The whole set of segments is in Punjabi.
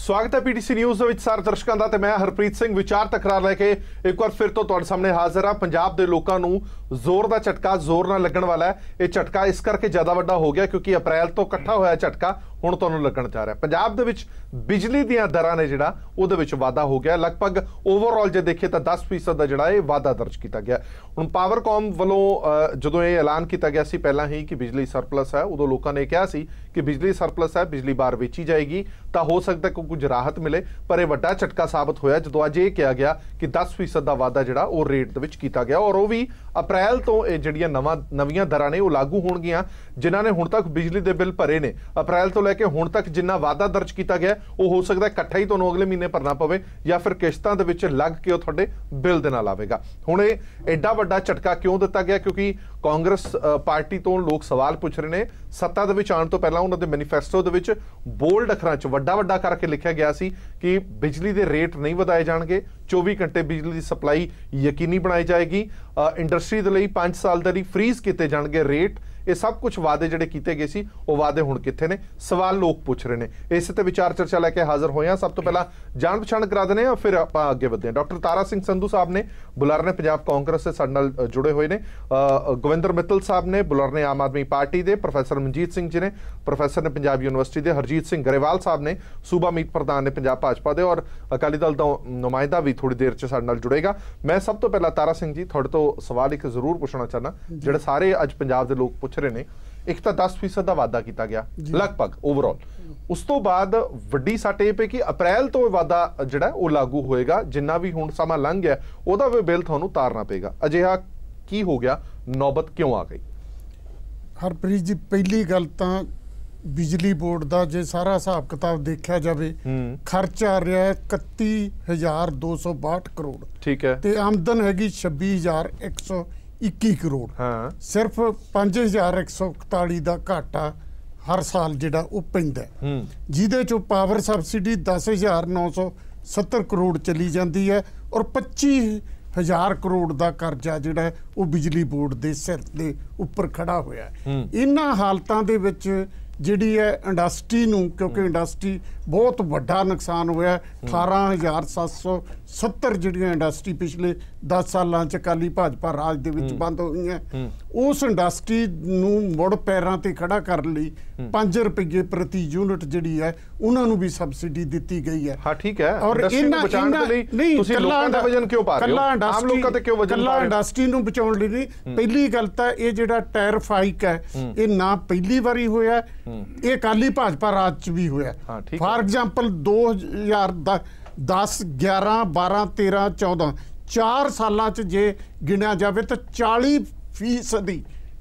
स्वागत है पीटीसी न्यूज़ ਵਿੱਚ ਸਾਰੇ ਦਰਸ਼ਕਾਂ ਦਾ ਤੇ ਮੈਂ ਹਰਪ੍ਰੀਤ ਸਿੰਘ ਵਿਚਾਰ ਤਕਰਾਰ ਲੈ ਕੇ ਇੱਕ ਵਾਰ ਫਿਰ ਤੋਂ ਤੁਹਾਡੇ ਸਾਹਮਣੇ ਹਾਜ਼ਰ ਹਾਂ। ਪੰਜਾਬ ਦੇ ਲੋਕਾਂ ਨੂੰ ਜ਼ੋਰ ਦਾ ਝਟਕਾ ਜ਼ੋਰ ਨਾਲ ਲੱਗਣ ਵਾਲਾ ਹੈ। ਇਹ ਝਟਕਾ ਇਸ ਕਰਕੇ ਜ਼ਿਆਦਾ ਵੱਡਾ ਹੋ ਗਿਆ ਕਿਉਂਕਿ ਅਪ੍ਰੈਲ ਤੋਂ ਇਕੱਠਾ ਹੋਇਆ ਝਟਕਾ ਹੁਣ ਤੁਹਾਨੂੰ ਲੱਗਣ ਜਾ ਰਿਹਾ। ਪੰਜਾਬ ਦੇ ਵਿੱਚ ਬਿਜਲੀ ਦੀਆਂ ਦਰਾਂ ਨੇ ਜਿਹੜਾ ਉਹਦੇ ਵਿੱਚ ਵਾਧਾ ਹੋ ਗਿਆ। ਲਗਭਗ ਓਵਰਆਲ ਜੇ ਦੇਖੀਏ ਤਾਂ 10% ਦਾ ਜਿਹੜਾ ਇਹ ਵਾਧਾ ਦਰਜ ਕੀਤਾ ਗਿਆ। ਹੁਣ ਪਾਵਰਕਾਮ ਵੱਲੋਂ ਜਦੋਂ ਇਹ ਐਲਾਨ ਕੀਤਾ ਗਿਆ ਸੀ ਪਹਿਲਾਂ ਹੀ ਕਿ ਬਿਜਲੀ ਸਰਪਲਸ ਹੈ, ਉਦੋਂ ਲੋਕਾਂ ਨੇ ਕਿਹਾ ਸੀ ਕਿ ਬਿਜਲੀ ਸਰਪਲਸ ਹੈ, ਬਿਜਲੀ ਬਾਹਰ ਵੇਚੀ ਜਾਏਗੀ ਤਾਂ ਹੋ ਸਕਦਾ ਕਿ ਕੁਝ ਰਾਹਤ ਮਿਲੇ, ਪਰ ਇਹ ਵੱਡਾ ਝਟਕਾ ਸਾਬਤ ਹੋਇਆ ਜਦੋਂ ਅੱਜ ਇਹ ਕਿਹਾ ਗਿਆ ਕਿ 10% ਦਾ ਵਾਧਾ ਜਿਹੜਾ ਉਹ ਰੇਟ ਦੇ ਵਿੱਚ ਕੀਤਾ ਗਿਆ ਔਰ ਉਹ ਵੀ ਅਪ੍ਰੈਲ ਤੋਂ ਇਹ ਜਿਹੜੀਆਂ ਨਵੀਆਂ ਦਰਾਂ ਨੇ ਉਹ ਲਾਗੂ ਹੋਣਗੀਆਂ। ਜਿਨ੍ਹਾਂ ਨੇ ਹੁਣ ਤੱਕ ਬਿਜਲੀ ਦੇ ਬਿੱਲ ਭਰੇ ਨੇ ਅਪ੍ਰੈਲ ਤੋਂ ਲੈ ਕੇ ਹੁਣ ਤੱਕ ਜਿੰਨਾ ਵਾਧਾ ਦਰਜ ਕੀਤਾ ਗਿਆ ਉਹ ਹੋ ਸਕਦਾ ਇਕੱਠਾ ਹੀ ਤੁਹਾਨੂੰ ਅਗਲੇ ਮਹੀਨੇ ਭਰਨਾ ਪਵੇ ਜਾਂ ਫਿਰ ਕਿਸ਼ਤਾਂ ਦੇ ਵਿੱਚ ਲੱਗ ਕੇ ਉਹ ਤੁਹਾਡੇ ਬਿੱਲ ਦੇ ਨਾਲ ਆਵੇਗਾ। ਹੁਣ ਇਹ ਐਡਾ ਵੱਡਾ ਝਟਕਾ ਕਿਉਂ ਦਿੱਤਾ ਗਿਆ? ਕਿਉਂਕਿ ਕਾਂਗਰਸ ਪਾਰਟੀ ਤੋਂ ਲੋਕ ਸਵਾਲ ਪੁੱਛ ਰਹੇ ਨੇ। ਸੱਤਾ ਦੇ ਵਿੱਚ ਆਉਣ ਤੋਂ ਪਹਿਲਾਂ ਉਹਨਾਂ ਦੇ ਮੈਨੀਫੈਸਟੋ ਦੇ ਵਿੱਚ ਬੋਲਡ ਅੱਖਰਾਂ 'ਚ ਵੱਡਾ ਕਰਕੇ ਲਿਖਿਆ ਗਿਆ ਸੀ ਕਿ ਬਿਜਲੀ ਦੇ ਰੇਟ ਨਹੀਂ ਵਧਾਏ ਜਾਣਗੇ, 24 ਘੰਟੇ ਬਿਜਲੀ ਦੀ ਸਪਲਾਈ ਯਕੀਨੀ ਬਣਾਈ ਜਾਏਗੀ, ਇੰਡਸਟਰੀ ਦੇ ਲਈ 5 ਸਾਲ ਦੇ ਲਈ ਫ੍ਰੀਜ਼ ਕੀਤੇ ਜਾਣਗੇ ਰੇਟ। ਇਹ ਸਭ ਕੁਝ ਵਾਅਦੇ ਜਿਹੜੇ ਕੀਤੇ ਗਏ ਸੀ ਉਹ ਵਾਅਦੇ ਹੁਣ ਕਿੱਥੇ ਨੇ? ਸਵਾਲ ਲੋਕ ਪੁੱਛ ਰਹੇ ਨੇ। ਇਸੇ ਤੇ ਵਿਚਾਰ ਚਰਚਾ ਲੈ ਕੇ ਹਾਜ਼ਰ ਹੋਏ ਹਾਂ। ਸਭ ਤੋਂ ਪਹਿਲਾਂ ਜਾਣ ਪਛਾਣ ਕਰਾ ਦਿੰਦੇ ਹਾਂ, ਫਿਰ ਆਪਾਂ ਅੱਗੇ ਵਧਦੇ ਹਾਂ। ਡਾਕਟਰ ਤਾਰਾ ਸਿੰਘ ਸੰਧੂ ਸਾਹਿਬ ਨੇ, ਬੁਲਾਰੇ ਨੇ ਪੰਜਾਬ ਕਾਂਗਰਸ ਦੇ ਸਾਡੇ ਨਾਲ ਜੁੜੇ ਹੋਏ ਨੇ। ਗੋਵਿੰਦਰ ਮਿੱਤਲ ਸਾਹਿਬ ਨੇ, ਬੁਲਾਰੇ ਨੇ ਆਮ ਆਦਮੀ ਪਾਰਟੀ ਦੇ। ਪ੍ਰੋਫੈਸਰ ਮਨਜੀਤ ਸਿੰਘ ਜੀ ਨੇ, ਪ੍ਰੋਫੈਸਰ ਨੇ ਪੰਜਾਬ ਯੂਨੀਵਰਸਿਟੀ ਦੇ। ਹਰਜੀਤ ਸਿੰਘ ਗਰੇਵਾਲ ਸਾਹਿਬ ਨੇ, ਸੂਬਾ ਮੀਤ ਪ੍ਰਧਾਨ ਨੇ ਪੰਜਾਬ ਭਾਜਪਾ ਦੇ, ਔਰ ਅਕਾਲੀ ਦਲ ਦਾ ਨੁਮਾਇੰਦਾ ਵੀ ਥੋੜੀ ਦੇਰ 'ਚ ਸਾਡੇ ਨਾਲ ਜੁੜੇਗਾ। ਮੈਂ ਸਭ ਤੋਂ ਪਹਿਲਾਂ ਤਾਰਾ ਸਿੰਘ ਜੀ ਤੁਹਾਡੇ ਤੋਂ ਸਵਾਲ ਇੱਕ ਜ਼ਰੂਰ ਪੁੱਛਣਾ ਚਾਹੁੰਦਾ, ਜਿਹੜੇ ਸਾਰੇ ਅੱਜ ਪੰਜਾਬ ਦੇ ਲੋਕ ਪੁੱਛ ਰਹੇ ਨੇ। ਇੱਕ ਤਾਂ 10% ਦਾ ਵਾਧਾ ਕੀਤਾ ਗਿਆ ਲਗਭਗ ਓਵਰਆਲ, ਉਸ ਤੋਂ ਬਾਅਦ ਵੱਡੀ ਸੱਟ ਇਹ ਪਈ ਕਿ ਅਪ੍ਰੈਲ ਤੋਂ ਵਾਧਾ ਜਿਹੜਾ ਉਹ ਲਾਗੂ ਹੋਏਗਾ। ਜਿੰਨਾ ਵੀ ਹੁਣ ਸਮਾਂ ਲੰਘ ਗਿਆ ਉਹਦਾ ਵੀ ਬਿੱਲ ਤੁਹਾਨੂੰ ਉਤਾਰਨਾ ਪਏਗਾ। ਅਜਿਹਾ ਕੀ ਹੋ ਗਿਆ? ਨੌਬਤ ਕਿਉਂ ਆ ਗਈ? ਹਰਪ੍ਰੀਤ ਜੀ, ਪਹਿਲੀ ਗੱਲ ਤਾਂ ਬਿਜਲੀ ਬੋਰਡ ਦਾ ਜੇ ਸਾਰਾ ਹਿਸਾਬ ਕਿਤਾਬ ਦੇਖਿਆ ਜਾਵੇ, ਖਰਚ ਆ ਰਿਹਾ ਹੈ 31,262 ਕਰੋੜ, ਠੀਕ ਹੈ, ਤੇ ਆਮਦਨ ਹੈਗੀ 26,121 ਕਰੋੜ। ਹਾਂ, ਸਿਰਫ 5,141 ਦਾ ਘਾਟਾ ਹਰ ਸਾਲ ਜਿਹੜਾ ਉਹ ਪੈਂਦਾ, ਜਿਹਦੇ ਚੋਂ ਪਾਵਰ ਸਬਸਿਡੀ 10,970 ਕਰੋੜ ਚਲੀ ਜਾਂਦੀ ਹੈ ਔਰ 25,000 ਕਰੋੜ ਦਾ ਕਰਜ਼ਾ ਜਿਹੜਾ ਉਹ ਬਿਜਲੀ ਬੋਰਡ ਦੇ ਸਿਰ ਦੇ ਉੱਪਰ ਖੜਾ ਹੋਇਆ। ਇਹਨਾਂ ਹਾਲਤਾਂ ਦੇ ਵਿੱਚ ਜਿਹੜੀ ਹੈ ਇੰਡਸਟਰੀ ਨੂੰ, ਕਿਉਂਕਿ ਇੰਡਸਟਰੀ ਬਹੁਤ ਵੱਡਾ ਨੁਕਸਾਨ ਹੋਇਆ, 18,770 ਜਿਹੜੀਆਂ ਇੰਡਸਟਰੀ ਪਿਛਲੇ 10 ਸਾਲਾਂ 'ਚ ਅਕਾਲੀ ਭਾਜਪਾ ਰਾਜ ਦੇ ਵਿੱਚ ਬੰਦ ਹੋਈਆਂ, ਉਸ ਇੰਡਸਟਰੀ ਨੂੰ ਮੁੜ ਪੈਰਾਂ ਤੇ ਖੜਾ ਕਰਨ ਲਈ 5 ਰੁਪਏ ਪ੍ਰਤੀ ਯੂਨਿਟ ਜਿਹੜੀ ਹੈ ਉਹਨਾਂ ਨੂੰ ਵੀ ਸਬਸਿਡੀ ਦਿੱਤੀ ਗਈ ਹੈ। ਹਾਂ, ਠੀਕ ਹੈ, ਔਰ ਇਹਨਾਂ ਬਚਾਉਣ ਦੇ ਲਈ ਤੁਸੀਂ ਲੋਕਾਂ ਦਾ ਵਜਨ ਕਿਉਂ ਪਾ ਰਹੇ ਹੋ? ਆਮ ਲੋਕਾਂ ਤੇ ਕਿਉਂ ਵਜਨ ਪਾ ਰਹੇ ਹੋ? ਕੱਲਾ ਇੰਡਸਟਰੀ ਨੂੰ ਬਚਾਉਣ ਲਈ ਨਹੀਂ। ਪਹਿਲੀ ਗੱਲ ਤਾਂ ਇਹ ਜਿਹੜਾ ਟੈਰਿਫ ਹਾਈਕ ਹੈ ਇਹ ਨਾ ਪਹਿਲੀ ਵਾਰੀ ਹੋਇਆ, ਇਹ ਅਕਾਲੀ ਭਾਜਪਾ ਰਾਜ 'ਚ ਵੀ ਹੋਇਆ। ਫਾਰ ਐਗਜ਼ਾਮਪਲ 2010, 11, 12, 13, 14 4 ਸਾਲਾਂ 'ਚ ਜੇ ਗਿਣਿਆ ਜਾਵੇ ਤਾਂ 40%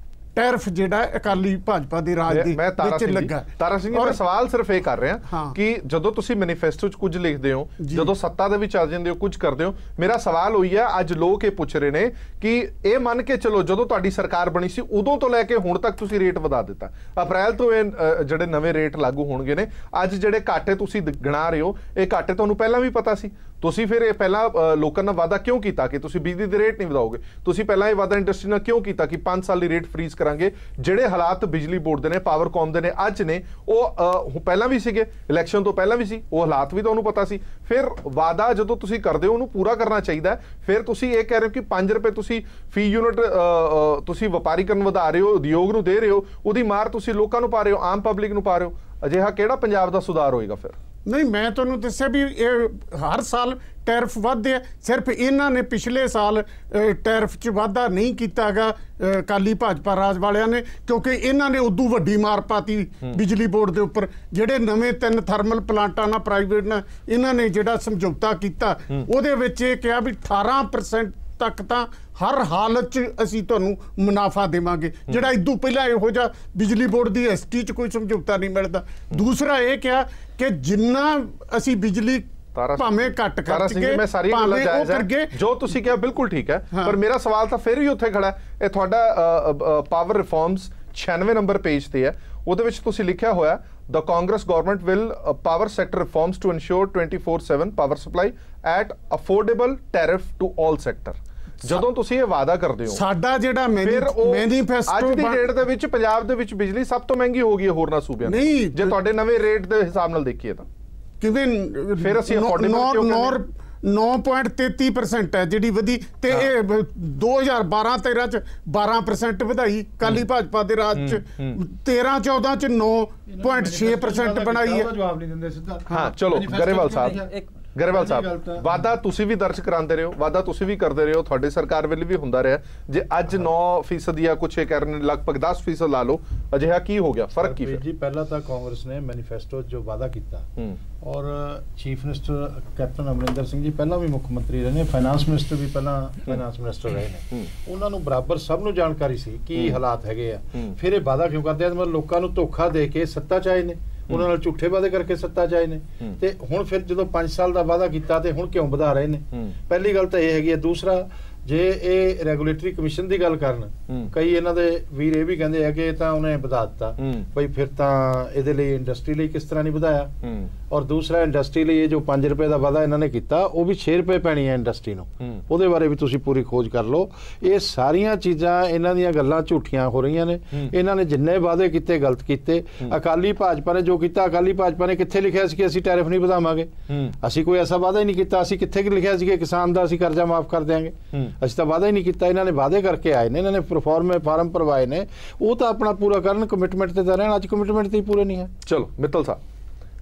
ਟੈਰਿਫ ਜਿਹੜਾ ਅਕਾਲੀ ਭਾਜਪਾ ਦੇ ਰਾਜ ਦੇ ਵਿੱਚ ਲੱਗਾ। ਤਾਰਾ ਸਿੰਘ ਜੀ, ਮੈਂ ਸਵਾਲ ਸਿਰਫ ਇਹ ਕਰ ਰਿਹਾ ਕਿ ਜਦੋਂ ਤੁਸੀਂ ਮੈਨੀਫੈਸਟੋ 'ਚ ਕੁਝ ਲਿਖਦੇ ਹੋ, ਜਦੋਂ ਸੱਤਾ ਦੇ ਵਿੱਚ ਆ ਜਾਂਦੇ ਹੋ, ਕੁਝ ਕਰਦੇ ਹੋ, ਮੇਰਾ ਸਵਾਲ ਹੋਈ ਹੈ ਅੱਜ ਲੋਕ ਇਹ ਪੁੱਛ ਰਹੇ ਨੇ ਕਿ ਇਹ ਮੰਨ ਕੇ ਚਲੋ ਜਦੋਂ ਤੁਹਾਡੀ ਸਰਕਾਰ ਬਣੀ ਸੀ ਉਦੋਂ ਤੋਂ ਲੈ ਕੇ ਹੁਣ ਤੱਕ ਤੁਸੀਂ ਰੇਟ ਵਧਾ ਦਿੱਤਾ, ਅਪ੍ਰੈਲ ਤੋਂ ਇਹ ਜਿਹੜੇ ਨਵੇਂ ਰੇਟ ਲਾਗੂ ਹੋਣਗੇ ਨੇ, ਅੱਜ ਜਿਹੜੇ ਘਾਟੇ ਤੁਸੀਂ ਗਿਣਾ ਰਹੇ ਹੋ ਇਹ ਘਾਟੇ ਤੁਹਾਨੂੰ ਪਹਿਲਾਂ ਵੀ ਪਤਾ ਸੀ। ਤੁਸੀਂ ਫਿਰ ਇਹ ਪਹਿਲਾਂ ਲੋਕਾਂ ਨਾਲ ਵਾਅਦਾ ਕਿਉਂ ਕੀਤਾ ਕਿ ਤੁਸੀਂ ਬਿਜਲੀ ਦੇ ਰੇਟ ਨਹੀਂ ਵਧਾਓਗੇ? ਤੁਸੀਂ ਪਹਿਲਾਂ ਇਹ ਵਾਅਦਾ ਇੰਡਸਟਰੀ ਨਾਲ ਕਿਉਂ ਕੀਤਾ ਕਿ 5 ਸਾਲ ਦੀ ਰੇਟ ਫ੍ਰੀਜ਼ ਕਰਾਂਗੇ? ਜਿਹੜੇ ਹਾਲਾਤ ਬਿਜਲੀ ਬੋਰਡ ਦੇ ਨੇ, ਪਾਵਰਕਾਮ ਦੇ ਨੇ ਅੱਜ ਨੇ, ਉਹ ਪਹਿਲਾਂ ਵੀ ਸੀਗੇ, ਇਲੈਕਸ਼ਨ ਤੋਂ ਪਹਿਲਾਂ ਵੀ ਸੀ, ਉਹ ਹਾਲਾਤ ਵੀ ਤੁਹਾਨੂੰ ਪਤਾ ਸੀ। ਫਿਰ ਵਾਅਦਾ ਜਦੋਂ ਤੁਸੀਂ ਕਰਦੇ ਹੋ ਉਹਨੂੰ ਪੂਰਾ ਕਰਨਾ ਚਾਹੀਦਾ। ਫਿਰ ਤੁਸੀਂ ਇਹ ਕਹਿ ਰਹੇ ਹੋ ਕਿ 5 ਰੁਪਏ ਤੁਸੀਂ ਫੀ ਯੂਨਿਟ ਤੁਸੀਂ ਵਪਾਰੀਕਰਨ ਵਧਾ ਰਹੇ ਹੋ, ਉਦਯੋਗ ਨੂੰ ਦੇ ਰਹੇ ਹੋ, ਉਹਦੀ ਮਾਰ ਤੁਸੀਂ ਲੋਕਾਂ ਨੂੰ ਪਾ ਰਹੇ ਹੋ, ਆਮ ਪਬਲਿਕ ਨੂੰ ਪਾ ਰਹੇ ਹੋ। ਅਜਿਹਾ ਕਿਹੜਾ ਪੰਜਾਬ ਦਾ ਸੁਧਾਰ ਹੋਏਗਾ ਫਿਰ? ਨਹੀਂ, ਮੈਂ ਤੁਹਾਨੂੰ ਦੱਸਿਆ ਵੀ ਇਹ ਹਰ ਸਾਲ ਟੈਰਿਫ ਵੱਧਦੇ ਆ। ਸਿਰਫ ਇਹਨਾਂ ਨੇ ਪਿਛਲੇ ਸਾਲ ਟੈਰਿਫ 'ਚ ਵਾਧਾ ਨਹੀਂ ਕੀਤਾ ਗਾ ਅਕਾਲੀ ਭਾਜਪਾ ਰਾਜ ਵਾਲਿਆਂ ਨੇ, ਕਿਉਂਕਿ ਇਹਨਾਂ ਨੇ ਉਦੋਂ ਵੱਡੀ ਮਾਰ ਪਾਤੀ ਬਿਜਲੀ ਬੋਰਡ ਦੇ ਉੱਪਰ। ਜਿਹੜੇ ਨਵੇਂ 3 ਥਰਮਲ ਪਲਾਂਟਾਂ ਨਾਲ ਪ੍ਰਾਈਵੇਟ ਨਾਲ ਇਹਨਾਂ ਨੇ ਜਿਹੜਾ ਸਮਝੌਤਾ ਕੀਤਾ, ਉਹਦੇ ਵਿੱਚ ਇਹ ਕਿਹਾ ਵੀ 18% ਤੱਕ ਤਾਂ ਹਰ ਹਾਲਤ 'ਚ ਅਸੀਂ ਤੁਹਾਨੂੰ ਮੁਨਾਫਾ ਦੇਵਾਂਗੇ, ਜਿਹੜਾ ਇਦੋਂ ਪਹਿਲਾਂ ਇਹੋ ਜਿਹਾ ਬਿਜਲੀ ਬੋਰਡ ਦੀ ਐਸਟੀ 'ਚ ਕੋਈ ਸਮਝੌਤਾ ਨਹੀਂ ਮਿਲਦਾ। ਦੂਸਰਾ ਇਹ ਕਿਹਾ ਕਿ ਜਿੰਨਾ ਅਸੀਂ ਬਿਜਲੀ ਭਾਵੇਂ ਘੱਟ ਖਰਚ ਕੇ ਭਾਵੇਂ ਉਹ ਕਰਗੇ, ਜੋ ਤੁਸੀਂ ਕਿਹਾ ਬਿਲਕੁਲ ਠੀਕ ਹੈ, ਪਰ ਮੇਰਾ ਸਵਾਲ ਤਾਂ ਫਿਰ ਵੀ ਉੱਥੇ ਖੜਾ ਹੈ। ਇਹ ਤੁਹਾਡਾ ਪਾਵਰ ਰਿਫਾਰਮਸ 96 ਨੰਬਰ ਪੇਜ ਤੇ ਹੈ, ਉਹਦੇ ਵਿੱਚ ਤੁਸੀਂ ਲਿਖਿਆ ਹੋਇਆ the Congress government will power sector reforms to ensure 24/7 power supply at affordable tariff to all sector। ਜਦੋਂ ਤੁਸੀਂ ਇਹ ਵਾਅਦਾ ਕਰਦੇ ਹੋ, ਸਾਡਾ ਜਿਹੜਾ ਮੈਨੀਫੈਸਟੋ ਅੱਜ ਦੀ ਡੇਟ ਦੇ ਵਿੱਚ ਪੰਜਾਬ ਦੇ ਵਿੱਚ ਬਿਜਲੀ ਸਭ ਤੋਂ ਮਹਿੰਗੀ ਹੋ ਗਈ ਹੈ ਹੋਰਨਾਂ ਸੂਬਿਆਂ ਨਾਲੋਂ, ਜੇ ਤੁਹਾਡੇ ਨਵੇਂ ਰੇਟ ਦੇ ਹਿਸਾਬ ਨਾਲ ਦੇਖੀਏ ਤਾਂ। ਕਿਵੇਂ ਫਿਰ ਅਸੀਂ affordable ਕਿਉਂ ਕਹਿੰਦੇ? 9.33% ਹੈ ਜਿਹੜੀ ਵਧੀ ਤੇ ਇਹ 2012-13 ਚ 12% ਵਧਾਈ ਕਾਲੀ ਭਾਜਪਾ ਦੇ ਰਾਜ ਚ 13-14 ਚ 9.6% ਬਣਾਈ ਹੈ। ਜਵਾਬ ਨਹੀਂ ਦਿੰਦੇ ਸਿੱਧਾ। ਹਾਂ ਚਲੋ ਗਰੇਵਾਲ ਸਾਹਿਬ ਵਾਅਦਾ ਤੁਸੀਂ ਵੀ ਦਰਜ ਕਰਾਉਂਦੇ ਰਹੇ ਹੋ, ਵਾਅਦਾ ਤੁਸੀਂ ਵੀ ਕਰਦੇ ਰਹੇ ਹੋ, ਤੁਹਾਡੀ ਸਰਕਾਰ ਵੇਲੇ ਵੀ ਹੁੰਦਾ ਰਿਹਾ। ਜੇ ਅੱਜ 9% ਜਾਂ ਕੁਛ ਇਹ ਕਹਿ ਰਹੇ ਨੇ ਲਗਭਗ 10% ਲਾ ਲਓ, ਅਜਿਹਾ ਕੀ ਹੋ ਗਿਆ? ਫਰਕ ਕੀ ਫਿਰ? ਜੀ ਪਹਿਲਾਂ ਤਾਂ ਕਾਂਗਰਸ ਨੇ ਮੈਨੀਫੈਸਟੋ ਜੋ ਵਾਅਦਾ ਕੀਤਾ ਔਰ chief minister captain Amarinder Singh ji ਪਹਿਲਾਂ ਵੀ ਮੁੱਖ ਮੰਤਰੀ ਰਹੇ ਨੇ, ਫਾਈਨਾਂਸ ਮਿਨਿਸਟਰ ਵੀ ਪਹਿਲਾਂ ਫਾਈਨਾਂਸ ਮਿਨਿਸਟਰ ਰਹੇ ਨੇ, ਉਹਨਾਂ ਨੂੰ ਬਰਾਬਰ ਸਭ ਨੂੰ ਜਾਣਕਾਰੀ ਸੀ ਕੀ ਹਾਲਾਤ ਹੈਗੇ ਆ। ਫਿਰ ਇਹ ਵਾਅਦਾ ਕਿਉਂ ਕਰਦੇ ਆ? ਮਤਲਬ ਲੋਕਾਂ ਨੂੰ ਧੋਖਾ ਦੇ ਕੇ ਸੱਤਾ 'ਚ ਆਏ ਨੇ, ਉਹਨਾਂ ਨਾਲ ਝੂਠੇ ਵਾਅਦੇ ਕਰਕੇ ਸੱਤਾ 'ਚ ਆਏ ਨੇ ਤੇ ਹੁਣ ਫਿਰ ਜਦੋਂ 5 ਸਾਲ ਦਾ ਵਾਅਦਾ ਕੀਤਾ ਤੇ ਹੁਣ ਕਿਉਂ ਵਧਾ ਰਹੇ ਨੇ? ਪਹਿਲੀ ਗੱਲ ਤਾਂ ਇਹ ਹੈਗੀ ਹੈ। ਦੂਸਰਾ, ਜੇ ਇਹ ਰੈਗੂਲੇਟਰੀ ਕਮਿਸ਼ਨ ਦੀ ਗੱਲ ਕਰਨ, ਕਈ ਇਹਨਾਂ ਦੇ ਵੀਰ ਇਹ ਵੀ ਕਹਿੰਦੇ ਆ ਕਿ ਇਹ ਤਾਂ ਉਹਨੇ ਵਧਾ ਦਿੱਤਾ ਬਈ, ਫਿਰ ਤਾਂ ਇਹਦੇ ਲਈ ਇੰਡਸਟਰੀ ਲਈ ਕਿਸ ਤਰ੍ਹਾਂ ਨਹੀਂ ਵਧਾਇਆ? ਔਰ ਦੂਸਰਾ, ਇੰਡਸਟਰੀ ਲਈ ਇਹ ਜੋ 5 ਰੁਪਏ ਦਾ ਵਾਅਦਾ ਇਹਨਾਂ ਨੇ ਕੀਤਾ ਉਹ ਵੀ 6 ਰੁਪਏ ਪੈਣੀ ਹੈ ਇੰਡਸਟਰੀ ਨੂੰ, ਉਹਦੇ ਬਾਰੇ ਵੀ ਤੁਸੀਂ ਪੂਰੀ ਖੋਜ ਕਰ ਲਓ। ਇਹ ਸਾਰੀਆਂ ਚੀਜ਼ਾਂ ਇਹਨਾਂ ਦੀਆਂ ਗੱਲਾਂ ਝੂਠੀਆਂ ਹੋ ਰਹੀਆਂ ਨੇ। ਇਹਨਾਂ ਨੇ ਜਿੰਨੇ ਵਾਅਦੇ ਕੀਤੇ ਗਲਤ ਕੀਤੇ। ਅਕਾਲੀ ਭਾਜਪਾ ਨੇ ਜੋ ਕੀਤਾ, ਅਕਾਲੀ ਭਾਜਪਾ ਨੇ ਕਿੱਥੇ ਲਿਖਿਆ ਸੀ ਕਿ ਅਸੀਂ ਟੈਰਿਫ ਨਹੀਂ ਵਧਾਵਾਂਗੇ? ਅਸੀਂ ਕੋਈ ਐਸਾ ਵਾਅਦਾ ਹੀ ਨਹੀਂ ਕੀਤਾ। ਅਸੀਂ ਕਿੱਥੇ ਲਿਖਿਆ ਸੀ ਕਿ ਕਿਸਾਨ ਦਾ ਅਸੀਂ ਕਰਜ਼ਾ ਮਾਫ ਕਰ ਦਿਆਂਗੇ? ਅਸੀਂ ਤਾਂ ਵਾਅਦਾ ਹੀ ਨਹੀਂ ਕੀਤਾ। ਇਹਨਾਂ ਨੇ ਵਾਅਦੇ ਕਰਕੇ ਆਏ ਨੇ, ਇਹਨਾਂ ਨੇ ਫਾਰਮ ਭਰਵਾਏ ਨੇ, ਉਹ ਤਾਂ ਆਪਣਾ ਪੂਰਾ ਕਰਨ, ਕਮਿਟਮੈਂਟ ਤੇ ਤਾਂ ਰਹਿਣ। ਅੱਜ ਕਮਿਟਮੈਂਟ ਤੇ ਹੀ ਪੂਰੇ ਨਹੀਂ ਹੈ। ਚਲੋ ਮਿੱਤਲ ਸਾਹਿਬ,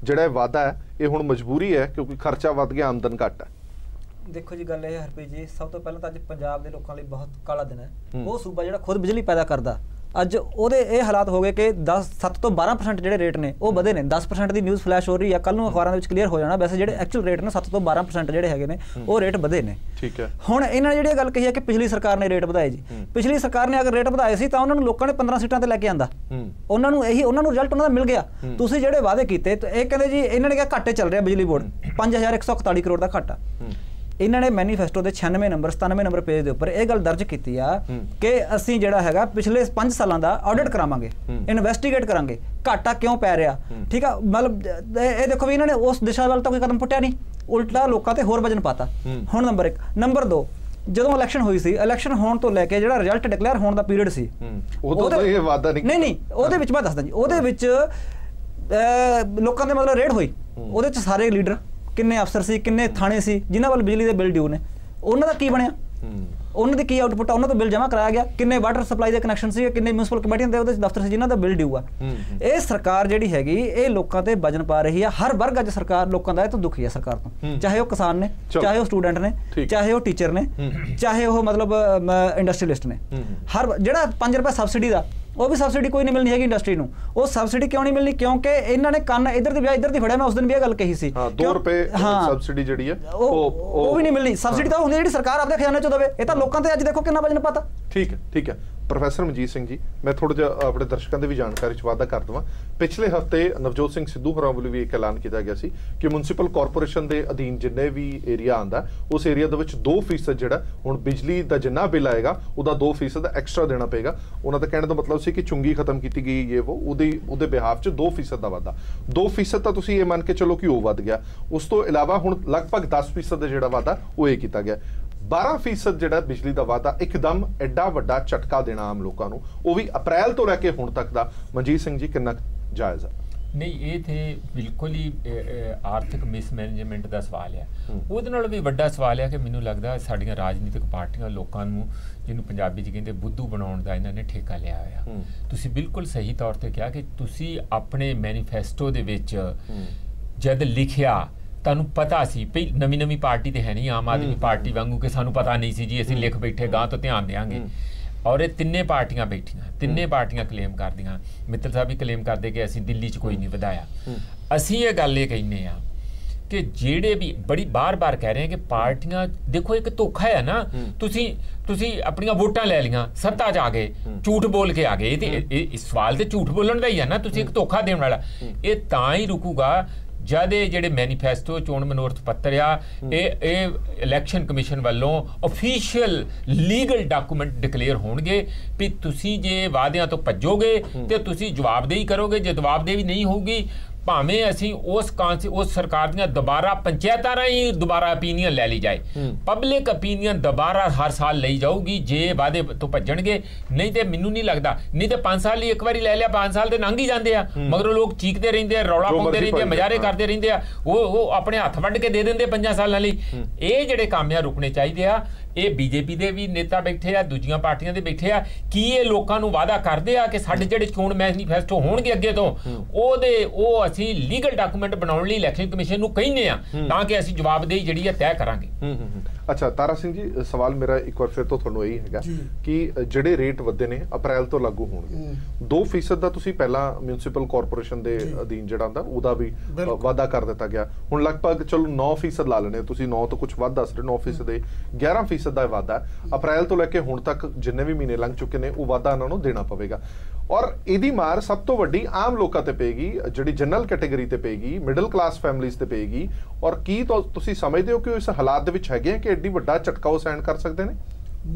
ਜਿਹੜਾ ਇਹ ਵਾਅਦਾ ਹੈ ਇਹ ਹੁਣ ਮਜਬੂਰੀ ਹੈ ਕਿਉਂਕਿ ਖਰਚਾ ਵੱਧ ਗਿਆ, ਆਮਦਨ ਘੱਟ ਹੈ। ਦੇਖੋ ਜੀ ਗੱਲ ਇਹ ਹਰਪ੍ਰੀਤ ਜੀ, ਸਭ ਤੋਂ ਪਹਿਲਾਂ ਤਾਂ ਅੱਜ ਪੰਜਾਬ ਦੇ ਲੋਕਾਂ ਲਈ ਬਹੁਤ ਕਾਲਾ ਦਿਨ ਹੈ। ਉਹ ਸੂਬਾ ਜਿਹੜਾ ਖੁਦ ਬਿਜਲੀ ਪੈਦਾ ਕਰਦਾ, ਅੱਜ ਉਹਦੇ ਇਹ ਹਾਲਾਤ ਹੋ ਗਏ ਕਿ 7 ਤੋਂ 12% ਜਿਹੜੇ ਰੇਟ ਨੇ ਉਹ ਵਧੇ ਨੇ। 10% ਦੀ ਨਿਊਜ਼ ਫਲੈਸ਼ ਹੋ ਰਹੀ ਹੈ, ਕੱਲ ਨੂੰ ਅਖਬਾਰਾਂ ਦੇ ਵਿੱਚ ਕਲੀਅਰ ਹੋ ਜਾਣਾ। ਵੈਸੇ ਜਿਹੜੇ ਐਕਚੁਅਲ ਰੇਟ ਨੇ 7 ਤੋਂ 12% ਜਿਹੜੇ ਹੈਗੇ ਨੇ ਉਹ ਰੇਟ ਵਧੇ ਨੇ। ਠੀਕ ਹੈ। ਹੁਣ ਇਹਨਾਂ ਨੇ ਜਿਹੜੀ ਗੱਲ ਕਹੀ ਹੈ ਕਿ ਪਿਛਲੀ ਸਰਕਾਰ ਨੇ ਰੇਟ ਵਧਾਏ ਜੀ, ਪਿਛਲੀ ਸਰਕਾਰ ਨੇ ਅਗਰ ਰੇਟ ਵਧਾਏ ਸੀ ਤਾਂ ਉਹਨਾਂ ਨੂੰ ਲੋਕਾਂ ਨੇ 15 ਸੀਟਾਂ ਤੇ ਲੈ ਕੇ ਆਂਦਾ, ਉਹਨਾਂ ਨੂੰ ਰਿਜ਼ਲਟ ਉਹਨਾਂ ਦਾ ਮਿਲ ਗਿਆ। ਤੁਸੀਂ ਜਿਹੜੇ ਵਾਅਦੇ ਕੀਤੇ, ਇਹ ਕਹਿੰਦੇ ਜੀ ਇਹਨਾਂ ਨੇ ਕਿਹਾ ਘਾਟੇ ਚੱਲ ਰਿਹਾ ਬਿਜਲੀ ਬੋਰਡ, 5141 ਕਰੋੜ ਦਾ ਘਾਟਾ। ਇਹਨਾਂ ਨੇ ਮੈਨੀਫੈਸਟੋ ਦੇ 96 ਨੰਬਰ 97 ਨੰਬਰ ਪੇਜ ਦੇ ਉੱਪਰ ਇਹ ਗੱਲ ਦਰਜ ਕੀਤੀ ਆ ਕਿ ਅਸੀਂ ਜਿਹੜਾ ਹੈਗਾ ਪਿਛਲੇ 5 ਸਾਲਾਂ ਦਾ ਆਡਿਟ ਕਰਾਵਾਂਗੇ, ਇਨਵੈਸਟੀਗੇਟ ਕਰਾਂਗੇ, ਘਾਟਾ ਕਿਉਂ ਪੈ ਰਿਹਾ। ਠੀਕ ਆ, ਮਤਲਬ ਇਹ ਦੇਖੋ ਵੀ ਇਹਨਾਂ ਨੇ ਉਸ ਦਿਸ਼ਾ ਵੱਲ ਤਾਂ ਕੋਈ ਕਦਮ ਪੁੱਟਿਆ ਨਹੀਂ, ਉਲਟਾ ਲੋਕਾਂ ਤੇ ਹੋਰ ਵਜਨ ਪਾਤਾ। ਹੁਣ ਨੰਬਰ 1। ਨੰਬਰ 2, ਜਦੋਂ ਇਲੈਕਸ਼ਨ ਹੋਈ ਸੀ, ਇਲੈਕਸ਼ਨ ਹੋਣ ਤੋਂ ਲੈ ਕੇ ਜਿਹੜਾ ਰਿਜ਼ਲਟ ਡਿਕਲੇਅਰ ਹੋਣ ਦਾ ਪੀਰੀਅਡ ਸੀ, ਇਹ ਵਾਅਦਾ ਨਹੀਂ, ਉਹਦੇ ਵਿੱਚ ਮੈਂ ਦੱਸਦਾ ਜੀ, ਉਹਦੇ ਵਿੱਚ ਲੋਕਾਂ ਦੇ ਮਤਲਬ ਰੇਡ ਹੋਈ, ਉਹਦੇ ਚ ਸਾਰੇ ਲੀਡਰ, ਕਿੰਨੇ ਅਫਸਰ ਸੀ, ਕਿੰਨੇ ਥਾਣੇ ਸੀ ਜਿਨ੍ਹਾਂ ਵੱਲ ਬਿਜਲੀ ਦੇ ਬਿੱਲ ਡਿਊ ਨੇ, ਉਹਨਾਂ ਦਾ ਕੀ ਬਣਿਆ, ਉਹਨਾਂ ਦੀ ਕੀ ਆਊਟਪੁੱਟ ਆ, ਉਹਨਾਂ ਤੋਂ ਬਿੱਲ ਜਮ੍ਹਾਂ ਕਰਾਇਆ ਗਿਆ, ਕਿੰਨੇ ਵਾਟਰ ਸਪਲਾਈ ਦੇ ਕਨੈਕਸ਼ਨ ਸੀ, ਕਿੰਨੇ ਮਿਊਨਿਸਪਲ ਕਮੇਟੀਆਂ ਦੇ ਉਹਦੇ ਦਫ਼ਤਰ ਸੀ ਜਿਨ੍ਹਾਂ ਦਾ ਬਿੱਲ ਡਿਊ ਆ। ਇਹ ਸਰਕਾਰ ਜਿਹੜੀ ਹੈਗੀ ਇਹ ਲੋਕਾਂ ਤੇ ਵਜਨ ਪਾ ਰਹੀ ਆ। ਹਰ ਵਰਗ ਅੱਜ ਸਰਕਾਰ ਲੋਕਾਂ ਦਾ ਇਹ ਤੋਂ ਦੁਖੀ ਆ ਸਰਕਾਰ ਤੋਂ, ਚਾਹੇ ਉਹ ਕਿਸਾਨ ਨੇ, ਚਾਹੇ ਉਹ ਸਟੂਡੈਂਟ ਨੇ, ਚਾਹੇ ਉਹ ਟੀਚਰ ਨੇ, ਚਾਹੇ ਉਹ ਮਤਲਬ ਇੰਡਸਟਰੀਅਲਿਸਟ ਨੇ। ਹਰ ਜਿਹੜਾ 5 ਰੁਪਏ ਸਬਸਿਡੀ ਦਾ, ਉਹ ਵੀ ਸਬਸਿਡੀ ਕੋਈ ਨਹੀਂ ਮਿਲਣੀ ਹੈਗੀ ਇੰਡਸਟਰੀ ਨੂੰ। ਉਹ ਸਬਸਿਡੀ ਕਿਉਂ ਨਹੀਂ ਮਿਲਣੀ? ਕਿਉਂਕਿ ਇਹਨਾਂ ਨੇ ਕੰਨ ਇੱਧਰ ਦੀ ਇੱਧਰ ਦੀ ਫੜਿਆ। ਮੈਂ ਉਸ ਦਿਨ ਵੀ ਇਹ ਗੱਲ ਕਹੀ ਸੀ, 2 ਰੁਪਏ ਸਬਸਿਡੀ ਜਿਹੜੀ ਹੈ ਉਹ ਵੀ ਨਹੀਂ ਮਿਲਣੀ। ਸਬਸਿਡੀ ਤਾਂ ਹੁੰਦੀ ਜਿਹੜੀ ਸਰਕਾਰ ਆਪਦੇ ਖਜ਼ਾਨੇ ਚੋਂ ਦੇਵੇ। ਇਹ ਤਾਂ ਲੋਕਾਂ ਤੇ ਅੱਜ ਦੇਖੋ ਕਿੰਨਾ ਵਜਨ ਪਤਾ। ਠੀਕ ਹੈ। ਪ੍ਰੋਫੈਸਰ ਮਨਜੀਤ ਸਿੰਘ ਜੀ, ਮੈਂ ਥੋੜਾ ਜਿਹਾ ਆਪਣੇ ਦਰਸ਼ਕਾਂ ਦੇ ਵੀ ਜਾਣਕਾਰੀ ਚ ਵਾਅਦਾ ਕਰ ਦਵਾਂ। ਪਿਛਲੇ ਹਫਤੇ ਨਵਜੋਤ ਸਿੰਘ ਸਿੱਧੂ ਹੋਰਾਂ ਵੱਲੋਂ ਵੀ ਇੱਕ ਐਲਾਨ ਕੀਤਾ ਗਿਆ ਸੀ ਕਿ ਮਿਊਨਿਸਪਲ ਕਾਰਪੋਰੇਸ਼ਨ ਦੇ ਅਧੀਨ ਜਿੰਨੇ ਵੀ ਏਰੀਆ ਆਂਦਾ, ਉਸ ਏਰੀਆ ਦੇ ਵਿੱਚ 2% ਜਿਹੜਾ ਹੁਣ ਬਿਜਲੀ ਦਾ ਜਿੰਨਾ ਬਿੱਲ ਆਏਗਾ ਉਹਦਾ 2% ਐਕਸਟਰਾ ਦੇਣਾ ਪਏਗਾ। ਉਹਨਾਂ ਦਾ ਕਹਿਣ ਦਾ ਮਤਲਬ ਸੀ ਕਿ ਚੁੰਗੀ ਖਤਮ ਕੀਤੀ ਗਈ, ਉਹਦੇ ਬਿਹਾਫ ਚ 2% ਦਾ ਵਾਧਾ। 2% ਤਾਂ ਤੁਸੀਂ ਇਹ ਮੰਨ ਕੇ ਚਲੋ ਕਿ ਉਹ ਵੱਧ ਗਿਆ। ਉਸ ਤੋਂ ਇਲਾਵਾ ਹੁਣ ਲਗਭਗ 10% ਦਾ ਜਿਹੜਾ ਵਾਧਾ ਉਹ ਇਹ ਕੀਤਾ ਗਿਆ। 12% ਜਿਹੜਾ ਬਿਜਲੀ ਦਾ ਵਾਧਾ ਇੱਕਦਮ ਐਡਾ ਵੱਡਾ ਝਟਕਾ ਦੇਣਾ ਆਮ ਲੋਕਾਂ ਨੂੰ, ਉਹ ਵੀ ਅਪ੍ਰੈਲ ਤੋਂ ਲੈ ਕੇ ਹੁਣ ਤੱਕ ਦਾ, ਮਨਜੀਤ ਸਿੰਘ ਜੀ ਕਿੰਨਾ ਜਾਇਜ਼ ਹੈ? ਨਹੀਂ, ਇਹ ਤੇ ਬਿਲਕੁਲ ਹੀ ਆਰਥਿਕ ਮਿਸਮੈਨੇਜਮੈਂਟ ਦਾ ਸਵਾਲ ਹੈ। ਉਹਦੇ ਨਾਲ ਵੀ ਵੱਡਾ ਸਵਾਲ ਹੈ ਕਿ ਮੈਨੂੰ ਲੱਗਦਾ ਸਾਡੀਆਂ ਰਾਜਨੀਤਿਕ ਪਾਰਟੀਆਂ ਲੋਕਾਂ ਨੂੰ, ਜਿਹਨੂੰ ਪੰਜਾਬੀ 'ਚ ਕਹਿੰਦੇ ਬੁੱਧੂ ਬਣਾਉਣ ਦਾ ਇਹਨਾਂ ਨੇ ਠੇਕਾ ਲਿਆ ਹੋਇਆ। ਤੁਸੀਂ ਬਿਲਕੁਲ ਸਹੀ ਤੌਰ ਤੇ ਕਿਹਾ ਕਿ ਤੁਸੀਂ ਆਪਣੇ ਮੈਨੀਫੈਸਟੋ ਦੇ ਵਿੱਚ ਜਦ ਲਿਖਿਆ ਤੁਹਾਨੂੰ ਪਤਾ ਸੀ ਭਈ ਨਵੀਂ ਪਾਰਟੀ ਤੇ ਹੈ ਨਹੀਂ ਆਮ ਆਦਮੀ ਪਾਰਟੀ ਵਾਂਗੂ ਕਿ ਸਾਨੂੰ ਪਤਾ ਨਹੀਂ ਸੀ ਜੀ ਅਸੀਂ ਲਿਖ ਬੈਠੇ ਗਾਂ ਤੋਂ ਧਿਆਨ ਦੇਵਾਂਗੇ। ਔਰ ਇਹ ਤਿੰਨੇ ਪਾਰਟੀਆਂ ਬੈਠੀਆਂ, ਤਿੰਨੇ ਪਾਰਟੀਆਂ ਕਲੇਮ ਕਰਦੀਆਂ। ਮਿੱਤਲ ਸਾਹਿਬ ਵੀ ਕਲੇਮ ਕਰਦੇ ਕਿ ਅਸੀਂ ਦਿੱਲੀ 'ਚ ਕੋਈ ਨਹੀਂ ਵਧਾਇਆ। ਅਸੀਂ ਇਹ ਗੱਲ ਇਹ ਕਹਿੰਦੇ ਆ ਕਿ ਜਿਹੜੇ ਵੀ ਬੜੀ ਬਾਰ-ਬਾਰ ਕਹਿ ਰਹੇ ਆ ਕਿ ਪਾਰਟੀਆਂ, ਦੇਖੋ ਇੱਕ ਧੋਖਾ ਹੈ ਨਾ। ਤੁਸੀਂ ਆਪਣੀਆਂ ਵੋਟਾਂ ਲੈ ਲਈਆਂ, ਸੱਤਾ 'ਚ ਆ ਗਏ, ਝੂਠ ਬੋਲ ਕੇ ਆ ਗਏ। ਇਹ ਸਵਾਲ ਤੇ ਝੂਠ ਬੋਲਣ ਦਾ ਹੀ ਹੈ ਨਾ। ਤੁਸੀਂ ਇੱਕ ਧੋਖਾ ਦੇਣ ਵਾਲਾ, ਇਹ ਤਾਂ ਹੀ ਰੁਕੂਗਾ ਜਦ ਇਹ ਜਿਹੜੇ ਮੈਨੀਫੈਸਟੋ ਚੋਣ ਮਨੋਰਥ ਪੱਤਰ ਆ ਇਹ ਇਲੈਕਸ਼ਨ ਕਮਿਸ਼ਨ ਵੱਲੋਂ ਅਫੀਸ਼ੀਅਲ ਲੀਗਲ ਡਾਕੂਮੈਂਟ ਡਿਕਲੇਅਰ ਹੋਣਗੇ ਵੀ ਤੁਸੀਂ ਜੇ ਵਾਅਦਿਆਂ ਤੋਂ ਭੱਜੋਗੇ ਤੇ ਤੁਸੀਂ ਜਵਾਬਦੇਹੀ ਕਰੋਗੇ। ਜੇ ਜਵਾਬਦੇਹੀ ਨਹੀਂ ਹੋਊਗੀ ਭਾਵੇਂ ਅਸੀਂ ਉਸ ਸਰਕਾਰ ਦੀਆਂ ਦੁਬਾਰਾ ਪੰਚਾਇਤਾਂ ਰਾਹੀਂ ਦੁਬਾਰਾ opinion ਲੈ ਲਈ ਜਾਏ, ਪਬਲਿਕ opinion ਦੁਬਾਰਾ ਹਰ ਸਾਲ ਲਈ ਜਾਊਗੀ ਜੇ ਵਾਅਦੇ ਤੋਂ ਭੱਜਣਗੇ। ਨਹੀਂ ਤੇ ਮੈਨੂੰ ਨਹੀਂ ਲੱਗਦਾ, ਨਹੀਂ ਤੇ 5 ਸਾਲ ਲਈ ਇੱਕ ਵਾਰੀ ਲੈ ਲਿਆ, 5 ਸਾਲ ਦੇ ਲੰਘ ਹੀ ਜਾਂਦੇ ਆ, ਮਗਰੋਂ ਲੋਕ ਚੀਕਦੇ ਰਹਿੰਦੇ ਆ, ਰੌਲਾ ਪਾਉਂਦੇ ਰਹਿੰਦੇ ਆ, ਮਜ਼ਾਰੇ ਕਰਦੇ ਰਹਿੰਦੇ ਆ, ਉਹ ਆਪਣੇ ਹੱਥ ਵੱਢ ਕੇ ਦੇ ਦਿੰਦੇ 5 ਸਾਲਾਂ ਲਈ। ਇਹ ਜਿਹੜੇ ਕੰਮ ਆ ਰੁਕਣੇ ਚਾਹੀਦੇ ਆ। ਇਹ ਬੀਜੇਪੀ ਦੇ ਵੀ ਨੇਤਾ ਬੈਠੇ ਆ, ਦੂਜੀਆਂ ਪਾਰਟੀਆਂ ਦੇ ਬੈਠੇ ਆ, ਕੀ ਇਹ ਲੋਕਾਂ ਨੂੰ ਵਾਅਦਾ ਕਰਦੇ ਆ ਕਿ ਸਾਡੇ ਜਿਹੜੇ ਚੋਣ ਮੈਨੀਫੈਸਟੋ ਹੋਣਗੇ ਅੱਗੇ ਤੋਂ ਉਹ ਅਸੀਂ ਲੀਗਲ ਡਾਕੂਮੈਂਟ ਬਣਾਉਣ ਲਈ ਇਲੈਕਸ਼ਨ ਕਮਿਸ਼ਨ ਨੂੰ ਕਹਿੰਦੇ ਆ, ਤਾਂ ਕਿ ਅਸੀਂ ਜਵਾਬਦੇਹੀ ਜਿਹੜੀ ਹੈ ਤੈਅ ਕਰਾਂਗੇ। ਅੱਛਾ ਤਾਰਾ ਸਿੰਘ ਜੀ, ਸਵਾਲ ਮੇਰਾ ਇੱਕ ਵਾਰ ਫਿਰ ਤੋਂ ਤੁਹਾਨੂੰ ਇਹੀ ਹੈਗਾ ਕਿ ਜਿਹੜੇ ਰੇਟ ਵਧੇ ਨੇ ਅਪ੍ਰੈਲ ਤੋਂ ਲਾਗੂ ਹੋਣਗੇ, 2% ਦਾ ਤੁਸੀਂ ਪਹਿਲਾਂ ਮਿਊਨਿਸਪਲ ਕਾਰਪੋਰੇਸ਼ਨ ਦੇ ਅਧੀਨ ਜਿਹੜਾ ਹੁੰਦਾ ਉਹਦਾ ਵੀ ਵਾਅਦਾ ਕਰ ਦਿੱਤਾ ਗਿਆ। ਹੁਣ ਲਗਭਗ ਚਲੋ 9% ਲਾ ਲੈਣੇ, ਤੁਸੀਂ 9 ਤੋਂ ਕੁਝ ਵੱਧ ਦੱਸ ਰਹੇ, 9% ਦੇ 11% ਦਾ ਵਾਅਦਾ ਅਪ੍ਰੈਲ ਤੋਂ ਲੈ ਕੇ ਹੁਣ ਤੱਕ ਜਿੰਨੇ ਵੀ ਮਹੀਨੇ ਲੰਘ ਚੁੱਕੇ ਨੇ ਉਹ ਵਾਅਦਾ ਇਹਨਾਂ ਨੂੰ ਦੇਣਾ ਪਵੇਗਾ। ਔਰ ਇਹਦੀ ਮਾਰ ਸਭ ਤੋਂ ਵੱਡੀ ਆਮ ਲੋਕਾਂ ਤੇ ਪਏਗੀ, ਜਿਹੜੀ ਜਨਰਲ ਕੈਟਾਗਰੀ ਤੇ ਪਏਗੀ, ਮਿਡਲ ਕਲਾਸ ਫੈਮਿਲੀਜ਼ ਤੇ ਪਏਗੀ। ਔਰ ਕੀ ਤੁਸੀਂ ਸਮਝਦੇ ਹੋ ਕਿ ਇਸ ਹਾਲਾਤ ਦੇ ਵਿੱਚ ਹੈਗੇ ਕਿ ਐਡੀ ਵੱਡਾ ਝਟਕਾ ਉਹ ਸਹਿਣ ਕਰ ਸਕਦੇ ਨੇ?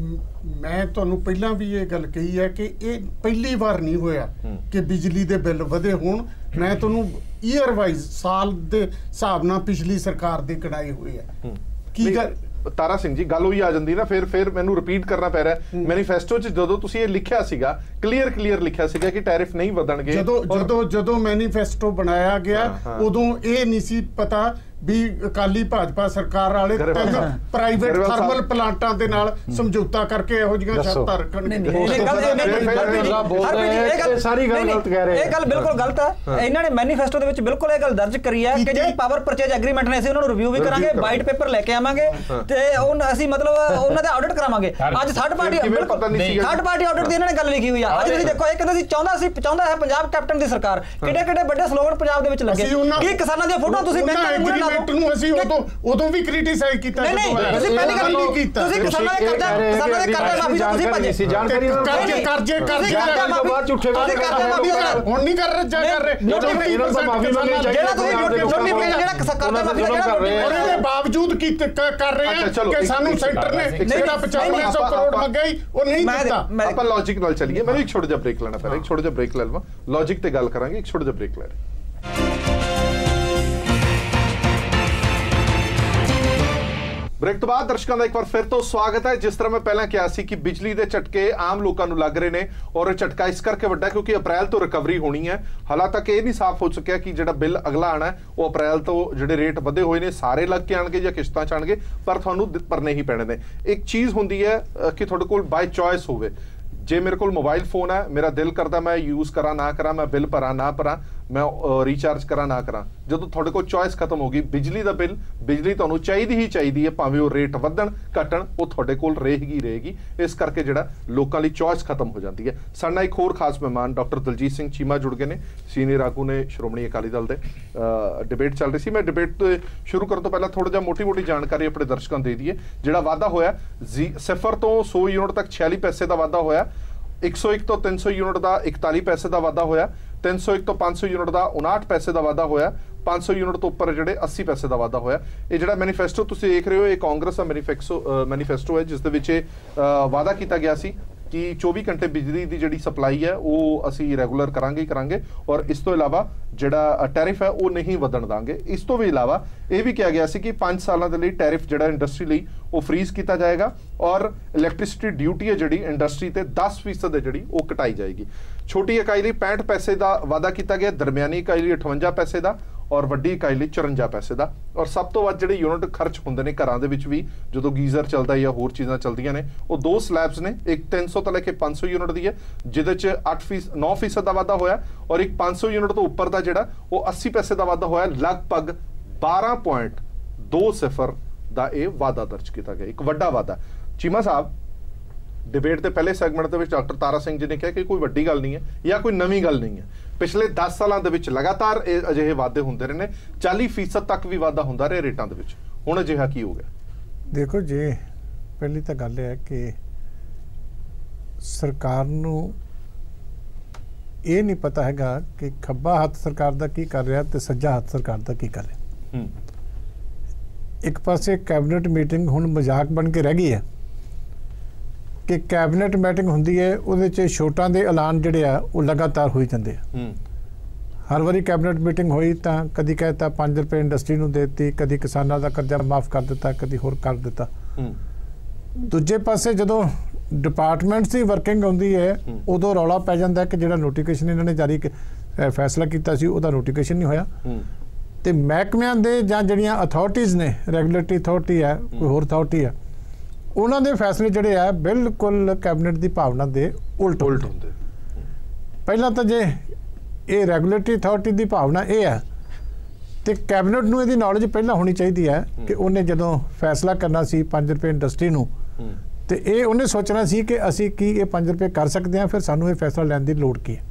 ਮੈਂ ਤੁਹਾਨੂੰ ਪਹਿਲਾਂ ਵੀ ਇਹ ਗੱਲ ਕਹੀ ਹੈ ਕਿ ਇਹ ਪਹਿਲੀ ਵਾਰ ਨਹੀਂ ਹੋਇਆ ਕਿ ਬਿਜਲੀ ਦੇ ਬਿੱਲ ਵਧੇ ਹੋਣ। ਮੈਂ ਤੁਹਾਨੂੰ ਈਅਰ ਵਾਈਜ਼ ਸਾਲ ਦੇ ਹਿਸਾਬ ਨਾਲ ਪਿਛਲੀ ਸਰਕਾਰ ਦੇ ਕਢਾਏ ਹੋਏ ਆ। ਕੀ ਗੱਲ ਤਾਰਾ ਸਿੰਘ ਜੀ, ਗੱਲ ਉਹੀ ਆ ਜਾਂਦੀ ਨਾ, ਫਿਰ ਮੈਨੂੰ ਰਿਪੀਟ ਕਰਨਾ ਪੈ ਰਿਹਾ। ਮੈਨੀਫੈਸਟੋ 'ਚ ਜਦੋਂ ਤੁਸੀਂ ਇਹ ਲਿਖਿਆ ਸੀਗਾ, ਕਲੀਅਰ ਲਿਖਿਆ ਸੀਗਾ ਕਿ ਟੈਰਿਫ ਨਹੀਂ ਵਧਣਗੇ। ਜਦੋਂ ਮੈਨੀਫੈਸਟੋ ਬਣਾਇਆ ਗਿਆ ਉਦੋਂ ਇਹ ਨਹੀਂ ਸੀ ਪਤਾ ਵੀ ਅਕਾਲੀ ਭਾਜਪਾ ਸਰਕਾਰ ਵਾਲੇ ਪ੍ਰਾਈਵੇਟ ਥਰਮਲ ਪਲਾਂਟਾਂ ਦੇ ਨਾਲ ਸਮਝੌਤਾ ਕਰਕੇ ਇਹੋ ਜਿਹੀਆਂ ਸ਼ਰਤਾਂ ਰੱਖਣਗੇ। ਸਾਰੀ ਗੱਲ ਗਲਤ ਕਹਿ ਰਹੇ, ਇਹ ਗੱਲ ਬਿਲਕੁਲ ਗਲਤ ਹੈ। ਇਹਨਾਂ ਨੇ ਮੈਨੀਫੈਸਟੋ ਦੇ ਵਿੱਚ ਬਿਲਕੁਲ ਇਹ ਗੱਲ ਦਰਜ ਕਰੀ ਹੈ ਕਿ ਜਿਹੜੀ ਪਾਵਰ ਪਰਚੇਜ ਐਗਰੀਮੈਂਟ ਨੇ ਅਸੀਂ ਉਹਨਾਂ ਨੂੰ ਰਿਵਿਊ ਵੀ ਕਰਾਂਗੇ, ਵਾਈਟ ਪੇਪਰ ਲੈ ਕੇ ਆਵਾਂਗੇ ਤੇ ਅਸੀਂ ਮਤਲਬ ਉਹਨਾਂ ਦਾ ਆਡਿਟ ਕਰਾਵਾਂਗੇ। ਅੱਜ ਥਰਡ ਪਾਰਟੀ ਆਡਿਟ ਦੀ ਇਹਨਾਂ ਨੇ ਗੱਲ ਲਿਖੀ ਹੋਈ ਆ। ਅੱਜ ਤੁਸੀਂ ਦੇਖੋ, ਇਹ ਕਹਿੰਦੇ ਚਾਹੁੰਦਾ ਹੈ ਪੰਜਾਬ ਕੈਪਟਨ ਦੀ ਸਰਕਾਰ। ਕਿਹੜੇ ਵੱਡੇ ਸਲੋਗਨ ਪੰਜਾਬ ਦੇ ਵਿੱਚ ਲੱਗੇ ਕਿ ਕਿਸਾਨਾਂ ਦੀਆਂ ਫੋਟੋਆਂ ਤੁਸੀਂ ਬੈਂਕਾਂ ਦੇ ਮੂਹਰੇ ਨੂੰ ਅਸੀਂ ਉਦੋਂ ਵੀ ਕ੍ਰਿਟਿਸਾਈਜ਼ ਕੀਤਾ। ਨਹੀਂ ਤੁਸੀਂ ਪਹਿਲੀ ਗੱਲ ਨਹੀਂ ਕੀਤਾ, ਤੁਸੀਂ ਕਿਸਾਨਾਂ ਦੇ ਕਰਜ਼ਾ ਮਾਫੀ ਤੋਂ ਤੁਸੀਂ ਭੱਜੇ ਸੀ। ਜਾਣਕਾਰੀ ਕਰਜ਼ੇ ਬਾਅਦ ਝੂਠੇ ਵਾਅਦੇ ਹੁਣ ਨਹੀਂ ਕਰ ਰਹੇ। ਜਿਹੜਾ ਤੁਸੀਂ ਕਰਜ਼ਾ ਮਾਫੀ ਔਰ ਇਹਦੇ ਬਾਵਜੂਦ ਕਰ ਰਹੇ ਆ ਕਿ ਸਾਨੂੰ ਸੈਂਟਰ ਨੇ ਜਿਹੜਾ 9500 ਕਰੋੜ ਮੰਗਿਆ ਉਹ ਨਹੀਂ ਦਿੱਤਾ। ਆਪਾਂ ਲੌਜਿਕ ਨਾਲ ਚੱਲੀਏ। ਮੈਨੂੰ ਇੱਕ ਛੋਟਾ ਜਿਹਾ ਬ੍ਰੇਕ ਲੈਣਾ ਪੈਣਾ, ਇੱਕ ਛੋਟਾ ਜਿਹਾ ਬ੍ਰੇਕ ਲੈ ਲਵਾਂ, ਲੌਜਿਕ ਤੇ ਗੱਲ ਕਰਾਂਗੇ। ਇੱਕ ਛੋਟਾ ਜਿਹਾ ਬ੍ਰੇਕ ਲੈ ਬ੍ਰੇਕ ਤੋਂ ਬਾਅਦ ਦਰਸ਼ਕਾਂ ਦਾ ਇੱਕ ਵਾਰ ਫਿਰ ਤੋਂ ਸਵਾਗਤ ਹੈ। ਜਿਸ ਤਰ੍ਹਾਂ ਮੈਂ ਪਹਿਲਾਂ ਕਿਹਾ ਸੀ ਕਿ ਬਿਜਲੀ ਦੇ ਝਟਕੇ ਆਮ ਲੋਕਾਂ ਨੂੰ ਲੱਗ ਰਹੇ ਨੇ ਔਰ ਇਹ ਝਟਕਾ ਇਸ ਕਰਕੇ ਵੱਡਾ ਕਿਉਂਕਿ ਅਪ੍ਰੈਲ ਤੋਂ ਰਿਕਵਰੀ ਹੋਣੀ ਹੈ। ਹਾਲਾਂ ਤੱਕ ਇਹ ਨਹੀਂ ਸਾਫ਼ ਹੋ ਚੁੱਕਿਆ ਕਿ ਜਿਹੜਾ ਬਿੱਲ ਅਗਲਾ ਆਣਾ ਉਹ ਅਪ੍ਰੈਲ ਤੋਂ ਜਿਹੜੇ ਰੇਟ ਵਧੇ ਹੋਏ ਨੇ ਸਾਰੇ ਲੱਗ ਕੇ ਆਣਗੇ ਜਾਂ ਕਿਸ਼ਤਾਂ ਚ ਆਣਗੇ, ਪਰ ਤੁਹਾਨੂੰ ਭਰਨੇ ਹੀ ਪੈਣੇ ਨੇ। ਇੱਕ ਚੀਜ਼ ਹੁੰਦੀ ਹੈ ਕਿ ਤੁਹਾਡੇ ਕੋਲ ਬਾਈ ਚੋਇਸ ਹੋਵੇ। ਜੇ ਮੇਰੇ ਕੋਲ ਮੋਬਾਈਲ ਫੋਨ ਹੈ, ਮੇਰਾ ਦਿਲ ਕਰਦਾ ਮੈਂ ਯੂਜ਼ ਕਰਾਂ ਨਾ ਕਰਾਂ, ਮੈਂ ਬਿੱਲ ਭਰਾਂ ਨਾ ਭਰਾਂ, ਮੈਂ ਰੀਚਾਰਜ ਕਰਾਂ ਨਾ ਕਰਾਂ। ਜਦੋਂ ਤੁਹਾਡੇ ਕੋਲ ਚੋਇਸ ਖਤਮ ਹੋ ਗਈ, ਬਿਜਲੀ ਦਾ ਬਿੱਲ, ਬਿਜਲੀ ਤੁਹਾਨੂੰ ਚਾਹੀਦੀ ਹੀ ਚਾਹੀਦੀ ਹੈ, ਭਾਵੇਂ ਉਹ ਰੇਟ ਵਧਣ ਘਟਣ, ਉਹ ਤੁਹਾਡੇ ਕੋਲ ਰਹੇਗੀ। ਇਸ ਕਰਕੇ ਜਿਹੜਾ ਲੋਕਾਂ ਲਈ ਚੋਇਸ ਖਤਮ ਹੋ ਜਾਂਦੀ ਹੈ। ਸਾਡੇ ਨਾਲ ਇੱਕ ਹੋਰ ਖਾਸ ਮਹਿਮਾਨ ਡਾਕਟਰ ਦਲਜੀਤ ਸਿੰਘ ਚੀਮਾ ਜੁੜ ਗਏ ਨੇ, ਸੀਨੀਅਰ ਆਗੂ ਨੇ ਸ਼੍ਰੋਮਣੀ ਅਕਾਲੀ ਦਲ ਦੇ। ਡਿਬੇਟ ਚੱਲ ਰਹੀ ਸੀ। ਮੈਂ ਡਿਬੇਟ ਸ਼ੁਰੂ ਕਰਨ ਤੋਂ ਪਹਿਲਾਂ ਥੋੜਾ ਜਿਹਾ ਮੋਟੀ ਜਾਣਕਾਰੀ ਆਪਣੇ ਦਰਸ਼ਕਾਂ ਨੂੰ ਦੇ ਦਈਏ। ਜਿਹੜਾ ਵਾਧਾ ਹੋਇਆ 0 ਤੋਂ 100 ਯੂਨਿਟ ਤੱਕ 46 ਪੈਸੇ ਦਾ ਵਾਧਾ ਹੋਇਆ, 101 ਤੋਂ 300 ਯੂਨਿਟ ਦਾ 41 ਪੈਸੇ ਦਾ ਵਾਧਾ ਹੋਇਆ, 301 ਤੋਂ 500 ਯੂਨਿਟ ਦਾ 59 ਪੈਸੇ ਦਾ ਵਾਧਾ ਹੋਇਆ, 500 ਯੂਨਿਟ ਤੋਂ ਉੱਪਰ ਜਿਹੜੇ 80 ਪੈਸੇ ਦਾ ਵਾਧਾ ਹੋਇਆ। ਇਹ ਜਿਹੜਾ ਮੈਨੀਫੈਸਟੋ ਤੁਸੀਂ ਦੇਖ ਰਹੇ ਹੋ, ਇਹ ਕਾਂਗਰਸ ਦਾ ਮੈਨੀਫੈਸਟੋ ਹੈ, ਜਿਸ ਦੇ ਵਿੱਚ ਵਾਧਾ ਕੀਤਾ ਗਿਆ ਸੀ ਕਿ 24 ਘੰਟੇ ਬਿਜਲੀ ਦੀ ਜਿਹੜੀ ਸਪਲਾਈ ਹੈ ਉਹ ਅਸੀਂ ਰੈਗੂਲਰ ਕਰਾਂਗੇ ਔਰ ਇਸ ਤੋਂ ਇਲਾਵਾ ਜਿਹੜਾ ਟੈਰਿਫ ਹੈ ਉਹ ਨਹੀਂ ਵਧਣ ਦਾਂਗੇ। ਇਸ ਤੋਂ ਵੀ ਇਲਾਵਾ ਇਹ ਵੀ ਕਿਹਾ ਗਿਆ ਸੀ ਕਿ 5 ਸਾਲਾਂ ਦੇ ਲਈ ਟੈਰਿਫ ਜਿਹੜਾ ਇੰਡਸਟਰੀ ਲਈ ਉਹ ਫਰੀਜ਼ ਕੀਤਾ ਜਾਏਗਾ ਔਰ ਇਲੈਕਟ੍ਰਿਸਿਟੀ ਡਿਊਟੀ ਹੈ ਜਿਹੜੀ ਇੰਡਸਟਰੀ ਤੇ 10% ਹੈ ਜਿਹੜੀ ਉਹ ਘਟਾਈ ਜਾਏਗੀ। ਛੋਟੀ ਇਕਾਈ ਲਈ 65 ਪੈਸੇ ਦਾ ਵਾਧਾ ਕੀਤਾ ਗਿਆ, ਦਰਮਿਆਨੀ ਇਕਾਈ ਲਈ 58 ਪੈਸੇ ਦਾ ਔਰ ਵੱਡੀ ਇਕਾਈ ਲਈ 54 ਪੈਸੇ ਦਾ। ਔਰ ਸਭ ਤੋਂ ਵੱਧ ਜਿਹੜੇ ਯੂਨਿਟ ਖਰਚ ਹੁੰਦੇ ਨੇ ਘਰਾਂ ਦੇ ਵਿੱਚ ਵੀ ਜਦੋਂ ਗੀਜ਼ਰ ਚੱਲਦਾ ਜਾਂ ਹੋਰ ਚੀਜ਼ਾਂ ਚੱਲਦੀਆਂ ਨੇ, ਉਹ 2 ਸਲੈਬਸ ਨੇ, ਇੱਕ 300 ਤੋਂ ਲੈ ਕੇ 500 ਯੂਨਿਟ ਦੀ ਹੈ, ਜਿਹਦੇ 'ਚ 9% ਦਾ ਵਾਧਾ ਹੋਇਆ ਔਰ ਇੱਕ 500 ਯੂਨਿਟ ਤੋਂ ਉੱਪਰ ਦਾ ਜਿਹੜਾ ਉਹ 80 ਪੈਸੇ ਦਾ ਵਾਧਾ ਹੋਇਆ। ਲਗਭਗ 12.20 ਦਾ ਇਹ ਵਾਧਾ ਦਰਜ ਕੀਤਾ ਗਿਆ, ਇੱਕ ਵੱਡਾ ਵਾਧਾ। ਚੀਮਾ ਸਾਹਿਬ, ਡਿਬੇਟ ਦੇ ਪਹਿਲੇ ਸੈਗਮੈਂਟ ਦੇ ਵਿੱਚ ਡਾਕਟਰ ਤਾਰਾ ਸਿੰਘ ਜੀ ਨੇ ਕਿਹਾ ਕਿ ਕੋਈ ਵੱਡੀ ਗੱਲ ਨਹੀਂ ਹੈ ਜਾਂ ਕੋਈ ਨਵੀਂ ਗੱਲ ਨਹੀਂ ਹੈ। ਪਿਛਲੇ 10 ਸਾਲਾਂ ਦੇ ਵਿੱਚ ਲਗਾਤਾਰ ਇਹ ਅਜਿਹੇ ਵਾਧੇ ਹੁੰਦੇ ਰਹੇ ਨੇ, 40% ਤੱਕ ਵੀ ਵਾਧਾ ਹੁੰਦਾ ਰਿਹਾ ਰੇਟਾਂ ਦੇ ਵਿੱਚ। ਹੁਣ ਅਜਿਹਾ ਕੀ ਹੋ ਗਿਆ? ਦੇਖੋ ਜੀ, ਪਹਿਲੀ ਤਾਂ ਗੱਲ ਹੈ ਕਿ ਸਰਕਾਰ ਨੂੰ ਇਹ ਨਹੀਂ ਪਤਾ ਹੈਗਾ ਕਿ ਖੱਬਾ ਹੱਥ ਸਰਕਾਰ ਦਾ ਕੀ ਕਰ ਰਿਹਾ ਤੇ ਸੱਜਾ ਹੱਥ ਸਰਕਾਰ ਦਾ ਕੀ ਕਰ ਰਿਹਾ। ਇੱਕ ਪਾਸੇ ਕੈਬਨਿਟ ਮੀਟਿੰਗ ਹੁਣ ਮਜ਼ਾਕ ਬਣ ਕੇ ਰਹਿ ਗਈ ਹੈ ਕਿ ਕੈਬਨਿਟ ਮੀਟਿੰਗ ਹੁੰਦੀ ਹੈ, ਉਹਦੇ 'ਚ ਛੋਟਾਂ ਦੇ ਐਲਾਨ ਜਿਹੜੇ ਆ ਉਹ ਲਗਾਤਾਰ ਹੋਈ ਜਾਂਦੇ ਆ। ਹਰ ਵਾਰੀ ਕੈਬਨਿਟ ਮੀਟਿੰਗ ਹੋਈ ਤਾਂ ਕਦੀ ਕਹਿਤਾ 5 ਰੁਪਏ ਇੰਡਸਟਰੀ ਨੂੰ ਦੇ ਦਿੱਤੀ, ਕਦੀ ਕਿਸਾਨਾਂ ਦਾ ਕਰਜ਼ਾ ਮਾਫ ਕਰ ਦਿੱਤਾ, ਕਦੀ ਹੋਰ ਕਰ ਦਿੱਤਾ। ਦੂਜੇ ਪਾਸੇ ਜਦੋਂ ਡਿਪਾਰਟਮੈਂਟਸ ਦੀ ਵਰਕਿੰਗ ਆਉਂਦੀ ਹੈ ਉਦੋਂ ਰੌਲਾ ਪੈ ਜਾਂਦਾ ਕਿ ਜਿਹੜਾ ਨੋਟੀਫਿਕੇਸ਼ਨ ਇਹਨਾਂ ਨੇ ਜਾਰੀ ਫੈਸਲਾ ਕੀਤਾ ਸੀ ਉਹਦਾ ਨੋਟੀਫਿਕੇਸ਼ਨ ਨਹੀਂ ਹੋਇਆ, ਤੇ ਮਹਿਕਮਿਆਂ ਦੇ ਜਾਂ ਜਿਹੜੀਆਂ ਅਥਾਰਟੀਜ਼ ਨੇ, ਰੈਗੂਲੇਟਰੀ ਅਥਾਰਟੀ ਹੈ, ਕੋਈ ਹੋਰ ਅਥਾਰਟੀ ਹੈ, ਉਹਨਾਂ ਦੇ ਫੈਸਲੇ ਜਿਹੜੇ ਆ ਬਿਲਕੁਲ ਕੈਬਨਿਟ ਦੀ ਭਾਵਨਾ ਦੇ ਉਲਟ ਹੁੰਦੇ। ਪਹਿਲਾਂ ਤਾਂ ਜੇ ਇਹ ਰੈਗੂਲੇਟਰੀ ਅਥਾਰਟੀ ਦੀ ਭਾਵਨਾ ਇਹ ਹੈ ਤੇ ਕੈਬਨਿਟ ਨੂੰ ਇਹਦੀ ਨੌਲੇਜ ਪਹਿਲਾਂ ਹੋਣੀ ਚਾਹੀਦੀ ਹੈ ਕਿ ਉਹਨੇ ਜਦੋਂ ਫੈਸਲਾ ਕਰਨਾ ਸੀ 5 ਰੁਪਏ ਇੰਡਸਟਰੀ ਨੂੰ, ਤੇ ਇਹ ਉਹਨੇ ਸੋਚਣਾ ਸੀ ਕਿ ਅਸੀਂ ਕੀ ਇਹ 5 ਰੁਪਏ ਕਰ ਸਕਦੇ ਹਾਂ, ਫਿਰ ਸਾਨੂੰ ਇਹ ਫੈਸਲਾ ਲੈਣ ਦੀ ਲੋੜ ਕੀ ਹੈ।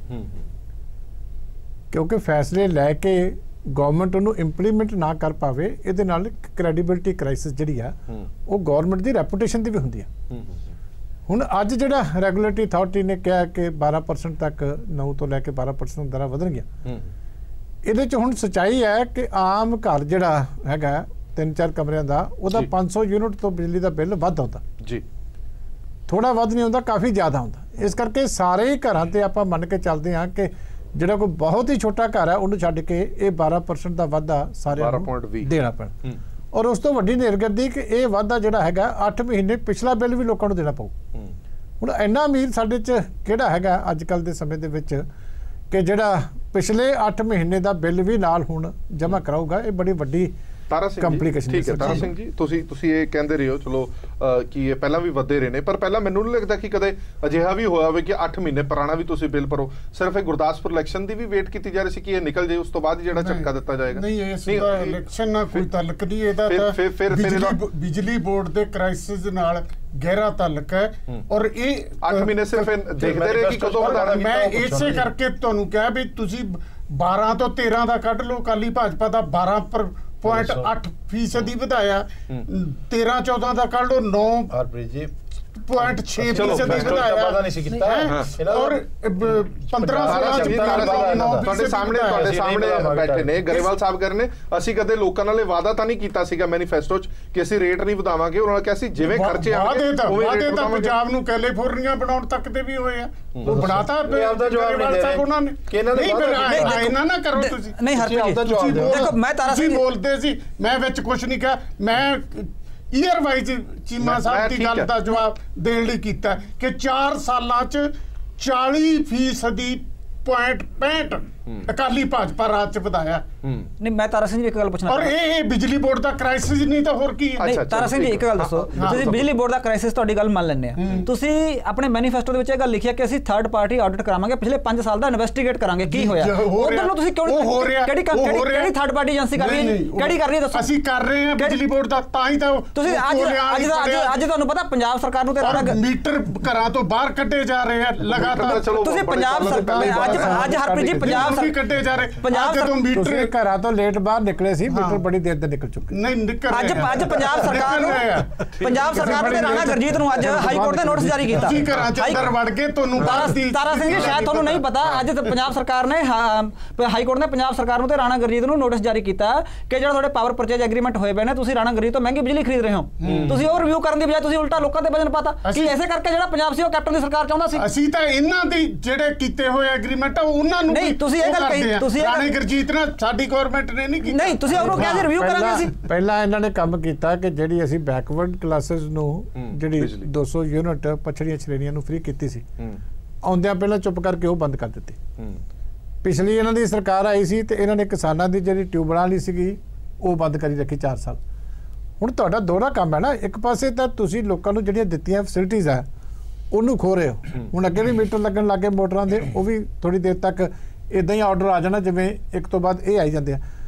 ਕਿਉਂਕਿ ਫੈਸਲੇ ਲੈ ਕੇ ਗਵਰਨਮੈਂਟ ਉਹਨੂੰ ਇੰਪਲੀਮੈਂਟ ਨਾ ਕਰ ਪਾਵੇ, ਇਹਦੇ ਨਾਲ ਕ੍ਰੈਡੀਬਿਲਿਟੀ ਕ੍ਰਾਈਸਿਸ ਜਿਹੜੀ ਆ ਉਹ ਗਵਰਨਮੈਂਟ ਦੀ ਰੈਪੂਟੇਸ਼ਨ ਦੀ ਵੀ ਹੁੰਦੀ ਆ। ਹੁਣ ਅੱਜ ਜਿਹੜਾ ਰੈਗੂਲੇਟਰੀ ਅਥਾਰਟੀ ਨੇ ਕਿਹਾ ਕਿ 12% ਤੱਕ 9 ਤੋਂ ਲੈ ਕੇ 12% ਦਰਾਂ ਵਧਣਗੀਆਂ, ਇਹਦੇ ਚ ਹੁਣ ਸੱਚਾਈ ਹੈ ਕਿ ਆਮ ਘਰ ਜਿਹੜਾ ਹੈਗਾ 3-4 ਕਮਰਿਆਂ ਦਾ ਉਹਦਾ 500 ਯੂਨਿਟ ਤੋਂ ਬਿਜਲੀ ਦਾ ਬਿੱਲ ਵੱਧ ਆਉਂਦਾ ਜੀ, ਥੋੜਾ ਵੱਧ ਨਹੀਂ ਹੁੰਦਾ, ਕਾਫੀ ਜ਼ਿਆਦਾ ਹੁੰਦਾ। ਇਸ ਕਰਕੇ ਸਾਰੇ ਹੀ ਘਰਾਂ ਤੇ ਆਪਾਂ ਮੰਨ ਕੇ ਚੱਲਦੇ ਹਾਂ ਕਿ ਜਿਹੜਾ ਕੋਈ ਬਹੁਤ ਹੀ ਛੋਟਾ ਘਰ ਹੈ ਉਹਨੂੰ ਛੱਡ ਕੇ ਇਹ 12% ਦਾ ਵਾਧਾ ਸਾਰਿਆਂ ਨੂੰ ਦੇਣਾ ਪੈਣਾ। ਔਰ ਉਸ ਤੋਂ ਵੱਡੀ ਨਿਰਗਤੀ ਕਿ ਇਹ ਵਾਧਾ ਜਿਹੜਾ ਹੈਗਾ 8 ਮਹੀਨੇ ਪਿਛਲਾ ਬਿੱਲ ਵੀ ਲੋਕਾਂ ਨੂੰ ਦੇਣਾ ਪਊ। ਹੁਣ ਇੰਨਾ ਅਮੀਰ ਸਾਡੇ 'ਚ ਕਿਹੜਾ ਹੈਗਾ ਅੱਜ ਕੱਲ੍ਹ ਦੇ ਸਮੇਂ ਦੇ ਵਿੱਚ ਕਿ ਜਿਹੜਾ ਪਿਛਲੇ 8 ਮਹੀਨੇ ਦਾ ਬਿੱਲ ਵੀ ਨਾਲ ਹੁਣ ਜਮ੍ਹਾਂ ਕਰਾਊਗਾ। ਇਹ ਬੜੀ ਵੱਡੀ ਤਾਰਾ ਸਿੰਘ ਜੀ, ਠੀਕ ਹੈ ਤਾਰਾ ਸਿੰਘ ਜੀ, ਤੁਸੀਂ ਇਹ ਕਹਿੰਦੇ ਰਹੇ ਹੋ ਚਲੋ ਕਿ ਇਹ ਪਹਿਲਾਂ ਵੀ ਵਧਦੇ ਰਹੇ ਨੇ, ਪਰ ਪਹਿਲਾਂ ਮੈਨੂੰ ਨਹੀਂ ਲੱਗਦਾ ਕਿ ਕਦੇ ਅਜਿਹਾ ਵੀ ਹੋਇਆ ਹੋਵੇ ਕਿ 8 ਮਹੀਨੇ ਪੁਰਾਣਾ ਵੀ ਤੁਸੀਂ ਬਿੱਲ ਭਰੋ। ਸਿਰਫ ਇਹ ਗੁਰਦਾਸਪੁਰ ਇਲੈਕਸ਼ਨ ਦੀ ਵੀ ਵੇਟ ਕੀਤੀ ਜਾ ਰਹੀ ਸੀ ਕਿ ਇਹ ਨਿਕਲ ਜਾਏ, ਉਸ ਤੋਂ ਬਾਅਦ ਜਿਹੜਾ ਝਟਕਾ ਦਿੱਤਾ ਜਾਏਗਾ। ਨਹੀਂ, ਇਸ ਦਾ ਇਲੈਕਸ਼ਨ ਨਾਲ ਕੋਈ ਤਾਲੁਕ ਨਹੀਂ, ਇਹਦਾ ਤਾਂ ਬਿਜਲੀ ਬੋਰਡ ਦੇ ਕ੍ਰਾਈਸਿਸ ਨਾਲ ਗਹਿਰਾ ਤਾਲੁਕ ਹੈ। ਔਰ ਇਹ 8 ਮਹੀਨੇ ਸਿਰਫ ਦੇਖਦੇ ਰਹੇ ਕਿ ਕਦੋਂ ਵਧਾਣਾ। ਮੈਂ ਇਸੇ ਕਰਕੇ ਤੁਹਾਨੂੰ ਕਿਹਾ ਵੀ ਤੁਸੀਂ 12 ਤੋਂ 13 ਦਾ ਕੱਢ ਲਓ, ਅਕਾਲੀ ਭਾਜਪਾ ਦਾ 12.8% ਵਧਾਇਆ, 13-14 ਦਾ ਕੱਢ ਲਓ 9.6% ਵਧਾਇਆ, ਔਰ 15-16 ਤੁਹਾਡੇ ਸਾਹਮਣੇ ਬੈਠੇ ਨੇ ਗਰੇਵਾਲ ਸਾਹਿਬ ਕਰ ਨੇ, ਅਸੀਂ ਕਦੇ ਲੋਕਾਂ ਨਾਲ ਵਾਅਦਾ ਤਾਂ ਨਹੀਂ ਕੀਤਾ ਸੀਗਾ ਮੈਨੀਫੈਸਟੋ 'ਚ ਕਿ ਅਸੀਂ ਰੇਟ ਨਹੀਂ ਵਧਾਵਾਂਗੇ। ਉਹਨਾਂ ਨੇ ਕਿਹਾ ਸੀ ਜਿਵੇਂ ਖਰਚੇ ਆਣਗੇ ਵਾਅਦੇ ਤਾਂ ਪੰਜਾਬ ਨੂੰ ਕੈਲੀਫੋਰਨੀਆ ਬਣਾਉਣ ਤੱਕ ਦੇ ਵੀ ਹੋਏ ਆ, ਉਹ ਬਣਾਤਾ ਗਰੇਵਾਲ ਸਾਹਿਬ ਉਹਨਾਂ ਨੇ। ਇਹਨਾਂ ਨਾ ਕਰੋ ਤੁਸੀਂ, ਨਹੀਂ ਹਰਪ੍ਰੀਤ ਦੇਖੋ ਮੈਂ ਤਾਰਾ ਸਿੰਘ ਬੋਲਦੇ ਸੀ, ਮੈਂ ਵਿੱਚ ਕੁਝ ਨਹੀਂ ਕਿਹਾ, ਮੈਂ ਈਅਰ ਵਾਈਜ਼ ਚੀਮਾ ਸਾਹਿਬ ਦੀ ਗੱਲ ਦਾ ਜਵਾਬ ਦੇਣ ਲਈ ਕੀਤਾ ਕਿ 4 ਸਾਲਾਂ 'ਚ 40.65% ਅਕਾਲੀ ਭਾਜਪਾ ਰਾਜ 'ਚ ਵਧਾਇਆ। ਨਹੀਂ ਮੈਂ ਤਾਰਾ ਸਿੰਘ ਜੀ ਇੱਕ ਗੱਲ ਪੁੱਛਣਾ, ਔਰ ਇਹ ਬਿਜਲੀ ਬੋਰਡ ਦਾ ਕ੍ਰਾਈਸਿਸ ਨਹੀਂ ਤਾਂ ਹੋਰ ਕੀ ਹੈ। ਨਹੀਂ ਤਾਰਾ ਸਿੰਘ ਜੀ ਇੱਕ ਗੱਲ ਦੱਸੋ, ਤੁਸੀਂ ਬਿਜਲੀ ਬੋਰਡ ਦਾ ਕ੍ਰਾਈਸਿਸ ਤੁਹਾਡੀ ਗੱਲ ਮੰਨ ਲੈਂਦੇ ਆ, ਤੁਸੀਂ ਆਪਣੇ ਮੈਨੀਫੈਸਟੋ ਦੇ ਵਿੱਚ ਇਹ ਗੱਲ ਲਿਖਿਆ ਕਿ ਅਸੀਂ ਥਰਡ ਪਾਰਟੀ ਆਡਿਟ ਕਰਾਵਾਂਗੇ, ਪਿਛਲੇ 5 ਸਾਲ ਦਾ ਇਨਵੈਸਟੀਗੇਟ ਕਰਾਂਗੇ ਕੀ ਹੋਇਆ। ਉਧਰ ਨੂੰ ਤੁਸੀਂ ਕਿਹੜੀ ਥਰਡ ਪਾਰਟੀ ਏਜੰਸੀ ਕਰ ਰਹੀ ਹੈ, ਕਿਹੜੀ ਕਰ ਰਹੀ ਹੈ ਦੱਸੋ। ਅਸੀਂ ਕਰ ਰਹੇ ਹਾਂ ਬਿਜਲੀ ਬੋਰਡ ਦਾ, ਤਾਂ ਹੀ ਤਾਂ ਤੁਸੀਂ ਅੱਜ ਤੁਹਾਨੂੰ ਪਤਾ ਪੰਜਾਬ ਸਰਕਾਰ ਨੂੰ ਤੇ ਮੀਟਰ ਘਰਾਂ ਤੋਂ ਬਾਹਰ ਕੱਢੇ ਜਾ ਰਹੇ ਆ ਲਗਾਤਾਰ। ਤੁਸੀਂ ਪੰਜਾਬ ਸਰਕਾਰ ਅੱਜ ਹਰਪ੍ਰੀਤ ਜੀ ਪੰਜਾਬ ਕੱਢੇ ਜਾ ਰਹੇ, ਪੰਜਾਬ ਜਦੋਂ ਮੀਟਰ ਘਰਾਂ ਤੋਂ ਲੇਟ ਬਾਹਰ ਨਿਕਲੇ ਸੀ, ਮੀਟਰ ਬੜੀ ਦੇਰ ਤੇ ਨਿਕਲ ਚੁੱਕੇ। ਨਹੀਂ ਨਿਕਲ ਅੱਜ ਪੰਜਾਬ ਸਰਕਾਰ ਨੂੰ ਤੇ ਰਾਣਾ ਗੁਰਜੀਤ ਨੂੰ ਅੱਜ ਹਾਈ ਕੋਰਟ ਨੇ ਨੋਟਿਸ ਜਾਰੀ ਕੀਤਾ। ਤੁਸੀਂ ਘਰਾਂ ਚ ਅੰਦਰ ਵੜ ਕੇ ਤੁਹਾਨੂੰ ਤਾਰਾ ਸਿੰਘ ਜੀ ਸ਼ਾਇਦ ਤੁਹਾਨੂੰ ਨਹੀਂ ਪਤਾ, ਅੱਜ ਪੰਜਾਬ ਸਰਕਾਰ ਨੇ ਹਾਈ ਕੋਰਟ ਨੇ ਪੰਜਾਬ ਸਰਕਾਰ ਨੂੰ ਤੇ ਰਾਣਾ ਗੁਰਜੀਤ ਨੂੰ ਨੋਟਿਸ ਜਾਰੀ ਕੀਤਾ ਕਿ ਜਿਹੜਾ ਤੁਹਾਡੇ ਪਾਵਰ ਪਰਚੇਜ ਐਗਰੀਮੈਂਟ ਹੋਏ ਪਏ ਨੇ, ਤੁਸੀਂ ਰਾਣਾ ਗੁਰਜੀਤ ਤੋਂ ਮਹਿੰਗੀ ਬਿਜਲੀ ਖਰੀਦ ਰਹੇ ਹੋ, ਤੁਸੀਂ ਉਹ ਰਿਵਿਊ ਕਰਨ ਦੀ ਬਜਾਏ ਤੁਸੀਂ ਉਲਟਾ ਲੋਕਾਂ ਤੇ ਵਜਨ ਪਾਤਾ। ਕੀ ਐਸੇ ਕਰਕੇ ਜਿਹੜਾ ਪੰਜਾਬ ਸੀ ਉਹ ਕੈਪਟਨ ਦੀ ਸਰਕਾਰ ਚਾਹੁੰਦਾ ਸੀ? ਅਸੀਂ ਤਾਂ ਇਹਨਾਂ ਦੀ ਜਿਹੜੇ ਕੀਤੇ ਹੋਏ ਐਗਰੀਮੈਂਟ ਆ ਉਹਨਾਂ ਨੂੰ ਨਹੀਂ, ਤੁਸੀਂ ਇਹ ਗੱਲ ਕਹੀ, ਤੁਸੀਂ ਰਾਣਾ ਗੁਰਜੀਤ ਨੇ ਸਾਡੀ ਗਵਰਨਮੈਂਟ ਨੇ ਨਹੀਂ ਕੀਤਾ। ਨਹੀਂ ਤੁਸੀਂ ਉਹਨੂੰ ਕਿਹਾ ਸੀ ਰਿਵਿਊ ਕਰਾਂਗੇ ਅਸੀਂ। ਪਹਿਲਾਂ ਇਹਨਾਂ ਨੇ ਕੰਮ ਕੀਤਾ ਕਿ ਜਿਹੜੀ ਅਸੀਂ ਬੈਕਵਰਡ ਕਲਾਸਿਸ ਨੂੰ ਜਿਹੜੀ 200 ਯੂਨਿਟ ਪਛੜੀਆਂ ਸ਼੍ਰੇਣੀਆਂ ਨੂੰ ਫ੍ਰੀ ਕੀਤੀ ਸੀ, ਆਉਂਦਿਆਂ ਪਹਿਲਾਂ ਚੁੱਪ ਕਰਕੇ ਉਹ ਬੰਦ ਕਰ ਦਿੱਤੀ। ਪਿਛਲੀ ਇਹਨਾਂ ਦੀ ਸਰਕਾਰ ਆਈ ਸੀ ਤੇ ਇਹਨਾਂ ਨੇ ਕਿਸਾਨਾਂ ਦੀ ਜਿਹੜੀ ਟਿਊਬਲਾਂ ਲਈ ਸੀਗੀ ਉਹ ਬੰਦ ਕਰੀ ਰੱਖੀ 4 ਸਾਲ। ਹੁਣ ਤੁਹਾਡਾ ਦੋਹਰਾ ਕੰਮ ਹੈ ਨਾ, ਇੱਕ ਪਾਸੇ ਤਾਂ ਤੁਸੀਂ ਲੋਕਾਂ ਨੂੰ ਜਿਹੜੀਆਂ ਦਿੱਤੀਆਂ ਫੈਸਿਲਿਟੀਜ਼ ਆ ਉਹਨੂੰ ਖੋ ਰਹੇ ਹੋ। ਹੁਣ ਅੱਗੇ ਵੀ ਮੀਟਰ ਲੱਗਣ ਲੱਗੇ ਮੋਟਰਾਂ ਦੇ, ਉਹ ਵੀ ਥੋੜੀ ਦੇਰ ਤੱਕ ਇਦਾਂ ਹੀ ਆਰਡਰ ਆ ਜਾਣਾ ਜਿਵੇਂ ਇੱਕ ਤੋਂ ਬਾਅਦ ਇਹ ਆਈ ਜਾਂਦੇ ਆ।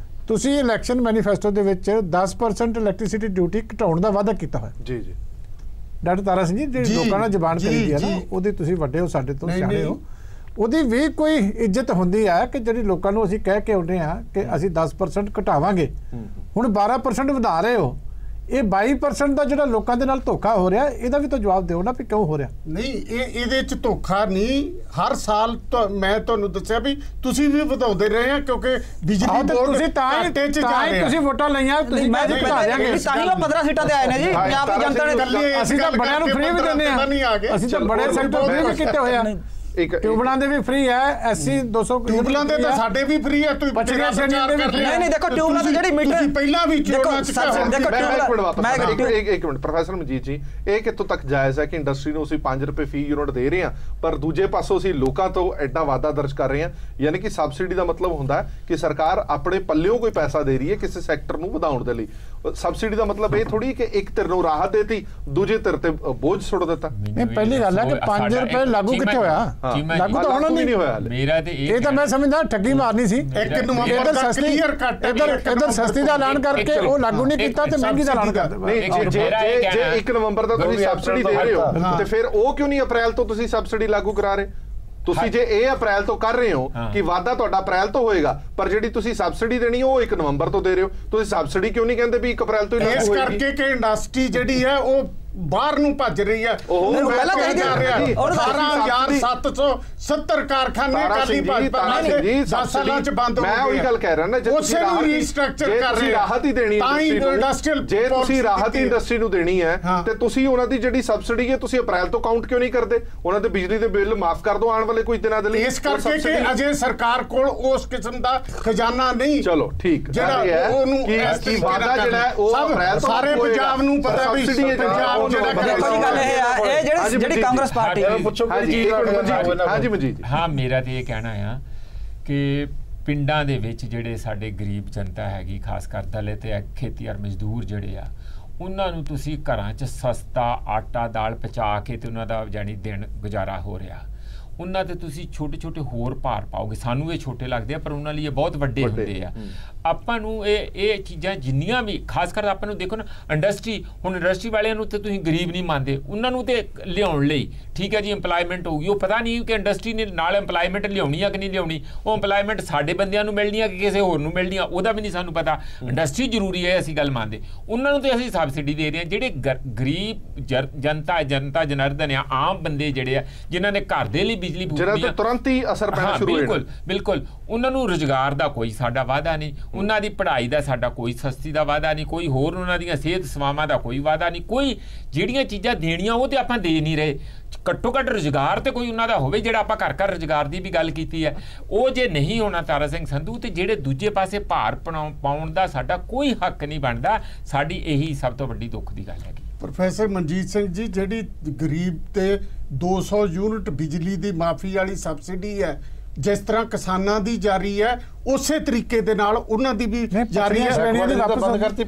ਤੁਸੀਂ ਇਲੈਕਸ਼ਨ ਮੈਨੀਫੈਸਟੋ ਦੇ ਵਿੱਚ 10% ਇਲੈਕਟ੍ਰਿਸਿਟੀ ਡਿਊਟੀ ਘਟਾਉਣ ਦਾ ਵਾਅਦਾ ਕੀਤਾ ਹੋਇਆ। ਜੀ ਜੀ ਡਾਕਟਰ ਤਾਰਾ ਸਿੰਘ ਜੀ, ਜਿਹੜੀ ਲੋਕਾਂ ਨਾਲ ਜ਼ਬਾਨ ਕਰੀ ਹੈ ਨਾ, ਉਹਦੀ ਤੁਸੀਂ ਵੱਡੇ ਹੋ, ਸਾਡੇ ਤੋਂ ਸਿਆਣੇ ਹੋ, ਉਹਦੀ ਵੀ ਕੋਈ ਇੱਜ਼ਤ ਹੁੰਦੀ ਹੈ ਕਿ ਜਿਹੜੀ ਲੋਕਾਂ ਨੂੰ ਅਸੀਂ ਕਹਿ ਕੇ ਆਉਂਦੇ ਆ ਕਿ ਅਸੀਂ 10% ਘਟਾਵਾਂਗੇ, ਹੁਣ 12% ਵਧਾ ਰਹੇ ਹੋ। ਇਹ 22% ਦਾ ਜਿਹੜਾ ਲੋਕਾਂ ਦੇ ਨਾਲ ਧੋਖਾ ਹੋ ਰਿਹਾ, ਇਹਦਾ ਵੀ ਤਾਂ ਜਵਾਬ ਦਿਓ ਨਾ ਵੀ ਕਿਉਂ ਹੋ ਰਿਹਾ। ਨਹੀਂ ਇਹਦੇ ਚ ਧੋਖਾ ਨਹੀਂ, ਹਰ ਸਾਲ ਮੈਂ ਤੁਹਾਨੂੰ ਦੱਸਿਆ ਵੀ ਤੁਸੀਂ ਵੀ ਵਧਾਉਂਦੇ ਰਹੇ ਆ ਕਿਉਂਕਿ ਬਿਜਲੀ ਬੋਰਡ ਤੁਸੀਂ ਤਾਂ ਹੀ ਤੁਸੀਂ ਵੋਟਾਂ ਲਈਆਂ, ਤੁਸੀਂ ਮੈਂ ਜਿਤਾ ਦਿਆਂਗੇ, ਤਾਂ ਹੀ ਉਹ 15 ਸੀਟਾਂ ਤੇ ਆਏ ਨੇ ਜੀ ਪੰਜਾਬ ਦੀ ਜਨਤਾ ਨੇ। ਅਸੀਂ ਤਾਂ ਬੜਿਆਂ ਨੂੰ ਫ੍ਰੀ ਵੀ ਦਿੰਦੇ ਆ, ਅਸੀਂ ਤਾਂ ਬੜੇ ਸੈਕਟਰ ਫ੍ਰੀ ਵੀ ਕੀਤੇ ਹੋਏ ਆ। ਟਿਊਬਲਾਂ ਦੇ ਵੀ ਫ੍ਰੀ ਹੈ, ਐਸਸੀ 200 ਟਿਊਬਲਾਂ ਦੇ ਤਾਂ ਸਾਡੇ ਵੀ ਫ੍ਰੀ ਹੈ। ਤੁਸੀਂ ਪਛੜੀਆਂ ਸ਼੍ਰੇਣੀਆਂ ਦੇ ਵੀ free ਨਹੀਂ ਦੇਖੋ ਟਿਊਬਲਾਂ ਤੇ ਜਿਹੜੀ ਮੀਟਰ ਤੁਸੀਂ ਪਹਿਲਾਂ ਵੀ ਚੋਣਾਂ ਚ ਇੱਕ ਮਿੰਟ ਪ੍ਰੋਫੈਸਰ ਮਨਜੀਤ ਜੀ, ਇਹ ਕਿੱਥੋਂ ਤੱਕ ਜਾਇਜ਼ ਹੈ ਕਿ ਇੰਡਸਟਰੀ ਨੂੰ ਅਸੀਂ 5 ਰੁਪਏ ਫੀ ਯੂਨਿਟ ਦੇ ਰਹੇ ਹਾਂ, ਪਰ ਦੂਜੇ ਪਾਸੋਂ ਅਸੀਂ ਲੋਕਾਂ ਤੋਂ ਐਡਾ ਵਾਅਦਾ ਦਰਜ ਕਰ ਰਹੇ ਹਾਂ? ਯਾਨੀ ਕਿ ਸਬਸਿਡੀ ਦਾ ਮਤਲਬ ਹੁੰਦਾ ਹੈ ਕਿ ਸਰਕਾਰ ਆਪਣੇ ਪੱਲਿਓਂ ਕੋਈ ਪੈਸਾ ਦੇ ਰਹੀ ਹੈ ਕਿਸੇ ਸੈਕਟਰ ਨੂੰ ਵਧਾਉਣ ਦੇ ਲਈ। ਸਬਸਿਡੀ ਦਾ ਮਤਲਬ ਇਹ ਥੋੜੀ ਕਿ ਇੱਕ ਧਿਰ ਨੂੰ ਰਾਹਤ ਦੇਤੀ, ਦੂਜੇ ਧਿਰ ਤੇ ਬੋਝ ਸੁੱਟ ਦਿੱਤਾ। ਇਹ ਪਹਿਲੀ ਗੱਲ ਹੈ ਕਿ 5 ਰੁਪਏ ਲਾਗੂ ਕਿੱਥੇ ਹੋਇਆ? ਲਾਗੂ ਤਾਂ ਹੋਣਾ ਨਹੀਂ ਹੋਇਆ। ਮੇਰਾ ਤੇ ਇਹ ਤਾਂ ਮੈਂ ਸਮਝਦਾ ਠੱਗੀ ਮਾਰਨੀ ਸੀ। ਇਧਰ ਸਸਤੀ ਦਾ ਐਲਾਨ ਕਰਕੇ ਉਹ ਲਾਗੂ ਨਹੀਂ ਕੀਤਾ ਤੇ ਮਹਿੰਗੀ ਦਾ ਐਲਾਨ ਕਰ ਦਿੱਤਾ। ਜੇ 1 ਨਵੰਬਰ ਦਾ ਤੁਸੀਂ ਸਬਸਿਡੀ ਦੇ ਰਹੇ ਹੋ ਤੇ ਫਿਰ ਉਹ ਕਿਉਂ ਨਹੀਂ ਅਪ੍ਰੈਲ ਤੋਂ ਤੁਸੀਂ ਸਬਸਿਡੀ ਲਾਗੂ ਕਰਾ ਰਹੇ? ਤੁਸੀਂ ਜੇ ਇਹ ਅਪ੍ਰੈਲ ਤੋਂ ਕਰ ਰਹੇ ਹੋ ਕਿ ਵਾਅਦਾ ਤੁਹਾਡਾ ਅਪ੍ਰੈਲ ਤੋਂ ਹੋਏਗਾ, ਪਰ ਜਿਹੜੀ ਤੁਸੀਂ ਸਬਸਿਡੀ ਦੇਣੀ ਉਹ 1 ਨਵੰਬਰ ਤੋਂ ਦੇ ਰਹੇ ਹੋ, ਤੁਸੀਂ ਸਬਸਿਡੀ ਕਿਉਂ ਨਹੀਂ ਕਹਿੰਦੇ ਵੀ 1 ਅਪ੍ਰੈਲ ਤੋਂ ਹੀ ਲਾਗੂ ਹੋਏਗੀ? ਇਸ ਕਰਕੇ ਕਿ ਇੰਡਸਟਰੀ ਜਿਹੜੀ ਹੈ ਉਹ ਬਾਹਰ ਨੂੰ ਭੱਜ ਰਹੀ ਹੈ। ਉਹ ਪਹਿਲਾਂ ਜਾ ਰਿਹਾ 12770 ਕਾਰਖਾਨੇ ਕਾਲੀ ਭਾਜਪਾ ਨੇ 10 ਸਾਲਾਂ ਚ ਬੰਦ ਹੋ ਗਏ। ਮੈਂ ਉਹੀ ਗੱਲ ਕਹਿ ਰਿਹਾ ਨਾ, ਜੇ ਤੁਸੀਂ ਰੀਸਟਰਕਚਰ ਕਰ ਰਹੇ ਰਾਹਤ ਹੀ ਦੇਣੀ ਹੈ ਇੰਡਸਟਰੀ ਨੂੰ, ਜੇ ਤੁਸੀਂ ਰਾਹਤ ਇੰਡਸਟਰੀ ਨੂੰ ਦੇਣੀ ਹੈ ਤੇ ਤੁਸੀਂ ਉਹਨਾਂ ਦੀ ਜਿਹੜੀ ਸਬਸਿਡੀ ਹੈ ਤੁਸੀਂ ਅਪ੍ਰੈਲ ਤੋਂ ਕਾਊਂਟ ਕਿਉਂ ਨਹੀਂ ਕਰਦੇ? ਉਹਨਾਂ ਦੇ ਬਿਜਲੀ ਦੇ ਬਿੱਲ ਮਾਫ ਕਰ ਦਿਓ ਆਉਣ ਵਾਲੇ ਕੁਝ ਦਿਨਾਂ ਦੇ ਲਈ। ਇਸ ਕਰਕੇ ਕਿ ਅਜੇ ਸਰਕਾਰ ਕੋਲ ਉਸ ਕਿਸਮ ਦਾ ਖਜ਼ਾਨਾ ਨਹੀਂ। ਚਲੋ ਠੀਕ, ਜਿਹੜਾ ਉਹਨੂੰ ਕੀ ਵਾਅਦਾ ਜਿਹੜਾ ਉਹ ਅਪ੍ਰੈਲ ਤੋਂ ਸਾਰੇ ਪੰਜਾਬ ਨੂੰ ਪਤਾ ਵੀ ਪੰਜਾਬ ਜਿਹੜੀ ਕਾਂਗਰਸ ਪਾਰਟੀ ਹਾਂਜੀ ਮਨਜੀਤ। ਹਾਂ, ਮੇਰਾ ਤੇ ਇਹ ਕਹਿਣਾ ਆ ਕਿ ਪਿੰਡਾਂ ਦੇ ਵਿੱਚ ਜਿਹੜੇ ਸਾਡੇ ਗਰੀਬ ਜਨਤਾ ਹੈਗੀ, ਖਾਸ ਕਰ ਦਲਿਤ ਤੇ ਖੇਤੀ ਔਰ ਮਜ਼ਦੂਰ ਜਿਹੜੇ ਆ, ਉਹਨਾਂ ਨੂੰ ਤੁਸੀਂ ਘਰਾਂ 'ਚ ਸਸਤਾ ਆਟਾ ਦਾਲ ਪਹੁੰਚਾ ਕੇ ਤੇ ਉਹਨਾਂ ਦਾ ਜਾਨੀ ਦਿਨ ਗੁਜ਼ਾਰਾ ਹੋ ਰਿਹਾ, ਉਹਨਾਂ ਤੇ ਤੁਸੀਂ ਛੋਟੇ ਛੋਟੇ ਹੋਰ ਭਾਰ ਪਾਓਗੇ। ਸਾਨੂੰ ਇਹ ਛੋਟੇ ਲੱਗਦੇ ਆ ਪਰ ਉਹਨਾਂ ਲਈ ਇਹ ਬਹੁਤ ਵੱਡੇ ਹੁੰਦੇ ਆ। ਆਪਾਂ ਨੂੰ ਇਹ ਚੀਜ਼ਾਂ ਜਿੰਨੀਆਂ ਵੀ, ਖਾਸ ਕਰ ਆਪਾਂ ਨੂੰ ਦੇਖੋ ਨਾ ਇੰਡਸਟਰੀ, ਹੁਣ ਇੰਡਸਟਰੀ ਵਾਲਿਆਂ ਨੂੰ ਤੇ ਤੁਸੀਂ ਗਰੀਬ ਨਹੀਂ ਮੰਨਦੇ, ਉਹਨਾਂ ਨੂੰ ਤੇ ਲਿਆਉਣ ਲਈ ਠੀਕ ਹੈ ਜੀ ਇੰਪਲਾਇਮੈਂਟ ਹੋਊਗੀ। ਉਹ ਪਤਾ ਨਹੀਂ ਕਿ ਇੰਡਸਟਰੀ ਨੇ ਨਾਲ ਇੰਪਲਾਇਮੈਂਟ ਲਿਆਉਣੀ ਆ ਕਿ ਨਹੀਂ ਲਿਆਉਣੀ, ਉਹ ਇੰਪਲਾਇਮੈਂਟ ਸਾਡੇ ਬੰਦਿਆਂ ਨੂੰ ਮਿਲਣੀ ਆ ਕਿ ਕਿਸੇ ਹੋਰ ਨੂੰ ਮਿਲਣੀ ਆ, ਉਹਦਾ ਵੀ ਨਹੀਂ ਸਾਨੂੰ ਪਤਾ। ਇੰਡਸਟਰੀ ਜ਼ਰੂਰੀ ਹੈ, ਅਸੀਂ ਗੱਲ ਮੰਨਦੇ, ਉਹਨਾਂ ਨੂੰ ਤੇ ਅਸੀਂ ਸਬਸਿਡੀ ਦੇ ਰਹੇ ਹਾਂ। ਜਿਹੜੇ ਗਰੀਬ ਜਨਤਾ ਜਨਾਰਦਨ ਆ, ਆਮ ਬੰਦੇ ਜਿਹੜੇ ਆ ਜਿਨ੍ਹਾਂ ਨੇ ਘਰ ਦੇ ਲਈ ਬਿਜਲੀ ਤੁਰੰਤ ਹੀ ਅਸਰ ਪੈਣਾ ਸ਼ੁਰੂ ਹੋਇਆ। ਬਿਲਕੁਲ ਉਹਨਾਂ ਨੂੰ ਰੁਜ਼ਗਾਰ ਦਾ ਕੋਈ ਸਾਡਾ ਵਾਅਦਾ ਨਹੀਂ, ਉਹਨਾਂ ਦੀ ਪੜ੍ਹਾਈ ਦਾ ਸਾਡਾ ਕੋਈ ਸਸਤੀ ਦਾ ਵਾਅਦਾ ਨਹੀਂ, ਕੋਈ ਹੋਰ ਉਹਨਾਂ ਦੀਆਂ ਸਿਹਤ ਸੇਵਾਵਾਂ ਦਾ ਕੋਈ ਵਾਅਦਾ ਨਹੀਂ, ਕੋਈ ਜਿਹੜੀਆਂ ਚੀਜ਼ਾਂ ਦੇਣੀਆਂ ਉਹ ਤੇ ਆਪਾਂ ਦੇ ਨਹੀਂ ਰਹੇ। ਘੱਟੋ ਘੱਟ ਰੁਜ਼ਗਾਰ ਤੇ ਕੋਈ ਉਹਨਾਂ ਦਾ ਹੋਵੇ, ਜਿਹੜਾ ਆਪਾਂ ਘਰ ਘਰ ਰੁਜ਼ਗਾਰ ਦੀ ਵੀ ਗੱਲ ਕੀਤੀ ਹੈ, ਉਹ ਜੇ ਨਹੀਂ ਹੋਣਾ ਤਾਰਾ ਸਿੰਘ ਸੰਧੂ, ਤੇ ਜਿਹੜੇ ਦੂਜੇ ਪਾਸੇ ਭਾਰ ਪਾਉਣ ਦਾ ਸਾਡਾ ਕੋਈ ਹੱਕ ਨਹੀਂ ਬਣਦਾ। ਸਾਡੀ ਇਹੀ ਸਭ ਤੋਂ ਵੱਡੀ ਦੁੱਖ ਦੀ ਗੱਲ ਹੈਗੀ। ਪ੍ਰੋਫੈਸਰ ਮਨਜੀਤ ਸਿੰਘ ਜੀ, ਜਿਹੜੀ ਗਰੀਬ ਤੇ 200 ਯੂਨਿਟ ਬਿਜਲੀ ਦੀ ਮਾਫੀ ਵਾਲੀ ਸਬਸਿਡੀ ਹੈ, ਜਿਸ ਤਰ੍ਹਾਂ ਕਿਸਾਨਾਂ ਦੀ ਜਾਰੀ ਹੈ ਉਸੇ ਤਰੀਕੇ ਦੇ ਨਾਲ ਉਹਨਾਂ ਦੀ ਵੀ ਜਾਰੀ ਹੈ। ਬੰਦ ਕਰਤੀ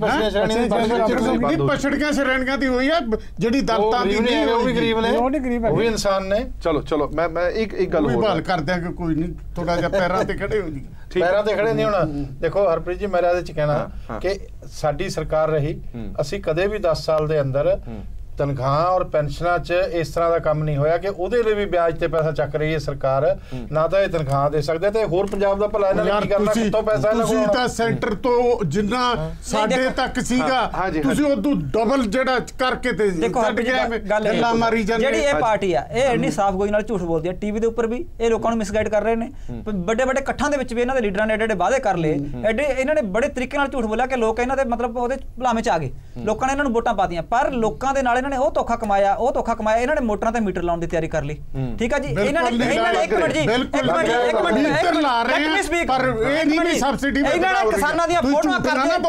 ਪਛੜੀਆਂ ਸ਼੍ਰੇਣੀਆਂ ਦੀ ਹੋਈ ਹੈ, ਜਿਹੜੀ ਦਲਤਾਂ ਦੀ ਨਹੀਂ, ਉਹ ਵੀ ਗਰੀਬ ਨੇ, ਉਹ ਵੀ ਇਨਸਾਨ ਨੇ। ਚਲੋ ਮੈਂ ਇੱਕ ਗੱਲ ਹੋਰ ਬਹਾਲ ਕਰ ਦਿਆਂਗੇ, ਕੋਈ ਨਹੀਂ, ਥੋੜਾ ਜਿਹਾ ਪੈਰਾਂ ਤੇ ਖੜੇ ਹੋ ਜੀ। ਪੈਰਾਂ ਤੇ ਖੜੇ ਨਹੀਂ ਹੋਣਾ। ਦੇਖੋ ਹਰਪ੍ਰੀਤ ਜੀ, ਮੇਰਾ ਇਹਦੇ ਚ ਕਹਿਣਾ ਕਿ ਸਾਡੀ ਸਰਕਾਰ ਰਹੀ, ਅਸੀਂ ਕਦੇ ਵੀ 10 ਸਾਲ ਦੇ ਅੰਦਰ ਤਨਖਾਹਾਂ ਔਰ ਪੈਨਸ਼ਨਾਂ 'ਚ ਇਸ ਤਰ੍ਹਾਂ ਦਾ ਕੰਮ ਨਹੀਂ ਹੋਇਆ ਕਿ ਉਹਦੇ ਲਈ ਵੀ ਵਿਆਜ ਤੇ ਪੈਸਾ ਚੱਕ ਰਹੀ ਹੈ ਸਰਕਾਰ। ਨਾ ਤਾਂ ਇਹ ਤਨਖਾਹ ਦੇ ਸਕਦੇ ਤੇ ਹੋਰ ਪੰਜਾਬ ਦਾ ਭਲਾ ਇਹਨਾਂ ਨੇ ਕੀ ਕਰਨਾ, ਕਿੱਥੋਂ ਪੈਸਾ ਇਹਨਾਂ ਕੋਲ? ਤੁਸੀਂ ਤਾਂ ਸੈਂਟਰ ਤੋਂ ਜਿੰਨਾ ਸਾਡੇ ਤੱਕ ਸੀਗਾ ਤੁਸੀਂ ਉਦੋਂ ਡਬਲ ਜਿਹੜਾ ਕਰਕੇ ਤੇ ਛੱਡ ਗਿਆ, ਗੱਲਾਂ ਮਾਰੀ ਜਾਂਦੇ। ਜਿਹੜੀ ਇਹ ਪਾਰਟੀ ਆ, ਇਹ ਇੰਨੀ ਸਾਫ਼ ਗੋਈ ਨਾਲ ਝੂਠ ਬੋਲਦੀ ਹੈ। ਟੀਵੀ ਦੇ ਉੱਪਰ ਵੀ ਇਹ ਲੋਕਾਂ ਨੂੰ ਮਿਸਗਾਈਡ ਕਰ ਰਹੇ ਨੇ, ਵੱਡੇ ਵੱਡੇ ਇਕੱਠਾਂ ਦੇ ਵਿੱਚ ਵੀ ਇਹਨਾਂ ਦੇ ਲੀਡਰਾਂ ਨੇ ਐਡੇ ਵਾਅਦੇ ਕਰ ਲਏ, ਇਹਨਾਂ ਨੇ ਬੜੇ ਤਰੀਕੇ ਨਾਲ ਝੂਠ ਬੋਲਿਆ ਕਿ ਲੋਕ ਇਹਨਾਂ ਦੇ ਮਤਲਬ ਉਹਦੇ ਭਲਾਵੇਂ 'ਚ ਆ ਗਏ, ਲੋਕਾਂ ਨੇ ਇਹਨਾਂ ਨੂੰ ਵੋਟਾਂ ਪਾਤੀਆਂ, ਪਰ ਲੋਕਾਂ ਦੇ ਨਾਲ ਇਹਨਾਂ ਨੇ ਉਹ ਧੋਖਾ ਕਮਾਇਆ। ਇਹਨਾਂ ਨੇ ਮੋਟਰਾਂ ਤੇ ਮੀਟਰ ਲਾਉਣ ਦੀ ਤਿਆਰੀ ਕਰ ਲਈ। ਠੀਕ ਹੈ ਜੀ, ਇਹਨਾਂ ਨੇ ਇੱਕ ਮਿੰਟ ਜੀ, ਮੀਟਰ ਲਾ ਰਹੇ ਆ ਪਰ ਇਹ ਨਹੀਂ ਵੀ ਸਬਸਿਡੀ ਇਹਨਾਂ ਨੇ ਕਿਸਾਨਾਂ ਦੀਆਂ ਫੋਟੋਆਂ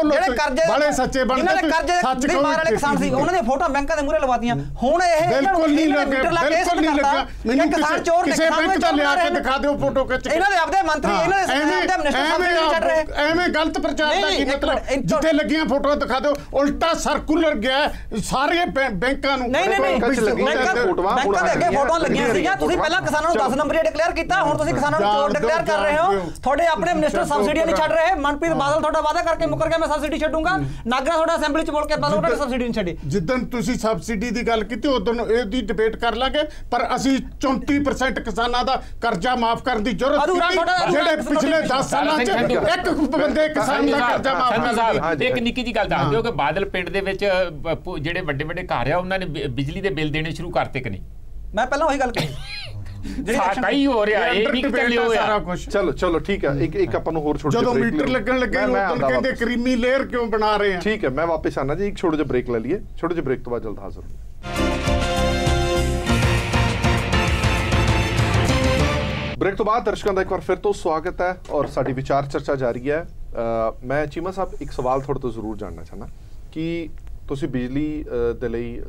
ਜਿਹੜੇ ਕਰਜ਼ੇ ਬੜੇ ਸੱਚੇ ਬਣਦੇ, ਇਹਨਾਂ ਨੇ ਕਰਜ਼ੇ ਦੀ ਮਾਰ ਵਾਲੇ ਕਿਸਾਨ ਸੀ, ਉਹਨਾਂ ਦੀਆਂ ਫੋਟੋਆਂ ਬੈਂਕਾਂ ਦੇ ਮੂਹਰੇ ਲਵਾਤੀਆਂ। ਹੁਣ ਇਹ ਬਿਲਕੁਲ ਨਹੀਂ ਲੱਗਾ ਮੈਨੂੰ ਕਿਸਾਨ ਚੋਰ ਕਿਸੇ ਬੈਂਕ ਦਾ ਲਿਆ ਕੇ ਦਿਖਾ ਦਿਓ ਫੋਟੋ ਖਿੱਚ ਕੇ। ਇਹਨਾਂ ਦੇ ਆਪਦੇ ਮੰਤਰੀ, ਇਹਨਾਂ ਦੇ ਮਿਨਿਸਟਰ ਚੱਲ ਰਹੇ, ਐਵੇਂ ਗਲਤ ਪ੍ਰਚਾਰ ਦਾ ਕੀ ਮਤਲਬ? ਜਿੱਥੇ ਲੱਗੀਆਂ ਫੋਟੋਆਂ ਦਿਖਾ ਦਿਓ, ਉਲਟਾ ਸਰਕੂਲਰ ਗਿਆ ਸਾਰੇ ਬੈਂਕਾਂ ਨੂੰ। ਨਹੀਂ ਬੈਂਕਾਂ ਦੇ ਅੱਗੇ ਫੋਟੋਆਂ ਲੱਗੀਆਂ ਸੀਗੀਆਂ। ਤੁਸੀਂ ਪਹਿਲਾਂ ਕਿਸਾਨਾਂ ਨੂੰ 10 ਨੰਬਰੀ ਡਿਕਲੇਅਰ ਕੀਤਾ, ਹੁਣ ਤੁਸੀਂ ਕਿਸਾਨਾਂ ਨੂੰ ਚੋਰ ਡਿਕਲੇਅਰ ਕਰ ਰਹੇ ਹੋ। ਤੁਹਾਡੇ ਆਪਣੇ ਮਿਨਿਸਟਰ ਸਬਸਿਡੀਆਂ ਨਹੀਂ ਛੱਡ ਰਹੇ। ਮਨਪ੍ਰੀਤ ਬਾਦਲ ਤੁਹਾਡਾ ਵਾਅਦਾ ਕਰਕੇ ਮੁੱਕਰ ਗਿਆ, ਮੈਂ ਸਬਸਿਡੀ ਛੱਡੂੰਗਾ। ਨਾਗਰਾ ਤੁਹਾਡਾ ਅਸੈਂਬਲੀ 'ਚ ਬੋਲ ਕੇ ਬਾਦਲ ਤੁਹਾਡੀ ਸਬਸਿਡੀ ਨਹੀਂ ਛੱਡੀ। ਜਿੱਦਣ ਤੁਸੀਂ ਸਬਸਿਡੀ ਦੀ ਗੱਲ ਕੀਤੀ ਉਦੋਂ ਇਹਦੀ ਡਿਬੇਟ ਕਰ ਲਾਂਗੇ, ਪਰ ਅਸੀਂ 34% ਕਿਸਾਨਾਂ ਦਾ ਕਰਜ਼ਾ ਮਾਫ ਕਰਨ ਦੀ ਜ਼ਰੂਰਤ ਕੀਤੀ, ਜਿਹੜੇ ਪਿਛਲੇ 10 ਸਾਲਾਂ 'ਚ ਇੱਕ ਬੰਦੇ ਕਿਸਾਨ ਦਾ ਕਰਜ਼ਾ ਮਾਫ ਕਰ ਦਿੱਤਾ। ਇੱਕ ਨਿੱਕੀ ਜੀ ਗੱਲ ਦੱਸ ਦਿਓ ਕਿ ਬਾਦਲ ਪਿੰਡ ਦੇ ਵਿੱਚ ਜਿਹੜੇ ਵੱਡੇ ਵੱਡੇ ਘਰ ਆ ਉਹਨਾਂ ਨੇ ਬਿਜਲੀ ਦੇ ਬਿੱਲ ਦੇਣੇ ਸ਼ੁਰੂ ਕਰਤੇ ਕਿ ਨਹੀਂ? ਮੈਂ ਪਹਿਲਾਂ ਉਹੀ ਗੱਲ ਕਹੀ, ਕਈ ਹੋ ਰਿਹਾ, ਇਹ ਨਹੀਂ ਚੱਲਿਆ ਸਾਰਾ ਕੁਝ। ਚਲੋ ਠੀਕ ਹੈ, ਇੱਕ ਆਪਾਂ ਨੂੰ ਹੋਰ ਛੋਟਾ ਜਦੋਂ ਮੀਟਰ ਲੱਗਣ ਲੱਗੇ ਉਦੋਂ ਕਹਿੰਦੇ ਕਰੀਮੀ ਲੇਅਰ ਕਿਉਂ ਬਣਾ ਰਹੇ ਆ? ਠੀਕ ਹੈ, ਮੈਂ ਵਾਪਸ ਆਣਾ ਜੀ, ਇੱਕ ਛੋਟਾ ਜਿਹਾ ਬ੍ਰੇਕ ਲੈ ਲਈਏ। ਛੋਟੇ ਜਿਹੇ ਬ੍ਰੇਕ ਤੋਂ ਬਾਅਦ ਜਲਦ ਹਾਜ਼ਰ ਹਾਂ। ब्रेक तो बाद दर्शकों का एक बार फिर तो स्वागत है और साडी विचार चर्चा जारी है। मैं चीमा साहब एक सवाल थोड़े तो जरूर जानना चाहना कि ਤੁਸੀਂ ਬਿਜਲੀ ਦੇ ਲਈ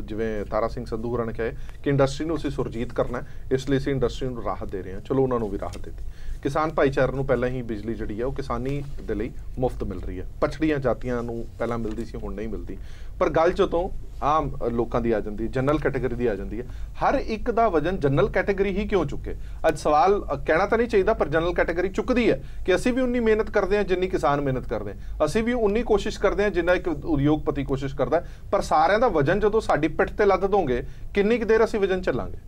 ਜਿਵੇਂ ਤਾਰਾ ਸਿੰਘ ਸੰਧੂ ਹੋਰਾਂ ਨੇ ਕਹੇ ਕਿ ਇੰਡਸਟਰੀ ਨੂੰ ਅਸੀਂ ਸੁਰਜੀਤ ਕਰਨਾ, ਇਸ ਲਈ ਅਸੀਂ ਇੰਡਸਟਰੀ ਨੂੰ ਰਾਹਤ ਦੇ ਰਹੇ ਹਾਂ। ਚਲੋ ਉਹਨਾਂ ਨੂੰ ਵੀ ਰਾਹਤ ਦਿੱਤੀ। ਕਿਸਾਨ ਭਾਈਚਾਰੇ ਨੂੰ ਪਹਿਲਾਂ ਹੀ ਬਿਜਲੀ ਜਿਹੜੀ ਹੈ ਉਹ ਕਿਸਾਨੀ ਦੇ ਲਈ ਮੁਫਤ ਮਿਲ ਰਹੀ ਹੈ। ਪਛੜੀਆਂ ਜਾਤੀਆਂ ਨੂੰ ਪਹਿਲਾਂ ਮਿਲਦੀ ਸੀ, ਹੁਣ ਨਹੀਂ ਮਿਲਦੀ। ਪਰ ਗੱਲ ਜਦੋਂ ਆਮ ਲੋਕਾਂ ਦੀ ਆ ਜਾਂਦੀ, ਜਨਰਲ ਕੈਟਾਗਰੀ ਦੀ ਆ ਜਾਂਦੀ ਹੈ, ਹਰ ਇੱਕ ਦਾ ਵਜਨ ਜਨਰਲ ਕੈਟਾਗਰੀ ਹੀ ਕਿਉਂ ਚੁੱਕੇ? ਅੱਜ ਸਵਾਲ ਕਹਿਣਾ ਤਾਂ ਨਹੀਂ ਚਾਹੀਦਾ, ਪਰ ਜਨਰਲ ਕੈਟਾਗਰੀ ਚੁੱਕਦੀ ਹੈ ਕਿ ਅਸੀਂ ਵੀ ਉਨੀ ਮਿਹਨਤ ਕਰਦੇ ਹਾਂ ਜਿੰਨੀ ਕਿਸਾਨ ਮਿਹਨਤ ਕਰਦੇ ਹਾਂ, ਅਸੀਂ ਵੀ ਉਨੀ ਕੋਸ਼ਿਸ਼ ਕਰਦੇ ਹਾਂ ਜਿੰਨਾ ਇੱਕ ਉਦਯੋਗਪਤੀ ਕੋਸ਼ਿਸ਼ ਕਰਦਾ। ਪਰ ਸਾਰਿਆਂ ਦਾ ਵਜਨ ਜਦੋਂ ਸਾਡੀ ਪਿੱਠ ਤੇ ਲੱਦ ਦੋਗੇ, ਕਿੰਨੀ ਕੁ ਦੇਰ ਅਸੀਂ ਵਜਨ ਚੱਲਾਂਗੇ?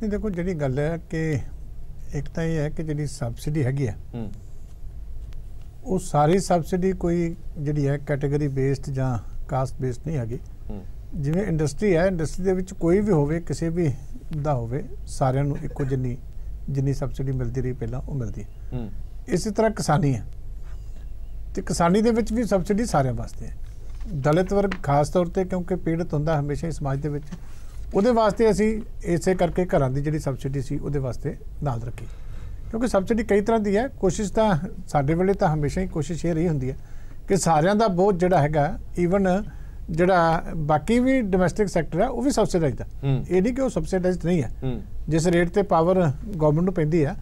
ਨਹੀਂ, ਦੇਖੋ ਜਿਹੜੀ ਗੱਲ ਹੈ ਕਿ ਇੱਕ ਤਾਂ ਇਹ ਹੈ ਕਿ ਜਿਹੜੀ ਸਬਸਿਡੀ ਹੈਗੀ ਹੈ ਉਹ ਸਾਰੀ ਸਬਸਿਡੀ ਕੋਈ ਜਿਹੜੀ ਹੈ ਕੈਟਾਗਰੀ ਬੇਸਡ ਜਾਂ ਕਾਸਟ ਬੇਸਡ ਨਹੀਂ ਹੈਗੀ। ਜਿਵੇਂ ਇੰਡਸਟਰੀ ਹੈ, ਇੰਡਸਟਰੀ ਦੇ ਵਿੱਚ ਕੋਈ ਵੀ ਹੋਵੇ, ਕਿਸੇ ਵੀ ਦਾ ਹੋਵੇ, ਸਾਰਿਆਂ ਨੂੰ ਇੱਕੋ ਜਿੰਨੀ ਸਬਸਿਡੀ ਮਿਲਦੀ ਰਹੀ ਪਹਿਲਾਂ ਉਹ ਮਿਲਦੀ ਹੈ। ਇਸੇ ਤਰ੍ਹਾਂ ਕਿਸਾਨੀ ਹੈ ਤੇ ਕਿਸਾਨੀ ਦੇ ਵਿੱਚ ਵੀ ਸਬਸਿਡੀ ਸਾਰਿਆਂ ਵਾਸਤੇ ਹੈ। ਦਲਿਤ ਵਰਗ ਖਾਸ ਤੌਰ ਤੇ ਕਿਉਂਕਿ ਪੀੜਤ ਹੁੰਦਾ ਹਮੇਸ਼ਾ ਹੀ ਸਮਾਜ ਦੇ ਵਿੱਚ, ਉਹਦੇ ਵਾਸਤੇ ਅਸੀਂ ਇਸੇ ਕਰਕੇ ਘਰਾਂ ਦੀ ਜਿਹੜੀ ਸਬਸਿਡੀ ਸੀ ਉਹਦੇ ਵਾਸਤੇ ਨਾਲ ਰੱਖੀ, ਕਿਉਂਕਿ ਸਬਸਿਡੀ ਕਈ ਤਰ੍ਹਾਂ ਦੀ ਹੈ। ਕੋਸ਼ਿਸ਼ ਤਾਂ ਸਾਡੇ ਵੇਲੇ ਤਾਂ ਹਮੇਸ਼ਾ ਹੀ ਕੋਸ਼ਿਸ਼ ਇਹ ਰਹੀ ਹੁੰਦੀ ਹੈ ਕਿ ਸਾਰਿਆਂ ਦਾ ਬੋਝ ਜਿਹੜਾ ਹੈਗਾ, ਈਵਨ ਜਿਹੜਾ ਬਾਕੀ ਵੀ ਡੋਮੈਸਟਿਕ ਸੈਕਟਰ ਹੈ ਉਹ ਵੀ ਸਬਸਿਡਾਈਜ਼ਡ ਹੈ। ਇਹ ਨਹੀਂ ਕਿ ਉਹ ਸਬਸਿਡਾਈਜ਼ਡ ਨਹੀਂ ਹੈ। ਜਿਸ ਰੇਟ ਤੇ ਪਾਵਰ ਗਵਰਨਮੈਂਟ ਨੂੰ ਪੈਂਦੀ ਹੈ,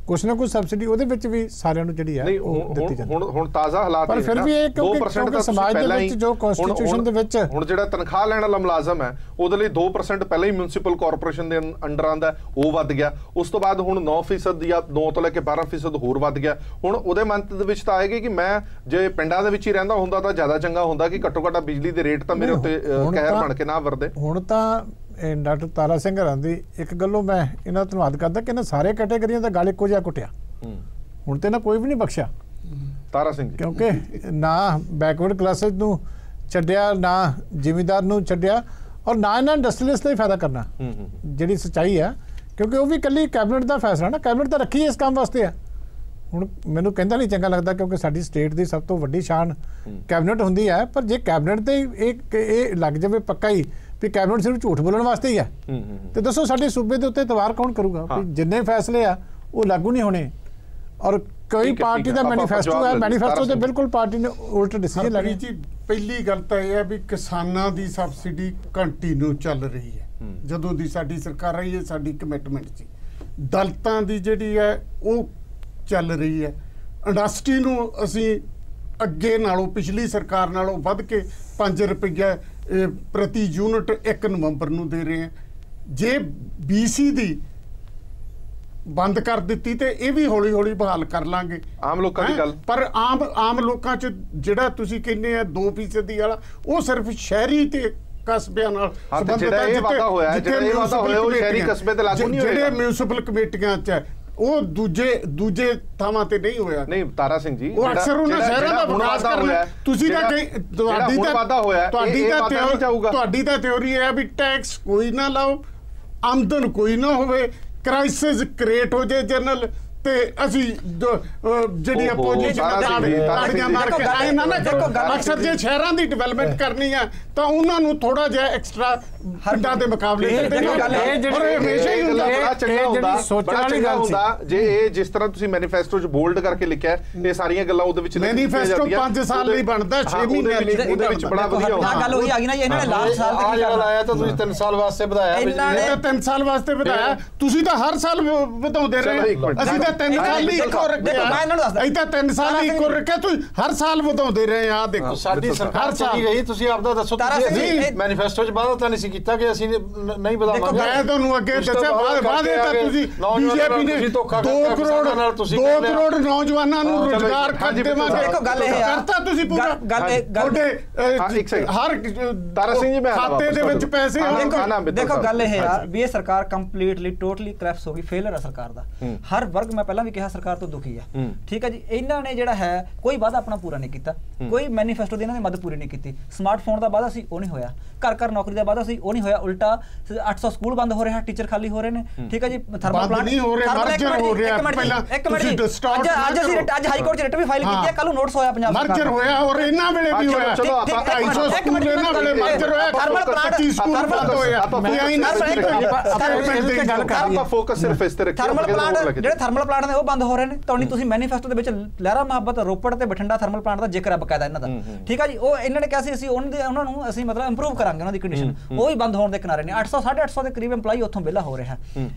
ਕੁਛ ਨਾ ਕੁਛ ਸਬਸਿਡੀ ਉਹਦੇ ਵਿੱਚ ਵੀ ਸਾਰਿਆਂ ਨੂੰ ਜਿਹੜੀ ਹੈ ਉਹ ਦਿੱਤੀ ਜਾਂਦੀ ਹੈ। ਹੁਣ ਤਾਜ਼ਾ ਹਾਲਾਤ ਪਰ ਫਿਰ ਵੀ ਇਹ ਕਿਉਂਕਿ ਸਮਾਜ ਦੇ ਵਿੱਚ ਜੋ ਕਨਸਟੀਟਿਊਸ਼ਨ ਦੇ ਵਿੱਚ ਹੁਣ ਜਿਹੜਾ ਤਨਖਾਹ ਲੈਣ ਵਾਲਾ ਮੁਲਾਜ਼ਮ ਹੈ ਉਹਦੇ ਲਈ 2% ਪਹਿਲਾਂ ਹੀ ਮਿਊਨਿਸਪਲ ਕਾਰਪੋਰੇਸ਼ਨ ਦੇ ਅੰਡਰ ਆਉਂਦਾ, ਉਹ ਵੱਧ ਗਿਆ। ਉਸ ਤੋਂ ਬਾਅਦ ਹੁਣ 9% ਜਾਂ 9 ਤੋਂ ਲੈ ਕੇ 12% ਹੋਰ ਵੱਧ ਗਿਆ। ਹੁਣ ਉਹਦੇ ਮਨ ਦੇ ਵਿੱਚ ਤਾਂ ਆਏਗੀ ਕਿ ਮੈਂ ਜੇ ਪਿੰਡਾਂ ਦੇ ਵਿੱਚ ਹੀ ਰਹਿੰਦਾ ਹੁੰਦਾ ਤਾਂ ਜ਼ਿਆਦਾ ਚੰਗਾ ਹੁੰਦਾ ਕਿ ਘੱਟੋ ਘੱਟ ਬਿਜਲੀ ਦੇ ਰੇਟ ਤਾਂ ਮੇਰੇ ਉੱਤੇ ਕਹਿਰ ਬਣ ਕੇ ਨਾ ਵਰਦੇ। ਹੁਣ ਤਾਂ ਡਾਕਟਰ ਤਾਰਾ ਸਿੰਘ ਹਰਾਂ ਦੀ ਇੱਕ ਗੱਲੋਂ ਮੈਂ ਇਹਨਾਂ ਦਾ ਧੰਨਵਾਦ ਕਰਦਾ ਕਿ ਇਹਨਾਂ ਸਾਰੇ ਕੈਟਾਗਰੀਆਂ ਦਾ ਗਲ ਇੱਕੋ ਜਿਹਾ ਕੁੱਟਿਆ। ਹੁਣ ਤੇ ਨਾ ਕੋਈ ਵੀ ਨਹੀਂ ਬਖਸ਼ਿਆ ਤਾਰਾ ਸਿੰਘ, ਕਿਉਂਕਿ ਨਾ ਬੈਕਵਰਡ ਕਲਾਸਿਸ ਨੂੰ ਛੱਡਿਆ, ਨਾ ਜ਼ਿਮੀਂਦਾਰ ਨੂੰ ਛੱਡਿਆ, ਔਰ ਨਾ ਇਹਨਾਂ ਇੰਡਸਟਰੀਅਲਿਸਟ ਲਈ ਫਾਇਦਾ ਕਰਨਾ। ਜਿਹੜੀ ਸੱਚਾਈ ਹੈ, ਕਿਉਂਕਿ ਉਹ ਵੀ ਇਕੱਲੀ ਕੈਬਨਿਟ ਦਾ ਫੈਸਲਾ ਨਾ, ਕੈਬਨਿਟ ਤਾਂ ਰੱਖੀ ਇਸ ਕੰਮ ਵਾਸਤੇ ਹੈ। ਹੁਣ ਮੈਨੂੰ ਕਹਿੰਦਾ ਨਹੀਂ ਚੰਗਾ ਲੱਗਦਾ ਕਿਉਂਕਿ ਸਾਡੀ ਸਟੇਟ ਦੀ ਸਭ ਤੋਂ ਵੱਡੀ ਸ਼ਾਨ ਕੈਬਨਿਟ ਹੁੰਦੀ ਹੈ, ਪਰ ਜੇ ਕੈਬਨਿਟ ਤੇ ਇਹ ਲੱਗ ਜਾਵੇ ਪੱਕਾ ਹੀ ਵੀ ਕੈਬਨਿਟ ਸਿਰਫ ਝੂਠ ਬੋਲਣ ਵਾਸਤੇ ਹੀ ਹੈ, ਤੇ ਦੱਸੋ ਸਾਡੇ ਸੂਬੇ ਦੇ ਉੱਤੇ ਇਤਬਾਰ ਕੌਣ ਕਰੂਗਾ? ਜਿੰਨੇ ਫੈਸਲੇ ਆ ਉਹ ਲਾਗੂ ਨਹੀਂ ਹੋਣੇ। ਔਰ ਕੋਈ ਪਾਰਟੀ ਦਾ ਮੈਨੀਫੈਸਟੋ ਹੈ, ਮੈਨੀਫੈਸਟੋ ਤੇ ਬਿਲਕੁਲ ਪਾਰਟੀ ਨੇ ਉਲਟ ਡਿਸੀਜਨ ਲੈ ਲਈ। ਜੀ ਪਹਿਲੀ ਗੱਲ ਤਾਂ ਇਹ ਹੈ ਵੀ ਕਿਸਾਨਾਂ ਦੀ ਸਬਸਿਡੀ ਕੰਟੀਨਿਊ ਚੱਲ ਰਹੀ ਹੈ। ਜਦੋਂ ਦੀ ਸਾਡੀ ਸਰਕਾਰ ਆਈ ਹੈ, ਸਾਡੀ ਕਮਿਟਮੈਂਟ ਸੀ। ਦਲਿਤਾਂ ਦੀ ਜਿਹੜੀ ਹੈ ਉਹ ਚੱਲ ਰਹੀ ਹੈ। ਇੰਡਸਟਰੀ ਨੂੰ ਅਸੀਂ ਅੱਗੇ ਨਾਲੋਂ, ਪਿਛਲੀ ਸਰਕਾਰ ਨਾਲੋਂ ਵੱਧ ਕੇ 5 ਰੁਪਏ ਪ੍ਰਤੀ ਯੂਨਿਟ 1 ਨਵੰਬਰ ਨੂੰ ਦੇ ਰਹੇ ਹਾਂ। ਜੇ BC ਦੀ ਬੰਦ ਕਰ ਦਿੱਤੀ ਤੇ ਇਹ ਵੀ ਹੌਲੀ ਹੌਲੀ ਬਹਾਲ ਕਰ ਲਾਂਗੇ। ਆਮ ਲੋਕਾਂ ਦੀ ਗੱਲ, ਪਰ ਆਮ ਲੋਕਾਂ 'ਚ ਜਿਹੜਾ ਤੁਸੀਂ ਕਹਿੰਦੇ ਆ 2% ਵਾਲਾ, ਉਹ ਸਿਰਫ ਸ਼ਹਿਰੀ ਤੇ ਕਸਬਿਆਂ ਨਾਲ ਸੰਬੰਧਿਤ ਹੈ। ਇਹ ਵਾਅਦਾ ਹੋਇਆ, ਜਿਹੜਾ ਇਹ ਵਾਅਦਾ ਹੋਇਆ ਉਹ ਸ਼ਹਿਰੀ ਕਸਬੇ ਤੇ ਲਾਗੂ ਨਹੀਂ ਹੋਇਆ। ਜਿਹੜੇ ਮਿਊਨਿਸਪਲ ਕਮੇਟੀਆਂ 'ਚ ਉਹ ਦੂਜੇ ਥਾਵਾਂ ਤੇ ਨਹੀਂ ਹੋਇਆ। ਨਹੀਂ ਤਾਰਾ ਸਿੰਘ ਜੀ, ਉਹ ਅਕਸਰ ਉਹਨਾਂ ਸ਼ਹਿਰਾਂ ਦਾ ਵਿਕਾਸ ਕਰਨਾ। ਤੁਸੀਂ ਤਾਂ ਤੁਹਾਡੀ ਤਾਂ ਥਿਉਰੀ ਹੈ ਵੀ ਟੈਕਸ ਕੋਈ ਨਾ ਲਾਓ, ਆਮਦਨ ਕੋਈ ਨਾ ਹੋਵੇ, ਕ੍ਰਾਈਸਿਸ ਕ੍ਰੀਏਟ ਹੋ ਜਾਏ ਜਨਰਲ, ਤੇ ਅਸੀਂ ਜਿਹੜੀ ਆਪੋਜੀਸ਼ਨ ਤਾੜੀਆਂ ਮਾਰ ਕੇ ਆਏ ਨਾ ਕਰੋ। ਅਕਸਰ ਜੇ ਸ਼ਹਿਰਾਂ ਦੀ ਡਿਵੈਲਪਮੈਂਟ ਕਰਨੀ ਹੈ ਤਾਂ ਉਹਨਾਂ ਨੂੰ ਥੋੜਾ ਜਿਹਾ ਐਕਸਟਰਾ ਪਿੰਡਾਂ ਦੇ ਮੁਕਾਬਲੇ ਹਮੇਸ਼ਾ ਹੀ ਹੁੰਦਾ। ਸੋਚਣ ਵਾਲੀ ਗੱਲ ਹੁੰਦਾ ਜੇ ਇਹ ਜਿਸ ਤਰ੍ਹਾਂ ਤੁਸੀਂ ਮੈਨੀਫੈਸਟੋ 'ਚ ਬੋਲਡ ਕਰਕੇ ਲਿਖਿਆ, ਇਹ ਸਾਰੀਆਂ ਗੱਲਾਂ ਉਹਦੇ ਵਿੱਚ ਮੈਨੀਫੈਸਟੋ 5 ਸਾਲ ਲਈ ਬਣਦਾ, 6 ਮਹੀਨੇ ਲਈ ਉਹਦੇ ਵਿੱਚ ਬੜਾ ਵਧੀਆ ਹੁੰਦਾ। ਗੱਲ ਉਹੀ ਆ ਗਈ ਨਾ, ਇਹਨਾਂ ਨੇ ਲਾਸਟ ਸਾਲ ਤੇ ਕੀ ਕਰਨਾ ਲਾਇਆ ਤਾਂ ਤੁਸੀਂ 3 ਸਾਲ ਵਾਸਤੇ ਵਧਾਇਆ। ਇਹਨਾਂ ਨੇ 3 ਸਾਲ ਵਾਸਤੇ ਵਧਾਇਆ, ਤੁਸੀਂ ਤਾਂ ਹਰ ਸਾਲ ਵਧਾਉਂਦੇ ਰਹੇ। ਅਸੀਂ ਤਾਂ 3 ਸਾਲ ਲਈ ਇੱਕੋ ਰੱਖਿਆ, ਅਸੀਂ ਤਾਂ 3 ਸਾਲ ਲਈ ਇੱਕੋ ਰੱਖਿਆ, ਤੁਸੀਂ ਹਰ ਸਾਲ ਵਧਾਉਂਦੇ ਰਹੇ। ਆ ਦੇਖੋ ਸਾਡੀ ਸਰਕਾਰ ਚਲੀ ਗਈ, ਤੁਸੀਂ ਆਪਦਾ ਦੱਸੋ। ਮੈਨੀਫੈਸਟੋ 'ਚ ਵਾਅਦਾ ਤਾਂ ਨਹੀਂ ਕੀਤਾ ਕਿ ਅਸੀਂ ਨਹੀਂ ਵਧਾਵਾਂਗੇ। ਮੈਂ ਤੁਹਾਨੂੰ ਅੱਗੇ ਦੱਸਿਆ ਵਾਅਦੇ ਤਾਂ ਤੁਸੀਂ BJP ਨੇ 2 ਕਰੋੜ ਨੌਜਵਾਨਾਂ ਨੂੰ ਰੁਜ਼ਗਾਰ ਖੱਜ ਦੇਵਾਂਗੇ। ਦੇਖੋ ਗੱਲ ਇਹ ਆ, ਕਰਤਾ ਤੁਸੀਂ ਪੂਰਾ। ਹਰ ਤਾਰਾ ਸਿੰਘ ਜੀ ਮੈਂ ਖਾਤੇ ਦੇ ਵਿੱਚ ਪੈਸੇ। ਦੇਖੋ ਗੱਲ ਇਹ ਆ ਵੀ ਇਹ ਸਰਕਾਰ ਕੰਪਲੀਟਲੀ ਟੋਟਲੀ ਕਰੈਪਸ ਹੋ ਗਈ, ਫੇਲਰ ਆ ਸਰਕਾਰ ਦਾ। ਹਰ ਵਰਗ ਮੈਂ ਮੈਂ ਪਹਿਲਾਂ ਵੀ ਕਿਹਾ ਸਰਕਾਰ ਤੋਂ ਦੁਖੀ ਆ। ਠੀਕ ਹੈ ਜੀ, ਇਹਨਾਂ ਨੇ ਜਿਹੜਾ ਹੈ ਕੋਈ ਵਾਅਦਾ ਆਪਣਾ ਪੂਰਾ ਨਹੀਂ ਕੀਤਾ, ਕੋਈ ਮੈਨੀਫੈਸਟੋ ਦੀ ਇਹਨਾਂ ਨੇ ਮਦਦ ਪੂਰੀ ਨਹੀਂ ਕੀਤੀ। ਸਮਾਰਟਫੋਨ ਦਾ ਵਾਅਦਾ ਸੀ ਉਹ ਨਹੀਂ ਹੋਇਆ, ਘਰ ਘਰ ਨੌਕਰੀ ਦਾ ਵਾਅਦਾ ਸੀ ਉਹ ਨਹੀਂ ਹੋਇਆ, ਉਲਟਾ 800 ਸਕੂਲ ਬੰਦ ਹੋ ਰਹੇ ਹਨ, ਟੀਚਰ ਖਾਲੀ ਹੋ ਰਹੇ ਨੇ। ਠੀਕ ਹੈ ਜੀ, ਥਰਮਲ ਪਲਾਂਟ ਨਹੀਂ ਹੋ ਰਿਹਾ, ਮਰਜਰ ਹੋ ਰਿਹਾ। ਪਹਿਲਾਂ ਅੱਜ ਹਾਈ ਕੋਰਟ 'ਚ ਰਿਟ ਵੀ ਫਾਈਲ ਕੀਤੀ ਹੈ, ਕੱਲ ਨੂੰ ਨੋਟਿਸ ਹੋਇਆ ਪੰਜਾਬ ਸਰਕਾਰ ਮਰਜਰ ਹੋਇਆ ਔਰ ਇਹਨਾਂ ਵੇਲੇ ਵੀ ਹੋਇਆ। 250 ਸਕੂਲ ਇਹਨਾਂ ਵੇਲੇ ਮਰਜਰ ਹੋਇਆ, ਥਰਮਲ ਪਲਾਂਟ 25 ਸਕੂਲ ਬੰਦ ਹੋਇਆ। ਆਪਾਂ ਫੋਕਸ ਸਿਰਫ ਇਸ ਤੇ ਰੱਖੀਏ। ਥਰਮਲ ਪਲਾਂਟ ਜਿਹੜੇ ਥਰਮਲ ਪਲਾਂਟ ਨੇ ਉਹ ਬੰਦ ਹੋ ਰਹੇ ਨੇ। ਤਾਂ ਤੁਸੀਂ ਮੈਨੀਫੈਸਟੋ ਦੇ ਵਿੱਚ ਲਹਿਰਾ ਮੁਹੱਬਤ, ਰੋਪੜ ਤੇ ਬਠਿੰਡਾ ਥਰਮਲ ਪਲਾਂਟ ਦਾ ਜ਼ਿਕਰ ਹੈ ਬਕਾਇਦਾ ਇਹਨਾਂ ਦਾ। ਠੀਕ ਹੈ ਜੀ, ਉਹ ਇਹਨਾਂ ਨੇ ਕਿਹਾ ਸੀ ਅਸੀਂ ਉਹਨਾਂ ਨੂੰ ਅਸੀਂ ਮਤਲਬ ਇੰਪਰੂਵ ਕਰਾਂਗੇ ਉਹਨਾਂ ਦੀ ਕੰਡੀਸ਼ਨ, ਉਹ ਵੀ ਬੰਦ ਹੋਣ ਦੇ ਕਿਨਾਰੇ ਨੇ। 800 850 ਦੇ ਕਰੀਬ EMPLOYE ਉੱਥੋਂ ਵਿਹਲਾ ਹੋ ਰਿਹਾ।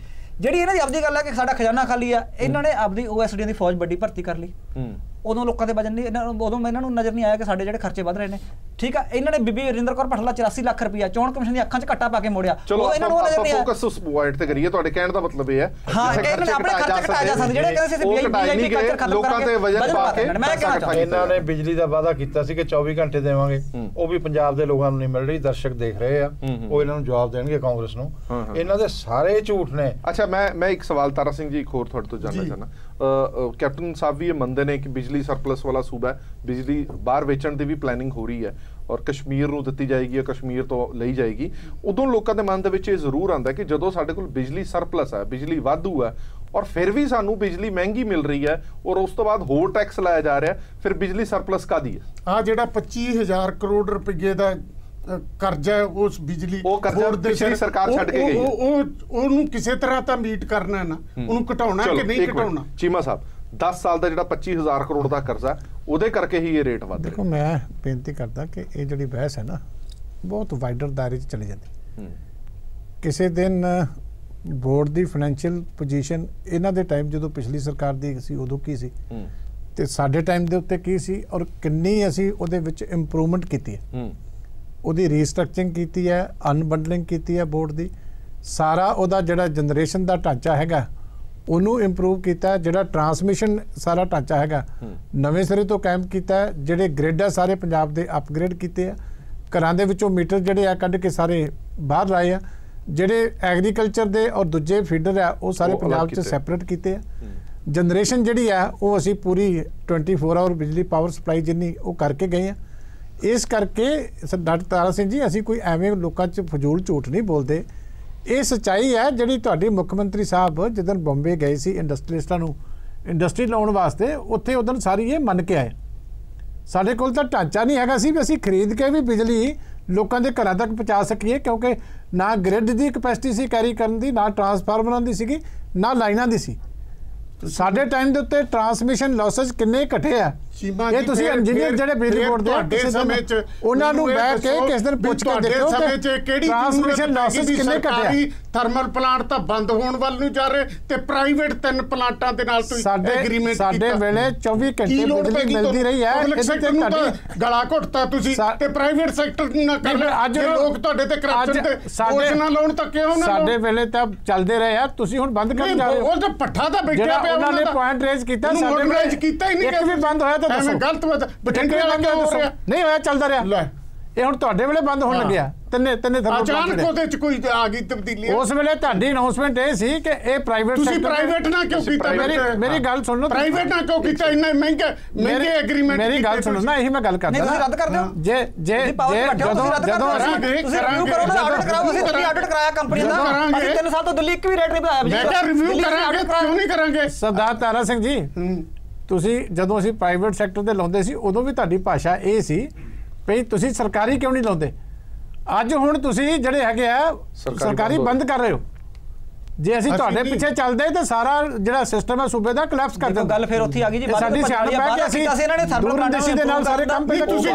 ਜਿਹੜੀ ਇਹਨਾਂ ਦੀ ਆਪਦੀ ਗੱਲ ਹੈ ਕਿ ਸਾਡਾ ਖਜ਼ਾਨਾ ਖਾਲੀ ਆ, ਇਹਨਾਂ ਨੇ ਆਪਦੀ OSD ਦੀ ਫੌਜ ਵੱਡੀ ਭਰਤੀ ਕਰ ਲਈ। ਉਦੋਂ ਲੋਕਾਂ ਦੇ ਵਜਨ ਨਹੀਂ, ਉਦੋਂ ਇਹਨਾਂ ਨੂੰ ਨਜ਼ਰ ਨਹੀਂ ਆਇਆ ਕਿ ਸਾਡੇ ਜਿਹੜੇ ਖਰਚੇ ਵੱਧ ਰਹੇ ਨੇ। ਠੀਕ ਆ, ਇਹਨਾਂ ਨੇ ਬੀਬੀ ਵਰਿੰਦਰ ਕੌਰ ਭੱਠਲਾ 84 ਲੱਖ ਰੁਪਇਆ ਚੋਣ ਕਮਿਸ਼ਨ ਦੀ ਅੱਖਾਂ 'ਚ ਘੱਟਾ ਪਾ ਕੇ ਮੋੜਿਆ। ਚਲੋ ਇਹਨਾਂ ਨੂੰ ਨਜ਼ਰ ਨਹੀਂ ਆਇਆ। ਫੋਕਸ ਉਸ ਪੁਆਇੰਟ ਤੇ ਕਰੀਏ, ਤੁਹਾਡੇ ਕਹਿਣ ਦਾ ਮਤਲਬ ਇਹ ਹੈ ਹਾਂ ਕਿ ਇਹਨਾਂ ਨੇ ਆਪਣੇ ਖਰਚੇ ਘਟਾਏ ਜਾ ਸਕਦੇ, ਜਿਹੜੇ ਕਹਿੰਦੇ ਸੀ BJP ਕਲਚਰ ਖਤਮ ਲੋਕਾਂ ਤੇ ਵਜਨ ਪਾ ਕੇ। ਮੈਂ ਕਹਿਣਾ ਚਾਹੁੰਦਾ, ਇਹਨਾਂ ਨੇ ਬਿਜਲੀ ਦਾ ਵਾਅਦਾ ਕੀਤਾ ਸੀ ਕਿ 24 ਘੰਟੇ ਦੇਵਾਂਗੇ, ਉਹ ਵੀ ਪੰਜਾਬ ਦੇ ਲੋਕਾਂ ਨੂੰ ਨਹੀਂ ਮਿਲ ਰਹੀ। ਦਰਸ਼ਕ ਦੇਖ ਰਹੇ ਆ, ਉਹ ਇਹਨਾਂ ਨੂੰ ਜਵਾਬ ਦੇਣਗੇ ਕਾਂਗਰਸ ਨੂੰ। ਇਹਨਾਂ ਦੇ ਸਾਰੇ ਝੂਠ ਨੇ। ਅੱਛਾ, ਮੈਂ ਇੱਕ ਸਵਾਲ ਤਾਰਾ ਸਿੰਘ ਜੀ ਇੱਕ ਹੋਰ ਤੁਹਾਡੇ ਤੋਂ ਜਾਣਨਾ ਚਾਹੁੰਦਾ। ਕੈਪਟਨ ਸਾਹਿਬ ਵੀ ਇਹ ਮੰਨਦੇ ਨੇ ਕਿ ਬਿਜਲੀ ਸਰਪਲਸ ਵਾਲਾ ਸੂਬਾ ਹੈ, ਬਿਜਲੀ ਬਾਹਰ ਵੇਚਣ ਦੀ ਵੀ ਪਲੈਨਿੰਗ ਹੋ ਰਹੀ ਹੈ ਔਰ ਕਸ਼ਮੀਰ ਨੂੰ ਦਿੱਤੀ ਜਾਏਗੀ, ਕਸ਼ਮੀਰ ਤੋਂ ਲਈ ਜਾਏਗੀ। ਉਦੋਂ ਲੋਕਾਂ ਦੇ ਮਨ ਦੇ ਵਿੱਚ ਇਹ ਜ਼ਰੂਰ ਆਉਂਦਾ ਕਿ ਜਦੋਂ ਸਾਡੇ ਕੋਲ ਬਿਜਲੀ ਸਰਪਲਸ ਹੈ, ਬਿਜਲੀ ਵਾਧੂ ਹੈ ਔਰ ਫਿਰ ਵੀ ਸਾਨੂੰ ਬਿਜਲੀ ਮਹਿੰਗੀ ਮਿਲ ਰਹੀ ਹੈ ਔਰ ਉਸ ਤੋਂ ਬਾਅਦ ਹੋਰ ਟੈਕਸ ਲਾਇਆ ਜਾ ਰਿਹਾ, ਫਿਰ ਬਿਜਲੀ ਸਰਪਲਸ ਕਾਹਦੀ ਹੈ? ਆ ਜਿਹੜਾ 25,000 ਕਰੋੜ ਰੁਪਏ ਦਾ ਕਰਜ਼ਾ ਹੈ ਉਸ ਬਿਜਲੀ ਬੋਰਡ ਦੇ ਪਿਛਲੀ ਸਰਕਾਰ ਛੱਡ ਕੇ ਗਈ ਹੈ, ਉਹਨੂੰ ਕਿਸੇ ਤਰ੍ਹਾਂ ਤਾਂ ਮੀਟ ਕਰਨਾ ਨਾ, ਉਹਨੂੰ ਘਟਾਉਣਾ ਕਿ ਨਹੀਂ ਘਟਾਉਣਾ। ਚੀਮਾ ਸਾਹਿਬ, 10 ਸਾਲ ਦਾ ਜਿਹੜਾ 25,000 ਕਰੋੜ ਦਾ ਕਰਜ਼ਾ, ਉਹਦੇ ਕਰਕੇ ਹੀ ਇਹ ਰੇਟ ਵੱਧ ਰਿਹਾ। ਦੇਖੋ, ਮੈਂ ਬੇਨਤੀ ਕਰਦਾ ਕਿ ਇਹ ਜਿਹੜੀ ਬਹਿਸ ਹੈ ਨਾ, ਬਹੁਤ ਵਾਈਡਰ ਦਾਇਰੇ 'ਚ ਚਲੀ ਜਾਂਦੀ। ਕਿਸੇ ਦਿਨ ਬੋਰਡ ਦੀ ਫਾਈਨੈਂਸ਼ੀਅਲ ਪੋਜੀਸ਼ਨ ਇਹਨਾਂ ਦੇ ਟਾਈਮ ਜਦੋਂ ਪਿਛਲੀ ਸਰਕਾਰ ਦੀ ਸੀ ਉਦੋਂ ਕੀ ਸੀ ਤੇ ਸਾਡੇ ਟਾਈਮ ਦੇ ਉੱਤੇ ਕੀ ਸੀ, ਔਰ ਕਿੰਨੀ ਅਸੀਂ ਉਹਦੇ ਵਿੱਚ ਇੰਪਰੂਵਮੈਂਟ ਕੀਤੀ ਹੈ। ਉਹਦੀ ਰੀਸਟਰਕਚਰਿੰਗ ਕੀਤੀ ਹੈ, ਅਨਬੰਡਲਿੰਗ ਕੀਤੀ ਹੈ ਬੋਰਡ ਦੀ, ਸਾਰਾ ਉਹਦਾ ਜਿਹੜਾ ਜਨਰੇਸ਼ਨ ਦਾ ਢਾਂਚਾ ਹੈਗਾ ਉਹਨੂੰ ਇੰਪਰੂਵ ਕੀਤਾ, ਜਿਹੜਾ ਟਰਾਂਸਮਿਸ਼ਨ ਸਾਰਾ ਢਾਂਚਾ ਹੈਗਾ ਨਵੇਂ ਸਿਰੇ ਤੋਂ ਕਾਇਮ ਕੀਤਾ, ਜਿਹੜੇ ਗ੍ਰਿਡ ਆ ਸਾਰੇ ਪੰਜਾਬ ਦੇ ਅਪਗ੍ਰੇਡ ਕੀਤੇ ਆ, ਘਰਾਂ ਦੇ ਵਿੱਚੋਂ ਮੀਟਰ ਜਿਹੜੇ ਆ ਕੱਢ ਕੇ ਸਾਰੇ ਬਾਹਰ ਲਾਏ ਆ, ਜਿਹੜੇ ਐਗਰੀਕਲਚਰ ਦੇ ਔਰ ਦੂਜੇ ਫੀਡਰ ਆ ਉਹ ਸਾਰੇ ਪੰਜਾਬ 'ਚ ਸੈਪਰੇਟ ਕੀਤੇ ਆ। ਜਨਰੇਸ਼ਨ ਜਿਹੜੀ ਆ ਉਹ ਅਸੀਂ ਪੂਰੀ 24 ਆਵਰ ਬਿਜਲੀ ਪਾਵਰ ਸਪਲਾਈ ਜਿੰਨੀ ਉਹ ਕਰਕੇ ਗਏ ਆ। ਇਸ ਕਰਕੇ ਡਾਕਟਰ ਤਾਰਾ ਸਿੰਘ ਜੀ, ਅਸੀਂ ਕੋਈ ਐਵੇਂ ਲੋਕਾਂ 'ਚ ਫਜ਼ੂਲ ਝੂਠ ਨਹੀਂ ਬੋਲਦੇ। ਇਹ ਸੱਚਾਈ ਹੈ ਜਿਹੜੀ ਤੁਹਾਡੀ ਮੁੱਖ ਮੰਤਰੀ ਸਾਹਿਬ ਜਦੋਂ ਬੰਬੇ ਗਏ ਸੀ ਇੰਡਸਟਰੀਲਿਸਟਾਂ ਨੂੰ ਇੰਡਸਟਰੀ ਲਾਉਣ ਵਾਸਤੇ, ਉੱਥੇ ਉਦੋਂ ਸਾਰੀ ਇਹ ਮੰਨ ਕੇ ਆਏ। ਸਾਡੇ ਕੋਲ ਤਾਂ ਢਾਂਚਾ ਨਹੀਂ ਹੈਗਾ ਸੀ ਵੀ ਅਸੀਂ ਖਰੀਦ ਕੇ ਵੀ ਬਿਜਲੀ ਲੋਕਾਂ ਦੇ ਘਰਾਂ ਤੱਕ ਪਹੁੰਚਾ ਸਕੀਏ, ਕਿਉਂਕਿ ਨਾ ਗ੍ਰਿਡ ਦੀ ਕਪੈਸਿਟੀ ਸੀ ਕੈਰੀ ਕਰਨ ਦੀ, ਨਾ ਟਰਾਂਸਫਾਰਮਰਾਂ ਦੀ ਸੀਗੀ, ਨਾ ਲਾਈਨਾਂ ਦੀ ਸੀ। ਸਾਡੇ ਟਾਈਮ ਦੇ ਉੱਤੇ ਟਰਾਂਸਮਿਸ਼ਨ ਲਾਸਸ ਕਿੰਨੇ ਘਟੇ ਆ, ਇਹ ਤੁਸੀਂ ਇੰਜੀਨੀਅਰ ਜਿਹੜੇ ਬਿਜਲੀ ਬੋਰਡ ਦੇ ਤੁਹਾਡੇ ਸਮੇਂ 'ਚ ਉਹਨਾਂ ਨੂੰ ਬੈਠ ਕੇ ਕਿਸ ਦਿਨ ਪੁੱਛ ਕੇ ਦੇਖੋ ਕਿ ਟਰਾਂਸਮਿਸ਼ਨ ਲਾਸਸ ਕਿੰਨੇ ਘਟੇ ਆ। ਥਰਮਲ ਪਲਾਂਟ ਤਾਂ ਬੰਦ ਹੋਣ ਵੱਲ ਨੂੰ ਜਾ ਰਹੇ ਤੇ ਪ੍ਰਾਈਵੇਟ 3 ਪਲਾਂਟਾਂ ਦੇ ਨਾਲ ਤੁਸੀਂ ਐਗਰੀਮੈਂਟ ਕੀਤਾ। ਸਾਡੇ ਵੇਲੇ 24 ਘੰਟੇ ਬਿਜਲੀ ਮਿਲਦੀ ਰਹੀ ਹੈ, ਇਹਦੇ ਤੇ ਤੁਹਾਡੀ ਗਲਾ ਘੁੱਟਤਾ ਤੁਸੀਂ ਤੇ ਪ੍ਰਾਈਵੇਟ ਸੈਕਟਰ ਨਾ ਕਰ ਲਿਆ। ਅੱਜ ਲੋਕ ਤੁਹਾਡੇ ਤੇ ਕਰਪਸ਼ਨ ਤੇ ਦੋਸ਼ ਨਾ ਲਾਉਣ ਤਾਂ ਕਿਉਂ ਨਾ? ਸਾਡੇ ਵੇਲੇ ਤਾਂ ਚੱਲਦੇ ਰਹੇ ਆ, ਤੁਸੀਂ ਹੁਣ ਬੰਦ ਕਰਨ ਜਾ ਰਹੇ ਹੋ। ਉਹ ਤਾਂ ਪੱਠਾ ਤਾਂ ਬੈਠਿਆ ਪਿਆ, ਉਹਨਾਂ ਨੇ ਪੁਆਇੰਟ ਰੇਜ਼ ਕੀਤਾ, ਸਾਡੇ ਵੇਲੇ ਕੀਤਾ ਹੀ ਨਹੀਂ, ਇੱਕ ਵੀ ਬੰਦ ਹੋਇਆ ਤਾਂ ਦੱਸੋ। ਐਵੇਂ ਗਲਤ ਬਠਿੰਡੇ ਵਾਲਾ ਕਿਉਂ ਹੋ ਰਿਹਾ? ਨਹੀਂ ਹੋਇਆ, ਚੱਲਦਾ ਰਿਹਾ। ਇਹ ਹੁਣ ਤੁਹਾਡੇ ਵੇਲੇ ਬੰਦ ਹੋਣ ਲੱਗਿਆ, ਤਿੰਨੇ ਅਚਾਨਕ ਉਹਦੇ ਚ ਕੋਈ ਆ ਗਈ ਤਬਦੀਲੀ। ਉਸ ਵੇਲੇ ਤੁਹਾਡੀ ਅਨਾਉਂਸਮੈਂਟ ਇਹ ਸੀ ਕਿ ਇਹ ਪ੍ਰਾਈਵੇਟ ਤੁਸੀਂ ਪ੍ਰਾਈਵੇਟ ਨਾ ਕਿਉਂ ਕੀਤਾ? ਮੇਰੀ ਗੱਲ ਸੁਣ ਲਓ, ਪ੍ਰਾਈਵੇਟ ਨਾ ਕਿਉਂ ਕੀਤਾ? ਇੰਨੇ ਮਹਿੰਗੇ ਐਗਰੀਮੈਂਟ। ਮੇਰੀ ਗੱਲ ਸੁਣੋ ਨਾ, ਇਹੀ ਮੈਂ ਗੱਲ ਕਰਦਾ। ਤੁਸੀਂ ਰੱਦ ਕਰ ਦਿਓ। ਜੇ ਜਦੋਂ ਤੁਸੀਂ ਰਿਵਿਊ ਕਰੋ ਨਾ, ਆਡਿਟ ਕਰਾਓ। ਅਸੀਂ ਦਿੱਲੀ ਆਡਿਟ ਕਰਾਇਆ ਕੰਪਨੀ ਦਾ, ਅਸੀਂ 3 ਸਾਲ ਤੋਂ ਦਿੱਲੀ ਇੱਕ ਵੀ ਰੇਟ ਨਹੀਂ ਵਧਾਇਆ। ਮੈਂ ਕਿਹਾ ਰਿਵਿਊ ਕਰਾਂਗੇ, ਕਿਉਂ ਨਹੀਂ ਕਰਾਂਗੇ? ਸਰਦਾਰ ਤਾਰਾ ਸਿੰਘ ਜੀ, ਤੁਸੀਂ ਜਦੋਂ ਅਸੀਂ ਪ੍ਰਾਈਵੇਟ ਸੈਕਟਰ ਤੇ ਲਾਉਂਦੇ ਸੀ ਉਦੋਂ ਵੀ ਤੁਹਾਡੀ ਭਾਸ਼ਾ ਇਹ ਸੀ ਭਈ ਤੁਸੀਂ ਸਰਕਾਰੀ ਕਿਉਂ ਨਹੀਂ ਲਾਉਂਦੇ। ਅੱਜ ਹੁਣ ਤੁਸੀਂ ਜਿਹੜੇ ਹੈਗੇ ਆ ਸਰਕਾਰੀ ਬੰਦ ਕਰ ਰਹੇ ਹੋ। ਜੇ ਅਸੀਂ ਤੁਹਾਡੇ ਪਿੱਛੇ ਚੱਲਦੇ ਤਾਂ ਸਾਰਾ ਜਿਹੜਾ ਸਿਸਟਮ ਹੈ ਸੂਬੇ ਦਾ ਕੋਲੈਪਸ ਕਰ ਦਿੰਦਾ। ਗੱਲ ਫਿਰ ਉੱਥੇ ਆ ਗਈ ਜੀ, ਸਾਡੀ ਸਿਆਣਪ ਹੈ ਕਿ ਅਸੀਂ ਇਹਨਾਂ ਨੇ ਦੂਰਦਰਸ਼ੀ ਦੇ ਨਾਲ ਸਾਰੇ ਕੰਮ ਪਹਿਲਾਂ ਤੁਸੀਂ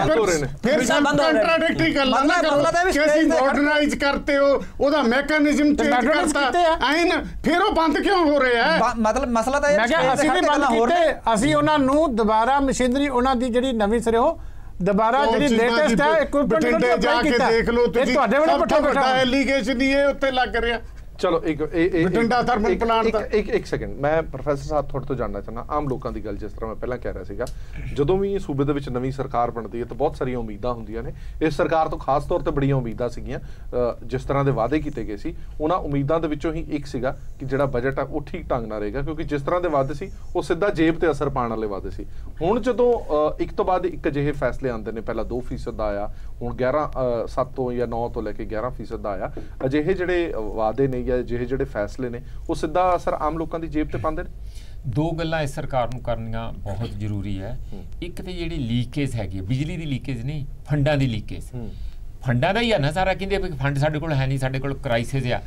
ਫਿਰ ਕੰਟਰਾਡਿਕਟਰੀ ਗੱਲ ਨਾ ਕਰੋ ਕਿ ਅਸੀਂ ਮਾਡਰਨਾਈਜ਼ ਕਰਤੇ ਹੋ, ਉਹਦਾ ਮੈਕੈਨਿਜ਼ਮ ਚੇਂਜ ਕਰਤਾ ਐਨ, ਫਿਰ ਉਹ ਬੰਦ ਕਿਉਂ ਹੋ ਰਿਹਾ ਹੈ? ਮਤਲਬ ਮਸਲਾ ਤਾਂ ਇਹ ਮੈਂ ਕਿਹਾ ਅਸੀਂ ਵੀ ਬੰਦ ਕੀਤੇ, ਅਸੀਂ ਉਹਨਾਂ ਨੂੰ ਦੁਬਾਰਾ ਮਸ਼ੀਨਰੀ ਉਹਨਾਂ ਦੀ ਜਿਹੜੀ ਨਵੀਂ ਸਿਰੋਂ ਦੁਬਾਰਾ ਜਿਹੜੀ ਲੇਟੈਸਟ ਹੈ ਇਕਵਿਪਮੈਂਟ ਬਠਿੰਡੇ ਜਾ ਕੇ ਦੇਖ ਲਓ ਤੁਸੀਂ, ਤੁਹਾਡੇ ਵੇਲੇ ਵੱਡਾ ਐਲੀਗੇਸ਼ਨ ਹੀ ਇਹ ਉੱਤੇ ਲੱਗ ਰਿਹਾ। ਚਲੋ ਬਠਿੰਡਾ ਥਰਮਲ ਪਲਾਂਟ ਦਾ ਇੱਕ ਸੈਕਿੰਡ, ਮੈਂ ਪ੍ਰੋਫੈਸਰ ਸਾਹਿਬ ਤੁਹਾਡੇ ਤੋਂ ਜਾਣਨਾ ਚਾਹੁੰਦਾ ਆਮ ਲੋਕਾਂ ਦੀ ਗੱਲ। ਜਿਸ ਤਰ੍ਹਾਂ ਮੈਂ ਪਹਿਲਾਂ ਕਹਿ ਰਿਹਾ ਸੀਗਾ, ਜਦੋਂ ਵੀ ਸੂਬੇ ਦੇ ਵਿੱਚ ਨਵੀਂ ਸਰਕਾਰ ਬਣਦੀ ਹੈ ਤਾਂ ਬਹੁਤ ਸਾਰੀਆਂ ਉਮੀਦਾਂ ਹੁੰਦੀਆਂ ਨੇ। ਇਸ ਸਰਕਾਰ ਤੋਂ ਖਾਸ ਤੌਰ ਤੇ ਬੜੀਆਂ ਉਮੀਦਾਂ ਸੀਗੀਆਂ, ਜਿਸ ਤਰ੍ਹਾਂ ਦੇ ਵਾਅਦੇ ਕੀਤੇ ਗਏ ਸੀ ਉਹਨਾਂ ਉਮੀਦਾਂ ਦੇ ਵਿੱਚੋਂ ਹੀ ਇੱਕ ਸੀਗਾ ਕਿ ਜਿਹੜਾ ਬਜਟ ਆ ਉਹ ਠੀਕ ਢੰਗ ਨਾਲ ਰਹੇਗਾ, ਕਿਉਂਕਿ ਜਿਸ ਤਰ੍ਹਾਂ ਦੇ ਵਾਅਦੇ ਸੀ ਉਹ ਸਿੱਧਾ ਜੇਬ ਤੇ ਅਸਰ ਪਾਉਣ ਵਾਲੇ ਵਾਅਦੇ ਸੀ। ਹੁਣ ਜਦੋਂ ਇੱਕ ਤੋਂ ਬਾਅਦ ਇੱਕ ਅਜਿਹੇ ਫੈਸਲੇ ਆਉਂਦੇ ਨੇ, ਪਹਿਲਾਂ 2% ਦਾ ਆਇਆ, ਹੁਣ 7 ਤੋਂ ਜਾਂ 9 ਤੋਂ ਲੈ ਕੇ 11% ਦਾ ਆਇਆ, ਅਜਿਹੇ ਜਿਹੜੇ ਵਾਅਦੇ ਨੇ ਜਾਂ ਅਜਿਹੇ ਜਿਹੜੇ ਫੈਸਲੇ ਨੇ ਉਹ ਸਿੱਧਾ ਅਸਰ ਆਮ ਲੋਕਾਂ ਦੀ ਜੇਬ ਤੇ ਪਾਉਂਦੇ ਨੇ। ਦੋ ਗੱਲਾਂ ਇਸ ਸਰਕਾਰ ਨੂੰ ਕਰਨੀਆਂ ਬਹੁਤ ਜ਼ਰੂਰੀ ਹੈ। ਇੱਕ ਤੇ ਜਿਹੜੀ ਲੀਕੇਜ ਹੈਗੀ, ਬਿਜਲੀ ਦੀ ਲੀਕੇਜ ਨਹੀਂ, ਫੰਡਾਂ ਦੀ ਲੀਕੇਜ। ਫੰਡਾਂ ਦਾ ਹੀ ਆ ਨਾ ਸਾਰਾ, ਕਹਿੰਦੇ ਫੰਡ ਸਾਡੇ ਕੋਲ ਹੈ ਨਹੀਂ, ਸਾਡੇ ਕੋਲ ਕ੍ਰਾਈਸਿਸ ਆ।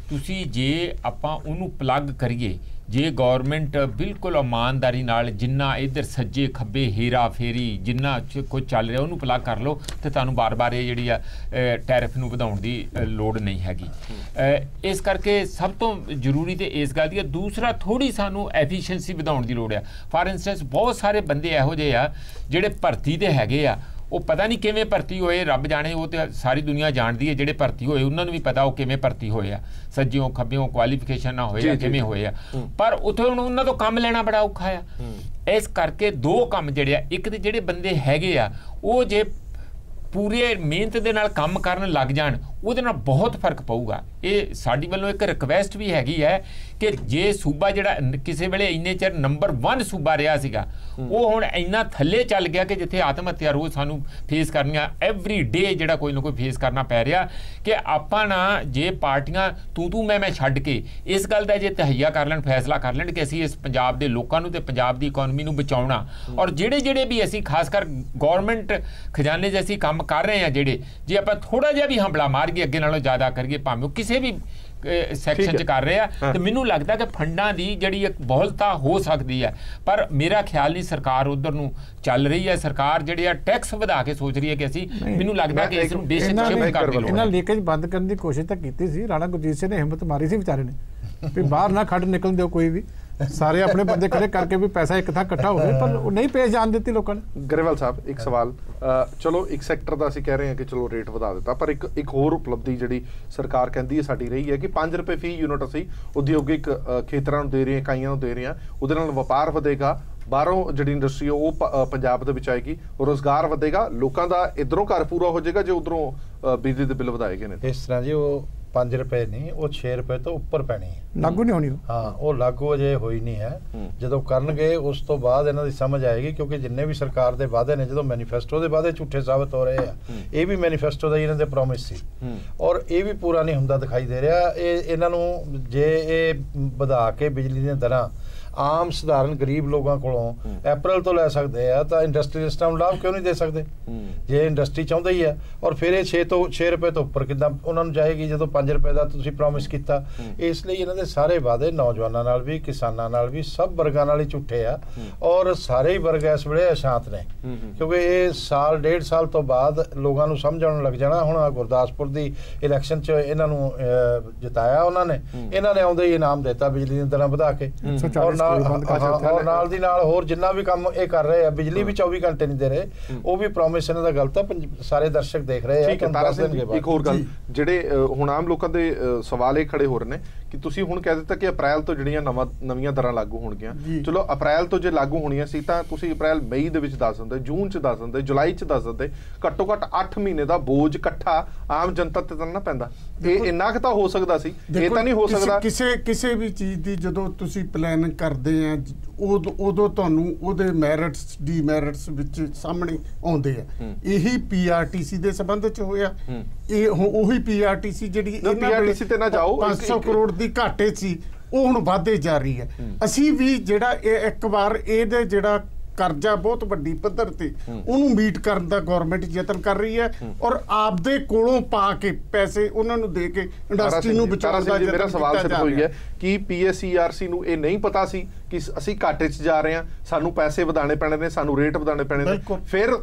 ਤੁਸੀਂ ਜੇ ਆਪਾਂ ਉਹਨੂੰ ਪਲੱਗ ਕਰੀਏ, ਜੇ ਗੌਰਮੈਂਟ ਬਿਲਕੁਲ ਇਮਾਨਦਾਰੀ ਨਾਲ ਜਿੰਨਾ ਇੱਧਰ ਸੱਜੇ ਖੱਬੇ ਹੇਰਾ ਫੇਰੀ ਜਿੰਨਾ ਕੁਝ ਚੱਲ ਰਿਹਾ ਉਹਨੂੰ ਪਲੱਗ ਕਰ ਲਓ ਤੇ ਤੁਹਾਨੂੰ ਬਾਰ-ਬਾਰ ਇਹ ਜਿਹੜੀ ਆ ਟੈਰਿਫ ਨੂੰ ਵਧਾਉਣ ਦੀ ਲੋੜ ਨਹੀਂ ਹੈਗੀ। ਇਸ ਕਰਕੇ ਸਭ ਤੋਂ ਜ਼ਰੂਰੀ ਤੇ ਇਸ ਗੱਲ ਦੀ ਹੈ। ਦੂਸਰਾ, ਥੋੜੀ ਸਾਨੂੰ ਐਫੀਸ਼ੀਐਂਸੀ ਵਧਾਉਣ ਦੀ ਲੋੜ ਆ। ਫਾਰ ਇੰਸਟੈਂਸ ਬਹੁਤ ਸਾਰੇ ਬੰਦੇ ਇਹੋ ਜਿਹੇ ਆ ਜਿਹੜੇ ਭਰਤੀ ਦੇ ਹੈਗੇ ਆ, ਉਹ ਪਤਾ ਨਹੀਂ ਕਿਵੇਂ ਭਰਤੀ ਹੋਏ, ਰੱਬ ਜਾਣੇ, ਉਹ ਤੇ ਸਾਰੀ ਦੁਨੀਆ ਜਾਣਦੀ ਹੈ। ਜਿਹੜੇ ਭਰਤੀ ਹੋਏ ਉਹਨਾਂ ਨੂੰ ਵੀ ਪਤਾ ਉਹ ਕਿਵੇਂ ਭਰਤੀ ਹੋਏ ਆ, ਸੱਜਿਓਂ ਖੱਬਿਓਂ ਕੁਆਲੀਫਿਕੇਸ਼ਨ ਨਾ ਹੋਏ ਆ, ਕਿਵੇਂ ਹੋਏ ਆ, ਪਰ ਉੱਥੇ ਹੁਣ ਉਹਨਾਂ ਤੋਂ ਕੰਮ ਲੈਣਾ ਬੜਾ ਔਖਾ ਆ। ਇਸ ਕਰਕੇ ਦੋ ਕੰਮ ਜਿਹੜੇ ਆ, ਇੱਕ ਤੇ ਜਿਹੜੇ ਬੰਦੇ ਹੈਗੇ ਆ ਉਹ ਜੇ ਪੂਰੇ ਮਿਹਨਤ ਦੇ ਨਾਲ ਕੰਮ ਕਰਨ ਲੱਗ ਜਾਣ ਉਹਦੇ ਨਾਲ ਬਹੁਤ ਫਰਕ ਪਊਗਾ। ਇਹ ਸਾਡੀ ਵੱਲੋਂ ਇੱਕ ਰਿਕਵੈਸਟ ਵੀ ਹੈਗੀ ਹੈ ਕਿ ਜੇ ਸੂਬਾ ਜਿਹੜਾ ਕਿਸੇ ਵੇਲੇ ਇੰਨੇ ਚਿਰ ਨੰਬਰ 1 ਸੂਬਾ ਰਿਹਾ ਸੀਗਾ, ਉਹ ਹੁਣ ਇੰਨਾ ਥੱਲੇ ਚੱਲ ਗਿਆ ਕਿ ਜਿੱਥੇ ਆਤਮ ਹੱਤਿਆ ਰੋਜ਼ ਸਾਨੂੰ ਫੇਸ ਕਰਨੀਆਂ, ਐਵਰੀ ਡੇ ਜਿਹੜਾ ਕੋਈ ਨਾ ਕੋਈ ਫੇਸ ਕਰਨਾ ਪੈ ਰਿਹਾ, ਕਿ ਆਪਾਂ ਨਾ ਜੇ ਪਾਰਟੀਆਂ ਤੂੰ ਮੈਂ ਛੱਡ ਕੇ ਇਸ ਗੱਲ ਦਾ ਜੇ ਤਹਈਆ ਕਰ ਲੈਣ, ਫੈਸਲਾ ਕਰ ਲੈਣ ਕਿ ਅਸੀਂ ਇਸ ਪੰਜਾਬ ਦੇ ਲੋਕਾਂ ਨੂੰ ਤੇ ਪੰਜਾਬ ਦੀ ਇਕਨੋਮੀ ਨੂੰ ਬਚਾਉਣਾ, ਔਰ ਜਿਹੜੇ ਵੀ ਅਸੀਂ ਖਾਸ ਕਰ ਗੌਰਮੈਂਟ ਖਜ਼ਾਨੇ 'ਚ ਅਸੀਂ ਕੰਮ ਕਰ ਰਹੇ ਹਾਂ, ਜਿਹੜੇ ਜੇ ਆਪਾਂ ਥੋੜਾ ਜਿਹਾ ਵੀ ਹੰਬਲਾ ਮਾਰ ਕੇ ਅੱਗੇ ਨਾਲੋਂ ਜ਼ਿਆਦਾ ਕਰੀਏ, ਭਾਵੇਂ ਕਿਸੇ ਵੀ ਸੈਕਸ਼ਨ 'ਚ ਕਰ ਰਹੇ ਆ, ਤੇ ਮੈਨੂੰ ਲੱਗਦਾ ਕਿ ਫੰਡਾਂ ਦੀ ਜਿਹੜੀ ਇੱਕ ਬਹੁਲਤਾ ਹੋ ਸਕਦੀ ਹੈ। ਪਰ ਮੇਰਾ ਖਿਆਲ ਨਹੀਂ ਸਰਕਾਰ ਉਧਰ ਨੂੰ ਚੱਲ ਰਹੀ ਹੈ। ਸਰਕਾਰ ਜਿਹੜੇ ਆ ਟੈਕਸ ਵਧਾ ਕੇ ਸੋਚ ਰਹੀ ਹੈ ਕਿ ਅਸੀਂ, ਮੈਨੂੰ ਲੱਗਦਾ ਕਿ ਇਸ ਨੂੰ ਬੇਸਿਕ ਸ਼ਿਫਟ ਕਰ ਦੇਣਾ। ਇਹਨਾਂ ਲੀਕੇਜ ਬੰਦ ਕਰਨ ਦੀ ਕੋਸ਼ਿਸ਼ ਤਾਂ ਕੀਤੀ ਸੀ, ਰਾਣਾ ਗੁਰਜੀਤ ਸਿੰਘ ਨੇ ਹਿੰਮਤ ਮਾਰੀ ਸੀ ਵਿਚਾਰੇ ਨੇ ਵੀ ਬਾਹਰ ਨਾ ਖੱਡ ਨਿਕਲਣ ਦਿਓ ਕੋਈ ਵੀ, ਸਾਰੇ ਆਪਣੇ ਬੰਦੇ ਖੜੇ ਕਰਕੇ ਵੀ ਪੈਸਾ ਇੱਕ ਥਾਂ ਇਕੱਠਾ ਹੋਵੇ, ਪਰ ਉਹ ਨਹੀਂ ਪੇਸ਼ ਜਾਣ ਦਿੱਤੀ ਲੋਕਾਂ ਨੇ। ਗਰੇਵਾਲ ਸਾਹਿਬ, ਇੱਕ ਸਵਾਲ, ਚਲੋ ਇੱਕ ਸੈਕਟਰ ਦਾ ਅਸੀਂ ਕਹਿ ਰਹੇ ਹਾਂ ਕਿ ਚਲੋ ਰੇਟ ਵਧਾ ਦਿੱਤਾ, ਪਰ ਇੱਕ ਹੋਰ ਉਪਲਬਧੀ ਜਿਹੜੀ ਸਰਕਾਰ ਕਹਿੰਦੀ ਹੈ ਸਾਡੀ ਰਹੀ ਹੈ ਕਿ 5 ਰੁਪਏ ਫੀ ਯੂਨਿਟ ਅਸੀਂ ਉਦਯੋਗਿਕ ਖੇਤਰਾਂ ਨੂੰ ਦੇ ਰਹੇ ਹਾਂ, ਇਕਾਈਆਂ ਨੂੰ ਦੇ ਰਹੇ ਹਾਂ, ਉਹਦੇ ਨਾਲ ਵਪਾਰ ਵਧੇਗਾ, ਬਾਹਰੋਂ ਜਿਹੜੀ ਇੰਡਸਟਰੀ ਉਹ ਪੰਜਾਬ ਦੇ ਵਿੱਚ ਆਏਗੀ, ਰੋਜ਼ਗਾਰ ਵਧੇਗਾ, ਲੋਕਾਂ ਦਾ ਇੱਧਰੋਂ ਘਰ ਪੂਰਾ ਹੋ ਜਾਏਗਾ ਜੇ ਉੱਧਰੋਂ ਬਿਜਲੀ ਦੇ ਬਿੱਲ ਵਧਾਏ ਗਏ ਨੇ। ਇਸ ਤਰ੍ਹਾਂ ਜੀ ਉਹ 5 ਰੁਪਏ ਨਹੀਂ, ਉਹ 6 ਰੁਪਏ ਤੋਂ ਉੱਪਰ ਪੈਣੀ ਹੈ, ਲਾਗੂ ਨਹੀਂ ਹੋਣੀ। ਹਾਂ, ਉਹ ਲਾਗੂ ਅਜੇ ਹੋਈ ਨਹੀਂ ਹੈ। ਜਦੋਂ ਕਰਨਗੇ ਉਸ ਤੋਂ ਬਾਅਦ ਇਹਨਾਂ ਦੀ ਸਮਝ ਆਏਗੀ, ਕਿਉਂਕਿ ਜਿੰਨੇ ਵੀ ਸਰਕਾਰ ਦੇ ਵਾਅਦੇ ਨੇ, ਜਦੋਂ ਮੈਨੀਫੈਸਟੋ ਦੇ ਵਾਅਦੇ ਝੂਠੇ ਸਾਬਤ ਹੋ ਰਹੇ ਆ, ਇਹ ਵੀ ਮੈਨੀਫੈਸਟੋ ਦਾ ਹੀ ਇਹਨਾਂ ਦੇ ਪ੍ਰੋਮਿਸ ਸੀ, ਔਰ ਇਹ ਵੀ ਪੂਰਾ ਨਹੀਂ ਹੁੰਦਾ ਦਿਖਾਈ ਦੇ ਰਿਹਾ। ਇਹਨਾਂ ਨੂੰ ਜੇ ਇਹ ਵਧਾ ਕੇ ਬਿਜਲੀ ਦੀਆਂ ਦਰਾਂ ਆਮ ਸਧਾਰਨ ਗਰੀਬ ਲੋਕਾਂ ਕੋਲੋਂ ਅਪ੍ਰੈਲ ਤੋਂ ਲੈ ਸਕਦੇ ਆ, ਤਾਂ ਇੰਡਸਟਰੀਅਲਿਸਟਾਂ ਨੂੰ ਲਾਭ ਕਿਉਂ ਨਹੀਂ ਦੇ ਸਕਦੇ? ਜੇ ਇੰਡਸਟਰੀ ਚਾਹੁੰਦਾ ਹੀ ਹੈ, ਔਰ ਫਿਰ ਇਹ 6 ਰੁਪਏ ਤੋਂ ਉੱਪਰ ਕਿੱਦਾਂ ਉਹਨਾਂ ਨੂੰ ਜਾਏਗੀ ਜਦੋਂ 5 ਰੁਪਏ ਦਾ ਤੁਸੀਂ ਪ੍ਰੋਮਿਸ ਕੀਤਾ? ਇਸ ਲਈ ਇਹਨਾਂ ਦੇ ਸਾਰੇ ਵਾਅਦੇ ਨੌਜਵਾਨਾਂ ਨਾਲ ਵੀ, ਕਿਸਾਨਾਂ ਨਾਲ ਵੀ, ਸਭ ਵਰਗਾਂ ਨਾਲ ਹੀ ਝੂਠੇ ਆ, ਔਰ ਸਾਰੇ ਹੀ ਵਰਗ ਇਸ ਵੇਲੇ ਅਸ਼ਾਂਤ ਨੇ, ਕਿਉਂਕਿ ਇਹ ਸਾਲ 1.5 ਸਾਲ ਤੋਂ ਬਾਅਦ ਲੋਕਾਂ ਨੂੰ ਸਮਝ ਆਉਣ ਲੱਗ ਜਾਣਾ। ਹੁਣ ਗੁਰਦਾਸਪੁਰ ਦੀ ਇਲੈਕਸ਼ਨ 'ਚ ਇਹਨਾਂ ਨੂੰ ਜਿਤਾਇਆ ਉਹਨਾਂ ਨੇ, ਇਹਨਾਂ ਨੇ ਆਉਂਦੇ ਹੀ ਇਨਾਮ ਦਿੱਤਾ ਬਿਜਲੀ ਦੀਆਂ ਦਰਾਂ ਵਧਾ ਕੇ, ਔਰ ਨਾਲ ਦੀ ਨਾਲ ਹੋਰ ਜਿੰਨਾ ਵੀ ਕੰਮ ਇਹ ਕਰ ਰਹੇ ਆ, ਬਿਜਲੀ ਵੀ 24 ਘੰਟੇ ਨਹੀਂ ਦੇ ਰਹੇ, ਉਹ ਵੀ ਪ੍ਰੋਮਿਸ ਇਹਨਾਂ ਦਾ ਗਲਤ ਆ। ਸਾਰੇ ਦਰਸ਼ਕ ਦੇਖ ਰਹੇ ਆ। ਇੱਕ ਹੋਰ ਗੱਲ, ਜਿਹੜੇ ਹੁਣ ਆਮ ਲੋਕਾਂ ਦੇ ਸਵਾਲ ਇਹ ਖੜੇ ਹੋ ਰਹੇ ਨੇ ਕਿ ਤੁਸੀਂ ਹੁਣ ਕਹਿ ਦਿੱਤਾ ਕਿ ਅਪ੍ਰੈਲ ਤੋਂ ਜਿਹੜੀਆਂ ਨਵੀਆਂ ਦਰਾਂ ਲਾਗੂ ਹੋਣਗੀਆਂ, ਚਲੋ ਅਪ੍ਰੈਲ ਤੋਂ ਜੇ ਲਾਗੂ ਹੋਣੀਆਂ ਸੀ ਤਾਂ ਤੁਸੀਂ ਅਪ੍ਰੈਲ ਮਈ ਦੇ ਵਿੱਚ ਦੱਸ ਦਿੰਦੇ, ਜੂਨ 'ਚ ਦੱਸ ਦਿੰਦੇ, ਜੁਲਾਈ 'ਚ ਦੱਸ ਦਿੰਦੇ, ਘੱਟੋ ਘੱਟ 8 ਮਹੀਨੇ ਦਾ ਬੋਝ ਇਕੱਠਾ ਆਮ ਜਨਤਾ ਤੇ ਤਾਂ ਨਾ ਪੈਂਦਾ। ਇਹ ਇੰਨਾ ਕੁ ਤਾਂ ਹੋ ਸਕਦਾ ਸੀ, ਇਹ ਤਾਂ ਨਹੀਂ ਹੋ ਸਕਦਾ। ਕਿਸੇ ਵੀ ਚੀਜ਼ ਦੀ ਜਦੋਂ ਤੁਸੀਂ ਪਲਾਨ ਕਰਦੇ ਆ, ਉਦੋਂ ਤੁਹਾਨੂੰ ਉਹਦੇ ਮੈਰਿਟਸ ਡੀਮੈਰਿਟਸ ਵਿੱਚ ਸਾਹਮਣੇ ਆਉਂਦੇ ਆ। ਇਹੀ ਪੀਆਰਟੀਸੀ ਦੇ ਸੰਬੰਧ 'ਚ ਹੋਇਆ। ਇਹ ਉਹੀ ਪੀਆਰਟੀਸੀ ਜਿਹੜੀ ਪੀਆਰਟੀਸੀ ਤੇ ਨਾ ਜਾਓ, 500 ਕਰੋੜ ਦੀ ਘਾਟੇ ਸੀ, ਉਹ ਹੁਣ ਵਾਧੇ ਜਾ ਰਹੀ ਹੈ। ਅਸੀਂ ਵੀ ਜਿਹੜਾ ਇਹ ਇੱਕ ਵਾਰ ਇਹਦੇ ਜਿਹੜਾ ਕਰਜ਼ਾ ਬਹੁਤ ਵੱਡੀ ਪੱਧਰ ਤੇ ਉਹਨੂੰ ਮੀਟ ਕਰਨ ਦਾ ਗਵਰਨਮੈਂਟ ਯਤਨ ਕਰ ਰਹੀ ਹੈ, ਔਰ ਆਪਦੇ ਕੋਲੋਂ ਪਾ ਕੇ ਪੈਸੇ ਉਹਨਾਂ ਨੂੰ ਦੇ ਕੇ ਇੰਡਸਟਰੀ ਨੂੰ ਬਚਾਉਣ ਦਾ ਯਤਨ। ਮੇਰਾ ਸਵਾਲ ਸਿਰਫ ਹੋਈ ਹੈ ਕਿ ਪੀਐਸਸੀਆਰਸੀ ਨੂੰ ਇਹ ਨਹੀਂ ਪਤਾ ਸੀ ਕਿ ਅਸੀਂ ਘਾਟੇ 'ਚ ਜਾ ਰਹੇ ਹਾਂ, ਸਾਨੂੰ ਪੈਸੇ ਵਧਾਣੇ ਪੈਣੇ ਨੇ, ਸਾਨੂੰ ਰੇਟ ਵਧਾਣੇ ਪੈਣੇ ਨੇ।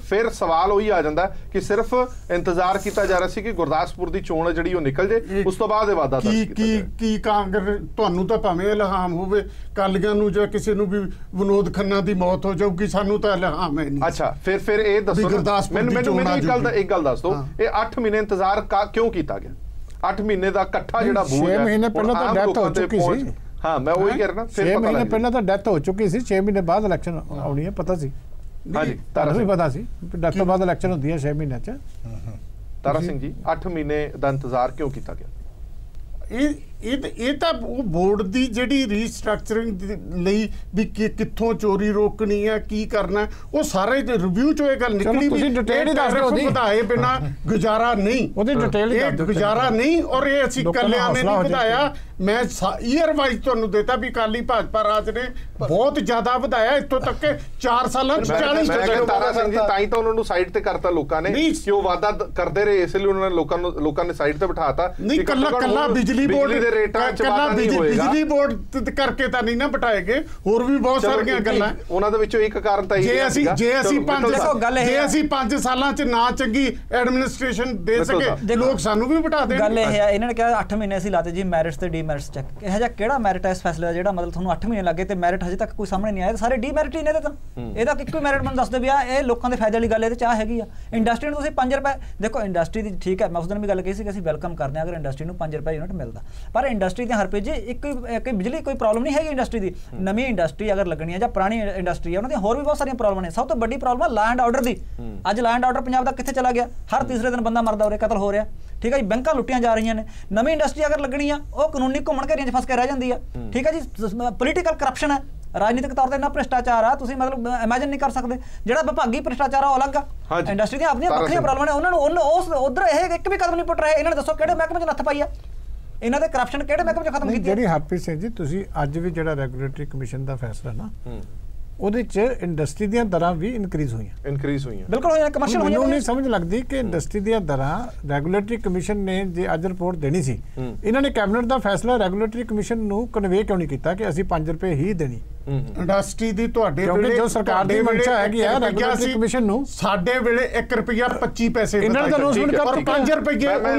ਫਿਰ ਸਵਾਲ ਉਹੀ ਆ ਜਾਂਦਾ ਕਿ ਸਿਰਫ ਇੰਤਜ਼ਾਰ ਕੀਤਾ ਜਾ ਰਿਹਾ ਸੀ ਕਿ ਗੁਰਦਾਸਪੁਰ ਦੀ ਚੋਣ ਜਿਹੜੀ ਉਹ ਨਿਕਲ ਜੇ, ਉਸ ਤੋਂ ਬਾਅਦ ਇਹ ਵਾਅਦਾ ਕੀ ਕਾਂਗਰਸ ਤੁਹਾਨੂੰ ਤਾਂ ਭਾਵੇਂ ਇਲਹਾਮ ਹੋਵੇ, ਕਾਲੀਆਂ ਨੂੰ ਜਾਂ ਕਿਸੇ ਨੂੰ ਵੀ ਵਿਨੋਦ ਖੰਨਾ ਦੀ ਮੌਤ ਹੋ ਜਾਊਗੀ, ਸਾਨੂੰ ਤਾਂ ਇਲਹਾਮ ਹੈ ਨਹੀਂ। ਅੱਛਾ, ਫਿਰ ਇਹ ਦੱਸੋ ਮੈਨੂੰ ਇੱਕ ਗੱਲ ਦੱਸ ਦਿਓ, ਇਹ 8 ਮਹੀਨੇ ਇੰਤਜ਼ਾਰ ਕਿਉਂ ਕੀਤਾ ਗਿਆ? 8 ਮਹੀਨੇ ਦਾ ਇਕੱਠਾ ਜਿਹੜਾ ਬੂਝ ਹੈ 6 ਮਹੀਨੇ ਪਹਿਲਾਂ ਤਾਂ ਡੈਥ ਹੋ ਚੁੱਕੀ ਸੀ। ਹਾਂ ਮੈਂ ਉਹੀ ਕਹਿ ਰਿਹਾ, ਫਿਰ 6 ਮਹੀਨੇ ਪਹਿਲਾਂ ਤਾਂ ਡੈਥ ਹੋ ਚੁੱਕੀ ਸੀ, 6 ਮਹੀਨੇ ਬਾਅਦ ਇਲੈਕਸ਼ਨ ਆਉਣੀ ਹੈ, ਪਤਾ ਸੀ। ਹਾਂਜੀ, ਤੁਹਾਨੂੰ ਵੀ ਪਤਾ ਸੀ ਡੈਥ ਤੋਂ ਬਾਅਦ ਇਲੈਕਸ਼ਨ ਹੁੰਦੀ ਹੈ 6 ਮਹੀਨਿਆਂ 'ਚ। ਤਾਰਾ ਸਿੰਘ ਜੀ 8 ਮਹੀਨੇ ਦਾ ਇੰਤਜ਼ਾਰ ਕਿਉਂ ਕੀਤਾ ਗਿਆ? ਇਹ ਤਾਂ ਉਹ ਬੋਰਡ ਦੀ ਜਿਹੜੀ ਰੀਸਟਰਕਚਰਿੰਗ ਲਈ ਵੀ ਕਿੱਥੋਂ ਚੋਰੀ ਰੋਕਣੀ ਹੈ, ਕੀ ਕਰਨਾ, ਉਹ ਸਾਰੇ ਰਿਵਿਊ ਚੋਂ ਇਹ ਗੱਲ ਨਿਕਲੀ ਵੀ ਡਿਟੇਲ ਹੀ ਦੱਸ ਦਿਓ, ਵਧਾਏ ਬਿਨਾ ਗੁਜ਼ਾਰਾ ਨਹੀਂ, ਉਹਦੀ ਡਿਟੇਲ ਹੀ ਦੱਸ ਦਿਓ। ਗੁਜ਼ਾਰਾ ਨਹੀਂ, ਔਰ ਇਹ ਅਸੀਂ ਕੱਲਿਆਂ ਨੇ ਨਹੀਂ ਵਧਾਇਆ। ਮੈਂ ਈਅਰ ਵਾਈਜ਼ ਤੁਹਾਨੂੰ ਦੇਤਾ ਵੀ ਅਕਾਲੀ ਭਾਜਪਾ ਰਾਜ ਨੇ ਬਹੁਤ ਜ਼ਿਆਦਾ ਵਧਾਇਆ, ਇੱਥੋਂ ਤੱਕ ਕਿ 4 ਸਾਲਾਂ 'ਚ 40%। ਤਾਰਾ ਸਿੰਘ ਜੀ ਤਾਂ ਹੀ ਤਾਂ ਉਹਨਾਂ ਨੂੰ ਸਾਈਡ ਤੇ ਕਰਤਾ ਲੋਕਾਂ ਨੇ ਕਿ ਉਹ ਵਾਅਦਾ ਕਰਦੇ ਰਹੇ, ਇਸ ਲਈ ਉਹਨਾਂ ਨੇ ਲੋਕਾਂ ਨੇ ਸਾਈਡ ਤੇ ਬਿਠਾਤਾ। ਨਹੀਂ ਕੱਲਾ ਬਿਜਲੀ ਬੋਰਡ ਦੇ ਰੇਟਾਂ 'ਚ ਵਾਅਦਾ ਨਹੀਂ ਹੋਏਗਾ, ਬਿਜਲੀ ਬੋਰਡ ਕਰਕੇ ਤਾਂ ਨਹੀਂ ਨਾ ਬਿਠਾਏਗੇ, ਹੋਰ ਵੀ ਬਹੁਤ ਸਾਰੀਆਂ ਗੱਲਾਂ ਉਹਨਾਂ ਦੇ ਵਿੱਚੋਂ ਇੱਕ ਕਾਰਨ ਤਾਂ ਇਹ ਜੇ ਅਸੀਂ 5 ਸਾਲਾਂ 'ਚ ਨਾ ਚੰਗੀ ਐਡਮਿਨਿਸਟ੍ਰੇਸ਼ਨ ਦੇ ਸਕੇ, ਲੋਕ ਸਾਨੂੰ ਵੀ ਬਿਠਾ ਦੇਣਗੇ। ਗੱਲ ਇਹ ਹੈ, ਇਹਨਾਂ ਨੇ ਕਿਹਾ 8 ਮਹੀਨੇ ਅਸੀਂ ਲਾਤੇ ਜੀ ਮੈਰਿਟਸ ਤੇ ਡੀਮੈਰਿਟਸ ਚੈੱਕ। ਇਹੋ ਜਿਹਾ ਕਿਹੜਾ ਮੈਰਿਟ ਹੈ ਇਸ ਫੈਸਲੇ ਦਾ ਜਿਹੜਾ ਮਤਲਬ ਤੁਹਾਨੂੰ 8 ਮਹੀਨੇ ਲੱਗੇ ਤੇ ਮੈਰਿਟ ਹਜੇ ਤੱਕ ਕੋਈ ਸਾਹਮਣੇ ਨਹੀਂ ਆਇਆ? ਸਾਰੇ ਡੀਮੈਰਿਟ ਹੀ ਨੇ। ਤਾਂ ਇਹਦਾ ਇੱਕੋ ਮੈਰਿਟ ਮੈਨੂੰ ਦੱਸ ਦਿਓ ਵੀ ਇਹ ਲੋਕਾਂ ਦੇ ਫਾਇਦੇ ਵਾਲੀ ਗੱਲ ਇਹਦੇ 'ਚ ਹੈਗੀ ਆ। ਇੰਡਸਟਰੀ ਨੂੰ ਤੁਸੀਂ 5 ਰੁਪਏ ਦੇਖੋ, ਇੰਡਸਟਰੀ ਦੀ ਠੀਕ ਹੈ, ਮੈਂ ਉਸ ਦਿਨ ਵੀ ਗੱਲ ਕਹੀ ਸੀ ਕਿ ਅਸੀਂ ਵੈਲਕਮ ਕਰਦੇ ਹਾਂ ਅਗਰ ਇੰਡਸਟਰੀ ਨੂੰ 5 ਰੁਪਏ ਯੂਨਿਟ ਮਿਲਦਾ, ਪਰ ਇੰਡਸਟਰੀ ਦੇ ਹਰ ਪੇਜ ਇੱਕ ਬਿਜਲੀ ਕੋਈ ਪ੍ਰੋਬਲਮ ਨਹੀਂ ਹੈਗੀ ਇੰਡਸਟਰੀ ਦੀ। ਨਵੀਂ ਇੰਡਸਟਰੀ ਅਗਰ ਲੱਗਣੀ ਹੈ ਜਾਂ ਪੁਰਾਣੀ ਇੰਡਸਟਰੀ ਹੈ, ਉਹਨਾਂ ਦੀਆਂ ਹੋਰ ਵੀ ਬਹੁਤ ਸਾਰੀਆਂ ਪ੍ਰੋਬਲਮ ਨੇ। ਸਭ ਤੋਂ ਵੱਡੀ ਪ੍ਰੋਬਲਮ ਹੈ ਲਾ ਐਂਡ ਆਰਡਰ ਦੀ। ਅੱਜ ਲਾ ਐਂਡ ਆਰਡਰ ਪੰਜਾਬ ਦਾ ਕਿੱਥੇ ਚਲਾ ਗਿਆ? ਹਰ ਤੀਸਰੇ ਦਿਨ ਬੰਦਾ ਮਰਦਾ ਹੋ ਰਿਹਾ, ਕਤਲ ਹੋ ਰਿਹਾ, ਠੀਕ ਹੈ ਜੀ, ਬੈਂਕਾਂ ਲੁੱਟੀਆਂ ਜਾ ਰਹੀਆਂ ਨੇ। ਨਵੀਂ ਇੰਡਸਟਰੀ ਅਗਰ ਲੱਗਣੀ ਆ, ਉਹ ਕਾਨੂੰਨੀ ਘੁੰਮਣ ਘੇਰੀਆਂ 'ਚ ਫਸ ਕੇ ਰਹਿ ਜਾਂਦੀ ਆ, ਠੀਕ ਹੈ ਜੀ। ਪੋਲੀਟੀਕਲ ਕਰਪਸ਼ਨ ਹੈ, ਰਾਜਨੀਤਿਕ ਤੌਰ ਤੇ ਇੰਨਾ ਭ੍ਰਿਸ਼ਟਾਚਾਰ ਆ, ਤੁਸੀਂ ਮਤਲਬ ਇਮੇਜਿਨ ਨਹੀਂ ਕਰ ਸਕਦੇ। ਜਿਹੜਾ ਵਿਭਾਗੀ ਭ੍ਰਿਸ਼ਟਾਚਾਰ ਆ ਉਹ ਅਲੱਗ ਆ, ਇੰਡਸਟਰੀ ਦੀਆਂ ਆਪਣੀਆਂ ਵੱਖਰੀਆਂ ਪ੍ਰੋਬਲਮ ਨੇ। ਉਹਨਾਂ ਨੂੰ ਉਸ ਉਧਰ ਇਹ ਇੱਕ ਵੀ ਕਦਮ ਨਹੀਂ ਪੁੱਟ ਰਹੇ। ਇਹਨਾਂ ਨੇ ਦੱਸੋ ਕਿਹੜੇ ਮਹਿਕਮੇ 'ਚ ਨੱਥ ਪਾਈ ਆ? ਇਹਨਾਂ ਦੇ ਕਰਪਸ਼ਨ ਕਿਹੜੇ ਮਹਿਕਮੇ 'ਚ ਖਤਮ ਕੀਤੀ? ਜਿਹੜੀ ਹਰਪ੍ਰੀਤ ਸਿੰਘ ਜੀ, ਤੁਸੀਂ ਅੱਜ ਵੀ ਜਿਹੜਾ ਰੈਗੂਲੇਟਰੀ ਕਮਿਸ਼ਨ ਦਾ ਫੈਸਲਾ ਨਾ, ਉਹਦੇ 'ਚ ਇੰਡਸਟਰੀ ਦੀਆਂ ਦਰਾਂ ਵੀ ਇਨਕਰੀਜ਼ ਹੋਈਆਂ ਬਿਲਕੁਲ ਹੋਈਆਂ, ਕਮਰਸ਼ੀਅਲ ਹੋਈਆਂ। ਮੈਨੂੰ ਨਹੀਂ ਸਮਝ ਲੱਗਦੀ ਕਿ ਇੰਡਸਟਰੀ ਦੀਆਂ ਦਰਾਂ ਰੈਗੂਲੇਟਰੀ ਕਮਿਸ਼ਨ ਨੇ ਜੇ ਅੱਜ ਰਿਪੋਰਟ ਦੇਣੀ ਸੀ, ਇਹਨਾਂ ਨੇ ਕੈਬਨਿਟ ਦਾ ਫੈਸਲਾ ਰੈਗੂਲੇਟਰੀ ਕਮਿਸ਼ਨ ਨੂੰ ਕਨਵੇ ਕਿਉਂ ਨਹੀਂ ਕੀਤਾ ਕਿ ਅਸੀਂ 5 ਰੁਪਏ ਹੀ ਦੇਣੀ ਇੰਡਸਟਰੀ ਦੀ? ਤੁਹਾਡੇ ਵੇਲੇ ਜੋ ਸਰਕਾਰ ਦੀ ਮਨਸ਼ਾ ਹੈਗੀ ਹੈ ਰੈਗੂਲੇਟਰੀ ਕਮਿਸ਼ਨ ਨੂੰ, ਸਾਡੇ ਵੇਲੇ 1 ਰੁਪਿਆ 25 ਪੈਸੇ ਇਹਨਾਂ ਨੇ ਤਾਂ ਅਨਾਉਂਸਮੈਂਟ ਕਰ 5 ਰੁਪਏ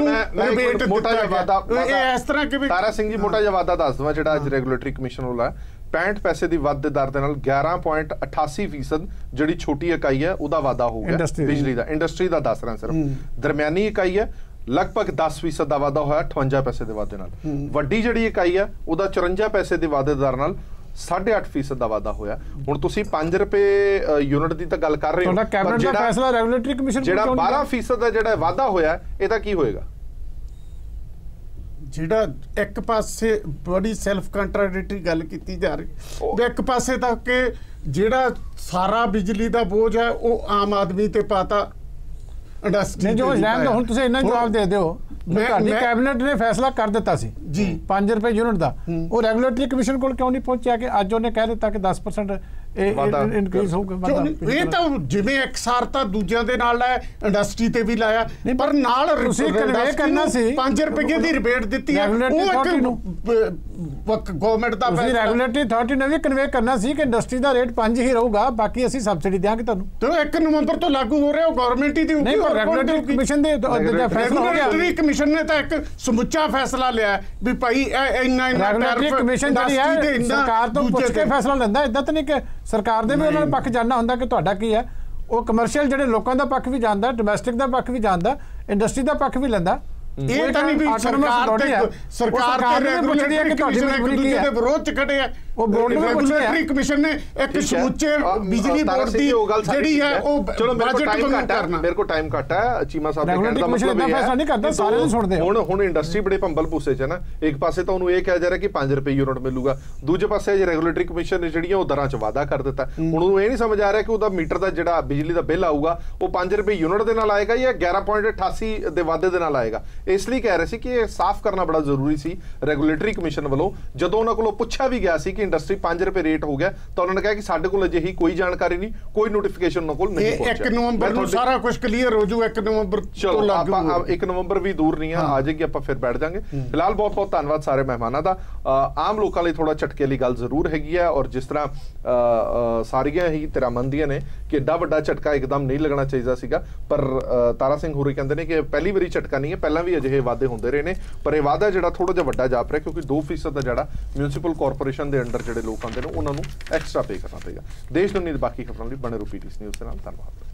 ਰਿਬੇਟ ਮੋਟਾ ਜਿਹਾ ਵਾਅਦਾ। ਇਹ ਇਸ ਤਰ੍ਹਾਂ ਕਿਵੇਂ? ਤਾਰਾ ਸਿੰਘ ਜੀ ਮੋਟਾ ਜਿਹਾ ਵਾਅਦਾ ਦੱਸ ਦਵਾਂ ਜਿਹੜਾ ਅੱਜ ਰੈਗੂਲੇਟਰੀ ਕਮਿਸ਼ਨ ਵੱਲੋਂ 65 ਪੈਸੇ ਦੀ ਵੱਧ ਦਰ ਦੇ ਨਾਲ 11.88% ਜਿਹੜੀ ਛੋਟੀ ਇਕਾਈ ਹੈ ਉਹਦਾ ਵਾਧਾ ਹੋ ਗਿਆ ਬਿਜਲੀ ਦਾ। ਇੰਡਸਟਰੀ ਦਾ ਦੱਸ ਰਿਹਾ ਸਿਰਫ। ਦਰਮਿਆਨੀ ਇਕਾਈ ਹੈ ਲਗਭਗ 10% ਦਾ ਵਾਧਾ ਹੋਇਆ 58 ਪੈਸੇ ਦੇ ਵਾਧੇ ਨਾਲ। ਵੱਡੀ ਜਿਹੜੀ ਇਕਾਈ ਹੈ ਉਹਦਾ 54 ਪੈਸੇ ਦੇ ਵਾਧੇ ਦਰ ਨਾਲ 8.5% ਦਾ ਵਾਧਾ ਹੋਇਆ। ਹੁਣ ਤੁਸੀਂ 5 ਰੁਪਏ ਯੂਨਿਟ ਦੀ ਤਾਂ ਗੱਲ ਕਰ ਰਹੇ ਹੋ, ਤੁਹਾਡਾ ਕੈਬਨਿਟ ਦਾ ਫੈਸਲਾ ਰੈਗੂਲੇਟਰੀ ਕਮਿਸ਼ਨ ਜਿਹੜਾ 12% ਦਾ ਜਿਹੜਾ ਵਾਧਾ ਹੋਇਆ ਇਹਦਾ ਕੀ ਹੋਏਗਾ? ਜਿਹੜਾ ਇੱਕ ਪਾਸੇ ਬੜੀ ਸੈਲਫ ਕੰਟਰਾਡਿਕਟਰੀ ਗੱਲ ਕੀਤੀ ਜਾ ਰਹੀ, ਇੱਕ ਪਾਸੇ ਤਾਂ ਕਿ ਜਿਹੜਾ ਸਾਰਾ ਬਿਜਲੀ ਦਾ ਬੋਝ ਹੈ ਉਹ ਆਮ ਆਦਮੀ ਤੇ ਪਾਤਾ ਇੰਡਸਟਰੀ ਜੋ ਲੈਣ ਹੁਣ ਤੁਸੀਂ ਇੰਨਾ ਜਵਾਬ ਦੇ ਦਿਓ। ਤੁਹਾਡੀ ਕੈਬਨਿਟ ਨੇ ਫੈਸਲਾ ਕਰ ਦਿੱਤਾ ਸੀ ਜੀ 5 ਰੁਪਏ ਯੂਨਿਟ ਦਾ, ਉਹ ਰੈਗੂਲੇਟਰੀ ਕਮਿਸ਼ਨ ਕੋਲ ਕਿਉਂ ਨਹੀਂ ਪਹੁੰਚਿਆ ਕਿ ਅੱਜ ਉਹਨੇ ਕਹਿ ਦਿੱਤਾ ਕਿ 10% ਇਨਕਰੀਜ਼ ਹੋਊਗਾ? ਇਹ ਤਾਂ ਜਿਵੇਂ ਇਕਸਾਰਤਾ ਦੂਜਿਆਂ ਦੇ ਨਾਲ ਹੈ, ਇੰਡਸਟਰੀ ਤੇ ਵੀ ਲਾਇਆ, ਪਰ ਨਾਲ ਤੁਸੀਂ ਕਨਵੇ ਕਰਨਾ ਸੀ 5 ਰੁਪਏ ਦੀ ਰਿਬੇਟ ਦਿੱਤੀ ਹੈ ਗਵਰਨਮੈਂਟ ਦਾ। ਤੁਸੀਂ ਰੈਗੂਲੇਟਰੀ ਅਥਾਰਟੀ ਨੇ ਵੀ ਕਨਵੇ ਕਰਨਾ ਸੀ ਕਿ ਇੰਡਸਟਰੀ ਦਾ ਰੇਟ 5 ਹੀ ਰਹੂਗਾ, ਬਾਕੀ ਅਸੀਂ ਸਬਸਿਡੀ ਦਿਆਂਗੇ ਤੁਹਾਨੂੰ। ਤੇ 1 ਨਵੰਬਰ ਤੋਂ ਲਾਗੂ ਹੋ ਰਿਹਾ, ਉਹ ਗਵਰਨਮੈਂਟ ਹੀ ਦੀ ਨਹੀਂ, ਪਰ ਰੈਗੂਲੇਟਰੀ ਕਮਿਸ਼ਨ ਦੇ ਫੈਸਲਾ ਹੋ ਗਿਆ। ਰੈਗੂਲੇਟਰੀ ਕਮਿਸ਼ਨ ਨੇ ਤਾਂ ਇੱਕ ਸਮੁੱਚਾ ਫੈਸਲਾ ਲਿਆ ਵੀ ਭਾਈ ਇੰਨਾ ਰੈਗੂਲੇਟਰੀ ਕਮਿਸ਼ਨ ਜਿਹੜੀ ਹੈ ਸਰਕਾਰ ਤੋਂ ਪੁੱਛ ਕੇ ਫੈਸਲਾ ਲੈਂਦਾ। ਇਦਾਂ ਤਾਂ ਨਹੀਂ ਕਿ ਸਰਕਾਰ ਦੇ ਵੀ ਉਹਨਾਂ ਨੂੰ ਪੱਖ ਜਾਣਨਾ ਹੁੰਦਾ ਕਿ ਤੁਹਾਡਾ ਕੀ ਹੈ। ਉਹ ਕਮਰਸ਼ੀਅਲ ਜਿਹੜੇ ਲੋਕਾਂ ਦਾ ਪੱਖ ਵੀ ਜਾਣਦਾ, ਡੋਮੈਸਟਿਕ ਦਾ ਪੱਖ ਵੀ ਜਾਣਦਾ, ਇੰਡਸਟਰੀ ਦਾ ਪੱਖ ਵੀ ਲੈਂਦਾ। ਇਹ ਤਾਂ ਨਹੀਂ ਵੀ ਸਰਕਾਰ ਤੇ ਰੈਗੂਲੇਟਰੀ ਕਮਿਸ਼ਨ ਇੱਕ ਦੂਜੇ ਦੇ ਵਿਰੋਧ ਚ ਖੜੇ ਆ। ਉਹ ਬੋਰਡ ਨੂੰ ਰੈਗੂਲੇਟਰੀ ਕਮਿਸ਼ਨ ਨੇ ਇੱਕ ਸਮੁੱਚੇ ਬਿਜਲੀ ਬੋਰਡ ਦੀ ਜਿਹੜੀ ਹੈ ਉਹ ਬਜਟ ਵਾਂਗੂ ਕਰਨਾ। ਮੇਰੇ ਕੋਲ ਟਾਈਮ ਘੱਟ ਹੈ। ਚੀਮਾ ਸਾਹਿਬ ਦੇ ਕਹਿਣ ਦਾ ਮਤਲਬ ਇਹ ਫੈਸਲਾ ਨਹੀਂ ਕਰਦਾ, ਸਾਰੇ ਨੂੰ ਸੁਣਦੇ। ਹੁਣ ਇੰਡਸਟਰੀ ਬੜੇ ਭੰਬਲ ਭੂਸੇ ਚ ਹੈ ਨਾ। ਇੱਕ ਪਾਸੇ ਤਾਂ ਉਹਨੂੰ ਇਹ ਕਿਹਾ ਜਾ ਰਿਹਾ ਕਿ 5 ਰੁਪਏ ਯੂਨਿਟ ਮਿਲੂਗਾ, ਦੂਜੇ ਪਾਸੇ ਜੇ ਰੈਗੂਲੇਟਰੀ ਕਮਿਸ਼ਨ ਨੇ ਜਿਹੜੀਆਂ ਉਹ ਦਰਾਂ ਚ ਵਾਧਾ ਕਰ ਦਿੱਤਾ। ਹੁਣ ਉਹਨੂੰ ਇਹ ਨਹੀਂ ਸਮਝ ਆ ਰਿਹਾ ਕਿ ਉਹਦਾ ਮੀਟਰ ਦਾ ਜਿਹੜਾ ਬਿਜਲੀ ਦਾ ਬਿੱਲ ਆਊਗਾ ਉਹ 5 ਰੁਪਏ ਯੂਨਿਟ ਦੇ ਨਾਲ ਆਏਗਾ ਜਾਂ 11.88 ਦੇ ਵਾਧੇ ਦੇ ਨਾਲ ਆਏਗਾ। ਇਸ ਲਈ ਕਹਿ ਰਹੇ ਸੀ ਕਿ ਇਹ ਸਾਫ਼ ਕਰਨਾ ਬੜਾ ਜ਼ਰੂਰੀ ਸੀ ਰੈਗੂਲੇਟਰੀ ਕਮਿਸ਼ਨ ਵੱਲੋਂ। ਜਦੋਂ ਉਹਨਾਂ ਕੋਲੋਂ ਪੁੱਛਿਆ ਵੀ ਗਿਆ ਸੀ ਕਿ ਇੰਡਸਟਰੀ 5 ਰੁਪਏ ਰੇਟ ਹੋ ਗਿਆ ਤਾਂ ਉਹਨਾਂ ਨੇ ਕਿਹਾ ਕਿ ਸਾਡੇ ਕੋਲ ਅਜਿਹੀ ਕੋਈ ਜਾਣਕਾਰੀ ਨਹੀਂ, ਕੋਈ ਨੋਟੀਫਿਕੇਸ਼ਨ ਉਹਨਾਂ ਕੋਲ ਨਹੀਂ ਪਹੁੰਚਿਆ। 1 ਨਵੰਬਰ ਨੂੰ ਸਾਰਾ ਕੁਝ ਕਲੀਅਰ ਹੋ ਜਾਊ। 1 ਨਵੰਬਰ ਚਲੋ ਆਪਾਂ 1 ਨਵੰਬਰ ਵੀ ਦੂਰ ਨਹੀਂ ਆ ਜਾਏਗੀ, ਆਪਾਂ ਫਿਰ ਬੈਠ ਜਾਾਂਗੇ। ਫਿਲਹਾਲ ਬਹੁਤ ਬਹੁਤ ਧੰਨਵਾਦ ਸਾਰੇ ਮਹਿਮਾਨਾਂ ਦਾ। ਆਮ ਲੋਕਾਂ ਲਈ ਥੋੜਾ ਝਟਕੇ ਵਾਲੀ ਗੱਲ ਜ਼ਰੂਰ ਹੈਗੀ ਹੈ, ਔਰ ਜਿਸ ਤਰ੍ਹਾਂ ਸਾਰੀਆਂ ਹੀ ਧਿਰਾਂਮੰਦੀਆਂ ਨੇ ਕਿ ਏਡਾ ਵੱਡਾ ਝਟਕਾ ਇੱਕਦਮ ਨਹੀਂ ਲੱਗਣਾ ਚਾਹੀਦਾ ਸੀਗਾ, ਪਰ ਤਾਰਾ ਸਿੰਘ ਹੋਰੀ ਕਹਿੰਦੇ ਨੇ ਕਿ ਪਹਿਲੀ ਵਾਰੀ ਝਟਕਾ ਨਹੀਂ ਹੈ, ਪਹਿਲਾਂ ਵੀ ਅਜਿਹੇ ਵਾਅਦੇ ਹੁੰਦੇ ਰਹੇ ਨੇ, ਪਰ ਇਹ ਵਾਅਦਾ ਜਿਹੜਾ ਥੋੜਾ ਜਿਹਾ ਵੱਡਾ ਜਾਪ ਰਿਹਾ ਕਿਉਂਕਿ 2% ਦਾ ਜਿਹੜਾ ਮਿਊਨਿਸਪਲ ਕਾਰਪੋਰੇਸ਼ਨ ਦੇ ਅੰਡਰ ਜਿਹੜੇ ਲੋਕ ਆਉਂਦੇ ਨੇ ਉਹਨਾਂ ਨੂੰ ਐਕਸਟਰਾ ਪੇ ਕਰਨਾ ਪਏਗਾ। ਦੇਸ਼ ਦੁਨੀਆ ਦੀ ਬਾਕੀ ਖਬਰਾਂ ਲਈ ਬਣੇ ਰਹੋ PTC ਨਿਊਜ਼ ਦੇ ਨਾਲ। ਧੰਨਵਾਦ।